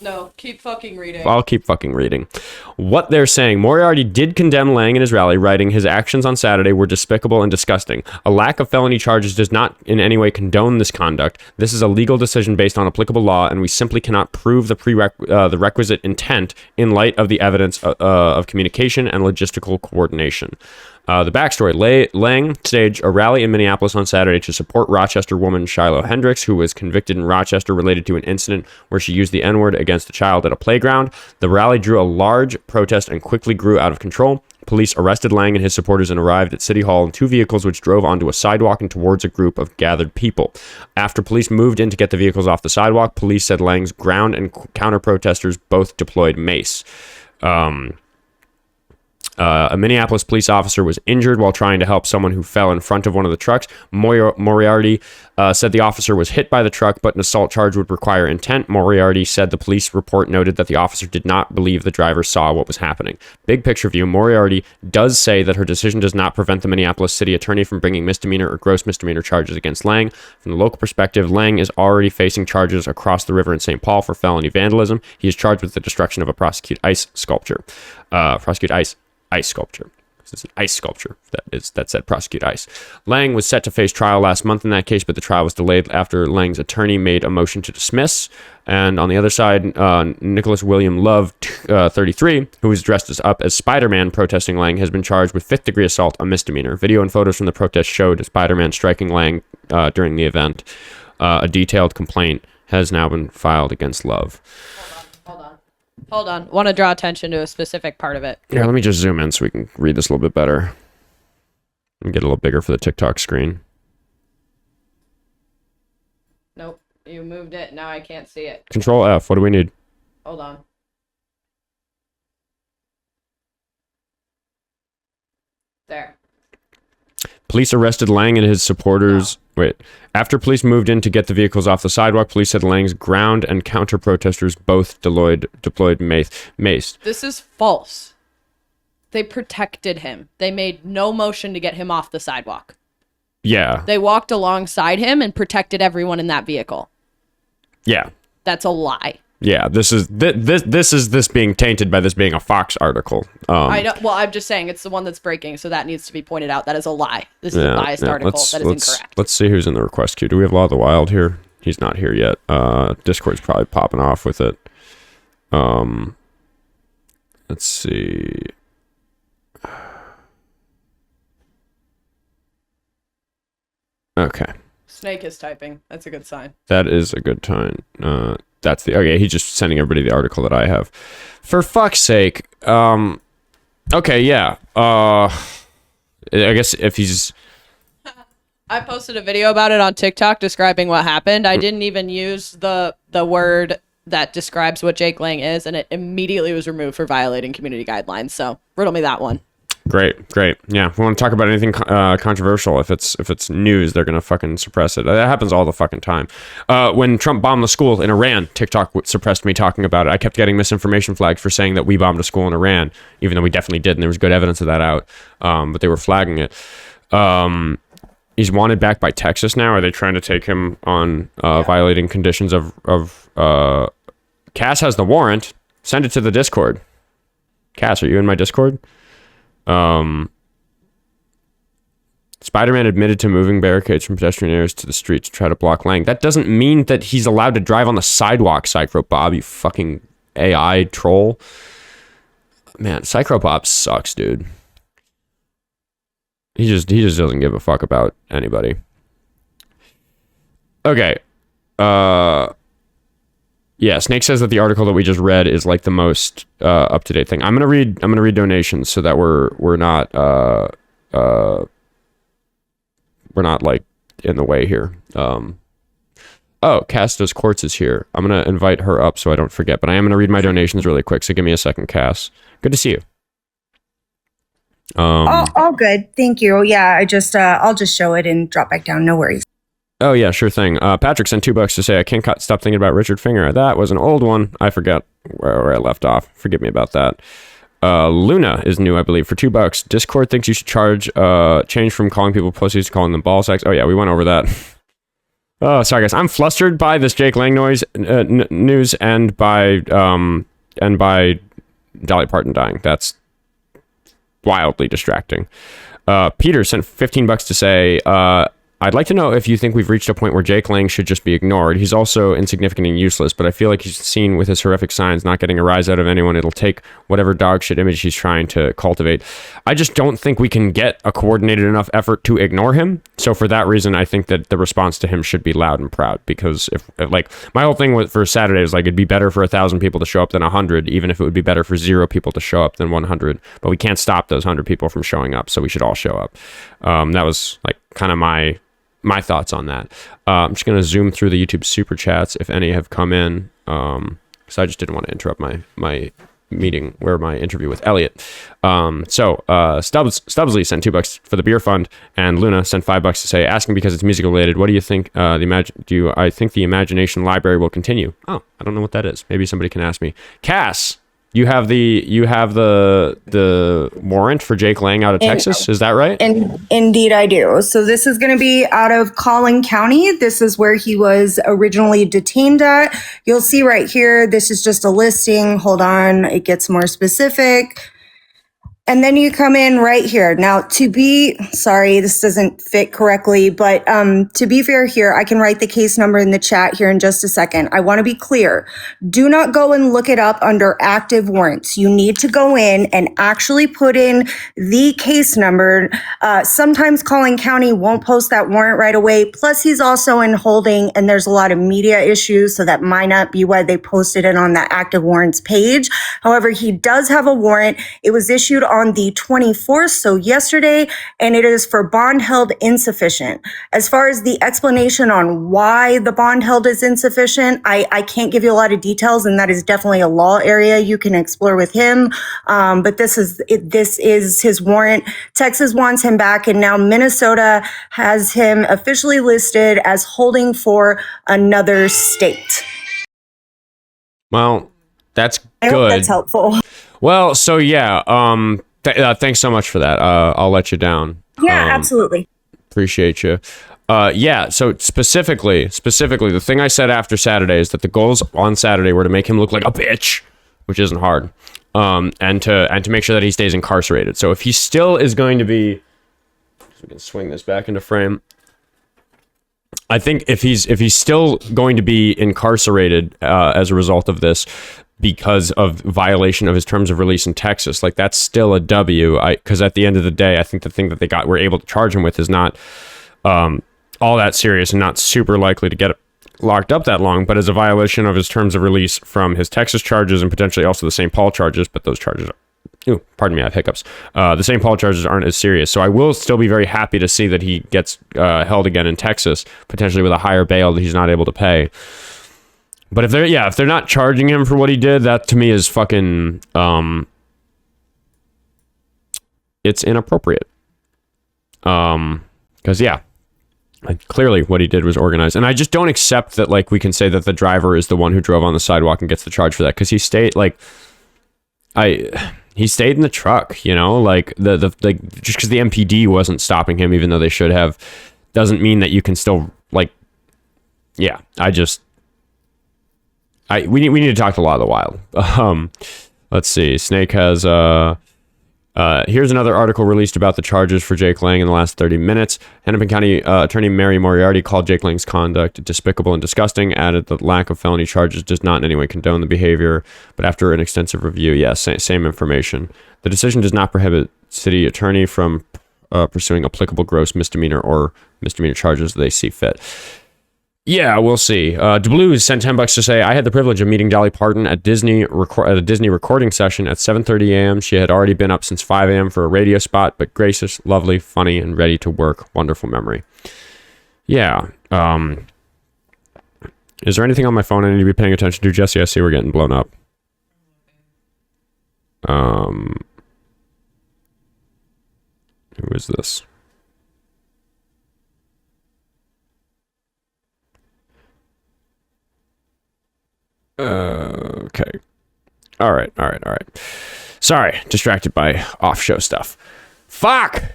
No, keep fucking reading. I'll keep fucking reading. What they're saying, Moriarty did condemn Lang in his rally, writing, his actions on Saturday were despicable and disgusting. A lack of felony charges does not in any way condone this conduct. This is a legal decision based on applicable law, and we simply cannot prove the requisite intent in light of the evidence of communication and logistical coordination. The backstory, Lang staged a rally in Minneapolis on Saturday to support Rochester woman Shiloh Hendricks, who was convicted in Rochester related to an incident where she used the N-word against a child at a playground. The rally drew a large protest and quickly grew out of control. Police arrested Lang and his supporters and arrived at City Hall in two vehicles which drove onto a sidewalk and towards a group of gathered people. After police moved in to get the vehicles off the sidewalk, police said Lang's ground and counter protesters both deployed mace. A Minneapolis police officer was injured while trying to help someone who fell in front of one of the trucks. Moriarty said the officer was hit by the truck, but an assault charge would require intent. Moriarty said the police report noted that the officer did not believe the driver saw what was happening. Big picture view, Moriarty does say that her decision does not prevent the Minneapolis city attorney from bringing misdemeanor or gross misdemeanor charges against Lang. From the local perspective, Lang is already facing charges across the river in St. Paul for felony vandalism. He is charged with the destruction of a Prosecute Ice sculpture. Ice sculpture. This is an ice sculpture that said Prosecute Ice. Lang was set to face trial last month in that case, but the trial was delayed after Lang's attorney made a motion to dismiss. And on the other side, Nicholas William Love, 33, who was dressed up as Spider-Man protesting Lang, has been charged with 5th-degree assault, a misdemeanor. Video and photos from the protest showed Spider-Man striking Lang during the event. A detailed complaint has now been filed against Love. Hold on. Want to draw attention to a specific part of it. Yeah, let me just zoom in so we can read this a little bit better. And get a little bigger for the TikTok screen. Nope. You moved it. Now I can't see it. Control F. What do we need? Hold on. There. Police arrested Lang and his supporters. Wait. After police moved in to get the vehicles off the sidewalk, police said Lang's ground and counter protesters both deployed mace. This is false. They protected him. They made no motion to get him off the sidewalk. Yeah. They walked alongside him and protected everyone in that vehicle. Yeah. That's a lie. Yeah, this is being tainted by this being a Fox article. I know. Well, I'm just saying it's the one that's breaking, so that needs to be pointed out. That is a lie. This is a biased article. That is incorrect. Let's see who's in the request queue. Do we have Law of the Wild here? He's not here yet. Discord's probably popping off with it. Let's see. Okay. Snake is typing. That's a good sign. That is a good sign. Okay, he's just sending everybody the article that I have. For fuck's sake. Okay, yeah. I guess if he's... I posted a video about it on TikTok describing what happened. I didn't even use the word that describes what Jake Lang is, and it immediately was removed for violating community guidelines. So, riddle me that one. Great. Yeah, if we want to talk about anything controversial, if it's news, they're gonna fucking suppress it. That happens all the fucking time. When Trump bombed the school in Iran, TikTok suppressed me talking about it. I kept getting misinformation flagged for saying that we bombed a school in Iran, even though we definitely did, and there was good evidence of that out. But they were flagging it. He's wanted back by Texas now. Are they trying to take him on violating conditions of Cass has the warrant. Send it to the Discord. Cass, are you in my Discord? Spider-Man admitted to moving barricades from pedestrian areas to the street to try to block Lang. That doesn't mean that he's allowed to drive on the sidewalk, Psycho Bob, you fucking AI troll. Man, Psycho Bob sucks, dude. He just doesn't give a fuck about anybody. Okay. Yeah, Snake says that the article that we just read is like the most up-to-date thing. I'm gonna read donations so that we're not like in the way here. Cass does Quartz is here. I'm gonna invite her up so I don't forget, but I am gonna read my donations really quick, so give me a second, Cass. Good to see you. All good. Thank you. Yeah, I'll just show it and drop back down. No worries. Oh, yeah, sure thing. Patrick sent $2 to say, I can't stop thinking about Richard Finger. That was an old one. I forget where I left off. Forgive me about that. Luna is new, I believe, for $2. Discord thinks you should change from calling people pussies to calling them ball sacks. Oh, yeah, we went over that. Oh, sorry, guys. I'm flustered by this Jake Lang news and by Dolly Parton dying. That's wildly distracting. Peter sent $15 to say, I'd like to know if you think we've reached a point where Jake Lang should just be ignored. He's also insignificant and useless, but I feel like he's seen with his horrific signs not getting a rise out of anyone. It'll take whatever dog shit image he's trying to cultivate. I just don't think we can get a coordinated enough effort to ignore him. So for that reason, I think that the response to him should be loud and proud, because if like my whole thing for Saturday was like, it'd be better for 1,000 people to show up than 100, even if it would be better for 0 people to show up than 100. But we can't stop those 100 people from showing up, so we should all show up. That was like kind of my thoughts on that. I'm just going to zoom through the YouTube super chats if any have come in, because I just didn't want to interrupt my meeting where my interview with Elliot. Stubbsley sent $2 for the beer fund, and Luna sent $5 to say, asking because it's music related, what do you think? I think the Imagination Library will continue. Oh, I don't know what that is. Maybe somebody can ask me. Cass, you have the warrant for Jake Lang out of Texas. Is that right? Indeed, I do. So this is going to be out of Collin County. This is where he was originally detained at. You'll see right here, this is just a listing. Hold on, it gets more specific. And then you come in right here. Now, sorry, this doesn't fit correctly, but to be fair here, I can write the case number in the chat here in just a second. I want to be clear. Do not go and look it up under active warrants. You need to go in and actually put in the case number. Sometimes Collin County won't post that warrant right away. Plus, he's also in holding, and there's a lot of media issues, so that might not be why they posted it on that active warrants page. However, he does have a warrant. It was issued on the 24th, so yesterday, and it is for bond held insufficient. As far as the explanation on why the bond held is insufficient, I can't give you a lot of details, and that is definitely a law area you can explore with him. But this is his warrant. Texas wants him back, and now Minnesota has him officially listed as holding for another state. Well, that's good. I hope that's helpful. Well, so yeah, thanks so much for that. I'll let you down. Yeah, absolutely. Appreciate you. Yeah, so specifically, the thing I said after Saturday is that the goals on Saturday were to make him look like a bitch, which isn't hard, and to make sure that he stays incarcerated. So if he still is going to be, we can swing this back into frame. I think if he's still going to be incarcerated as a result of this, because of violation of his terms of release in Texas, like that's still a W. Because at the end of the day, I think the thing that they were able to charge him with is not all that serious and not super likely to get locked up that long, but as a violation of his terms of release from his Texas charges and potentially also the St. Paul charges. But those charges pardon me, I have hiccups. The St. Paul charges aren't as serious. So I will still be very happy to see that he gets held again in Texas, potentially with a higher bail that he's not able to pay. But if they're not charging him for what he did, that to me is fucking, it's inappropriate. Because clearly what he did was organized. And I just don't accept that, like, we can say that the driver is the one who drove on the sidewalk and gets the charge for that. Because he stayed, he stayed in the truck, you know, like just because the MPD wasn't stopping him, even though they should have, doesn't mean that you can still, like, we need to talk to Law of the Wild. Let's see. Snake has here's another article released about the charges for Jake Lang in the last 30 minutes. Hennepin County Attorney Mary Moriarty called Jake Lang's conduct despicable and disgusting, added that lack of felony charges does not in any way condone the behavior, but after an extensive review, same information. The decision does not prohibit city attorney from pursuing applicable gross misdemeanor or misdemeanor charges they see fit. Yeah, we'll see. DeBlue sent $10 to say, I had the privilege of meeting Dolly Parton at at a Disney recording session at 7:30 a.m. She had already been up since 5 a.m. for a radio spot, but gracious, lovely, funny, and ready to work. Wonderful memory. Yeah. Is there anything on my phone I need to be paying attention to? Jessie, I see we're getting blown up. Who is this? Okay. All right. Sorry, distracted by off-show stuff. Fucking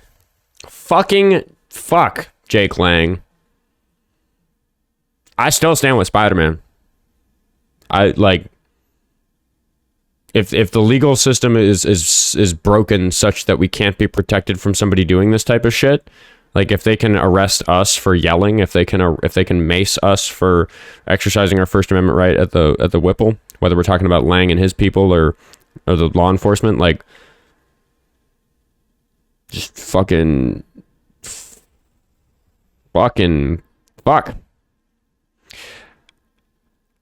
fuck, Jake Lang. I still stand with Spider-Man. If the legal system is broken such that we can't be protected from somebody doing this type of shit, like if they can arrest us for yelling, if they can mace us for exercising our First Amendment right at the Whipple, whether we're talking about Lang and his people or the law enforcement, like just fucking fuck.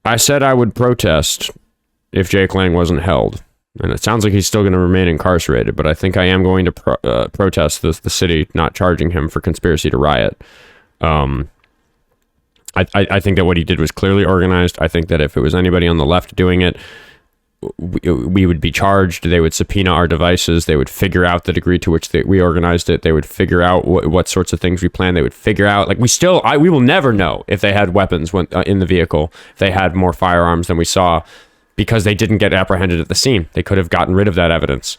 I said I would protest if Jake Lang wasn't held. And it sounds like he's still going to remain incarcerated, but I think I am going to protest the city not charging him for conspiracy to riot. I think that what he did was clearly organized. I think that if it was anybody on the left doing it, we would be charged. They would subpoena our devices. They would figure out the degree to which we organized it. They would figure out what sorts of things we planned. They would figure out, like, we will never know if they had weapons in the vehicle, if they had more firearms than we saw, because they didn't get apprehended at the scene. They could have gotten rid of that evidence.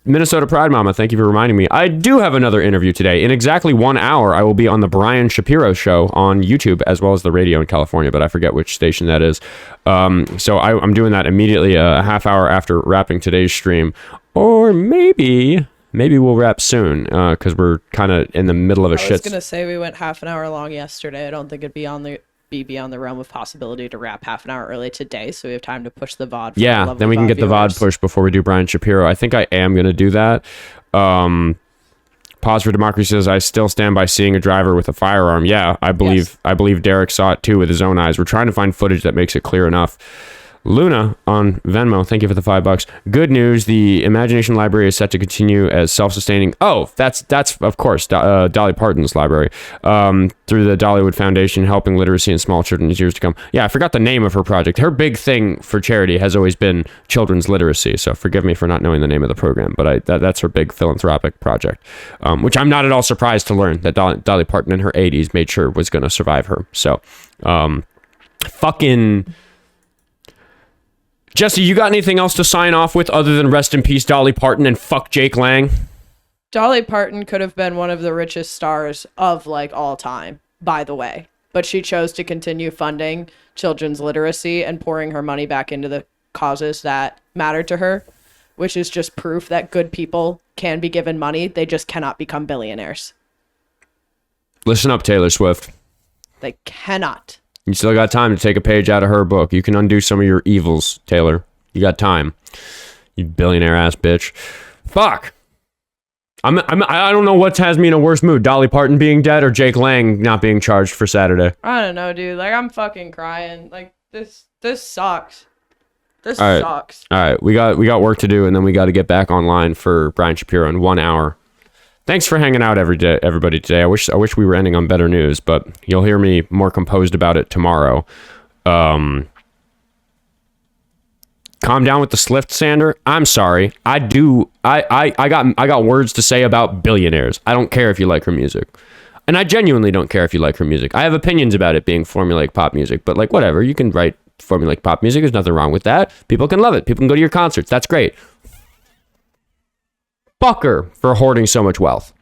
Minnesota Pride Mama, thank you for reminding me. I do have another interview today. In exactly 1 hour, I will be on the Brian Shapiro Show on YouTube, as well as the radio in California, but I forget which station that is. So I'm doing that immediately, a half hour after wrapping today's stream. Or maybe we'll wrap soon, because we're kind of in the middle of a shit. I was going to say we went half an hour long yesterday. I don't think it'd be beyond the realm of possibility to wrap half an hour early today, so we have time to push the VOD. Yeah, then we can get the VOD pushed before we do Brian Shapiro. I think I am going to do that. Pause for Democracy says, I still stand by seeing a driver with a firearm. Yeah, I believe Derek saw it too with his own eyes. We're trying to find footage that makes it clear enough. Luna on Venmo, thank you for the $5. Good news, the Imagination Library is set to continue as self-sustaining. Oh, that's of course Dolly Parton's library, through the Dollywood Foundation, helping literacy in small children in years to come. Yeah, I forgot the name of her project. Her big thing for charity has always been children's literacy, so forgive me for not knowing the name of the program, but that's her big philanthropic project, which I'm not at all surprised to learn that Dolly Parton in her 80s made sure was going to survive her. So, fucking... Jessie, you got anything else to sign off with other than rest in peace Dolly Parton and fuck Jake Lang? Dolly Parton could have been one of the richest stars of all time, by the way, but she chose to continue funding children's literacy and pouring her money back into the causes that matter to her, which is just proof that good people can be given money. They just cannot become billionaires. Listen up, Taylor Swift. They cannot. You still got time to take a page out of her book. You can undo some of your evils, Taylor. You got time. You billionaire ass bitch. Fuck. I don't know what has me in a worse mood. Dolly Parton being dead or Jake Lang not being charged for Saturday. I don't know, dude. I'm fucking crying. This sucks. This sucks. All right. We got work to do, and then we got to get back online for Brian Shapiro in 1 hour. Thanks for hanging out everybody today. I wish we were ending on better news, but you'll hear me more composed about it tomorrow. Calm down with the Slift Sander. I'm sorry. I got words to say about billionaires. I don't care if you like her music. And I genuinely don't care if you like her music. I have opinions about it being formulaic pop music, but whatever. You can write formulaic pop music. There's nothing wrong with that. People can love it. People can go to your concerts. That's great. Fuck her for hoarding so much wealth.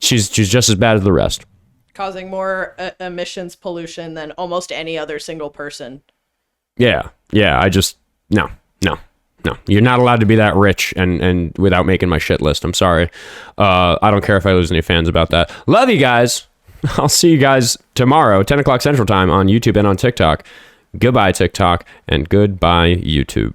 She's just as bad as the rest. Causing more emissions pollution than almost any other single person. Yeah. I just no. You're not allowed to be that rich and without making my shit list. I'm sorry. I don't care if I lose any fans about that. Love you guys. I'll see you guys tomorrow, 10 o'clock Central Time on YouTube and on TikTok. Goodbye, TikTok, and goodbye, YouTube.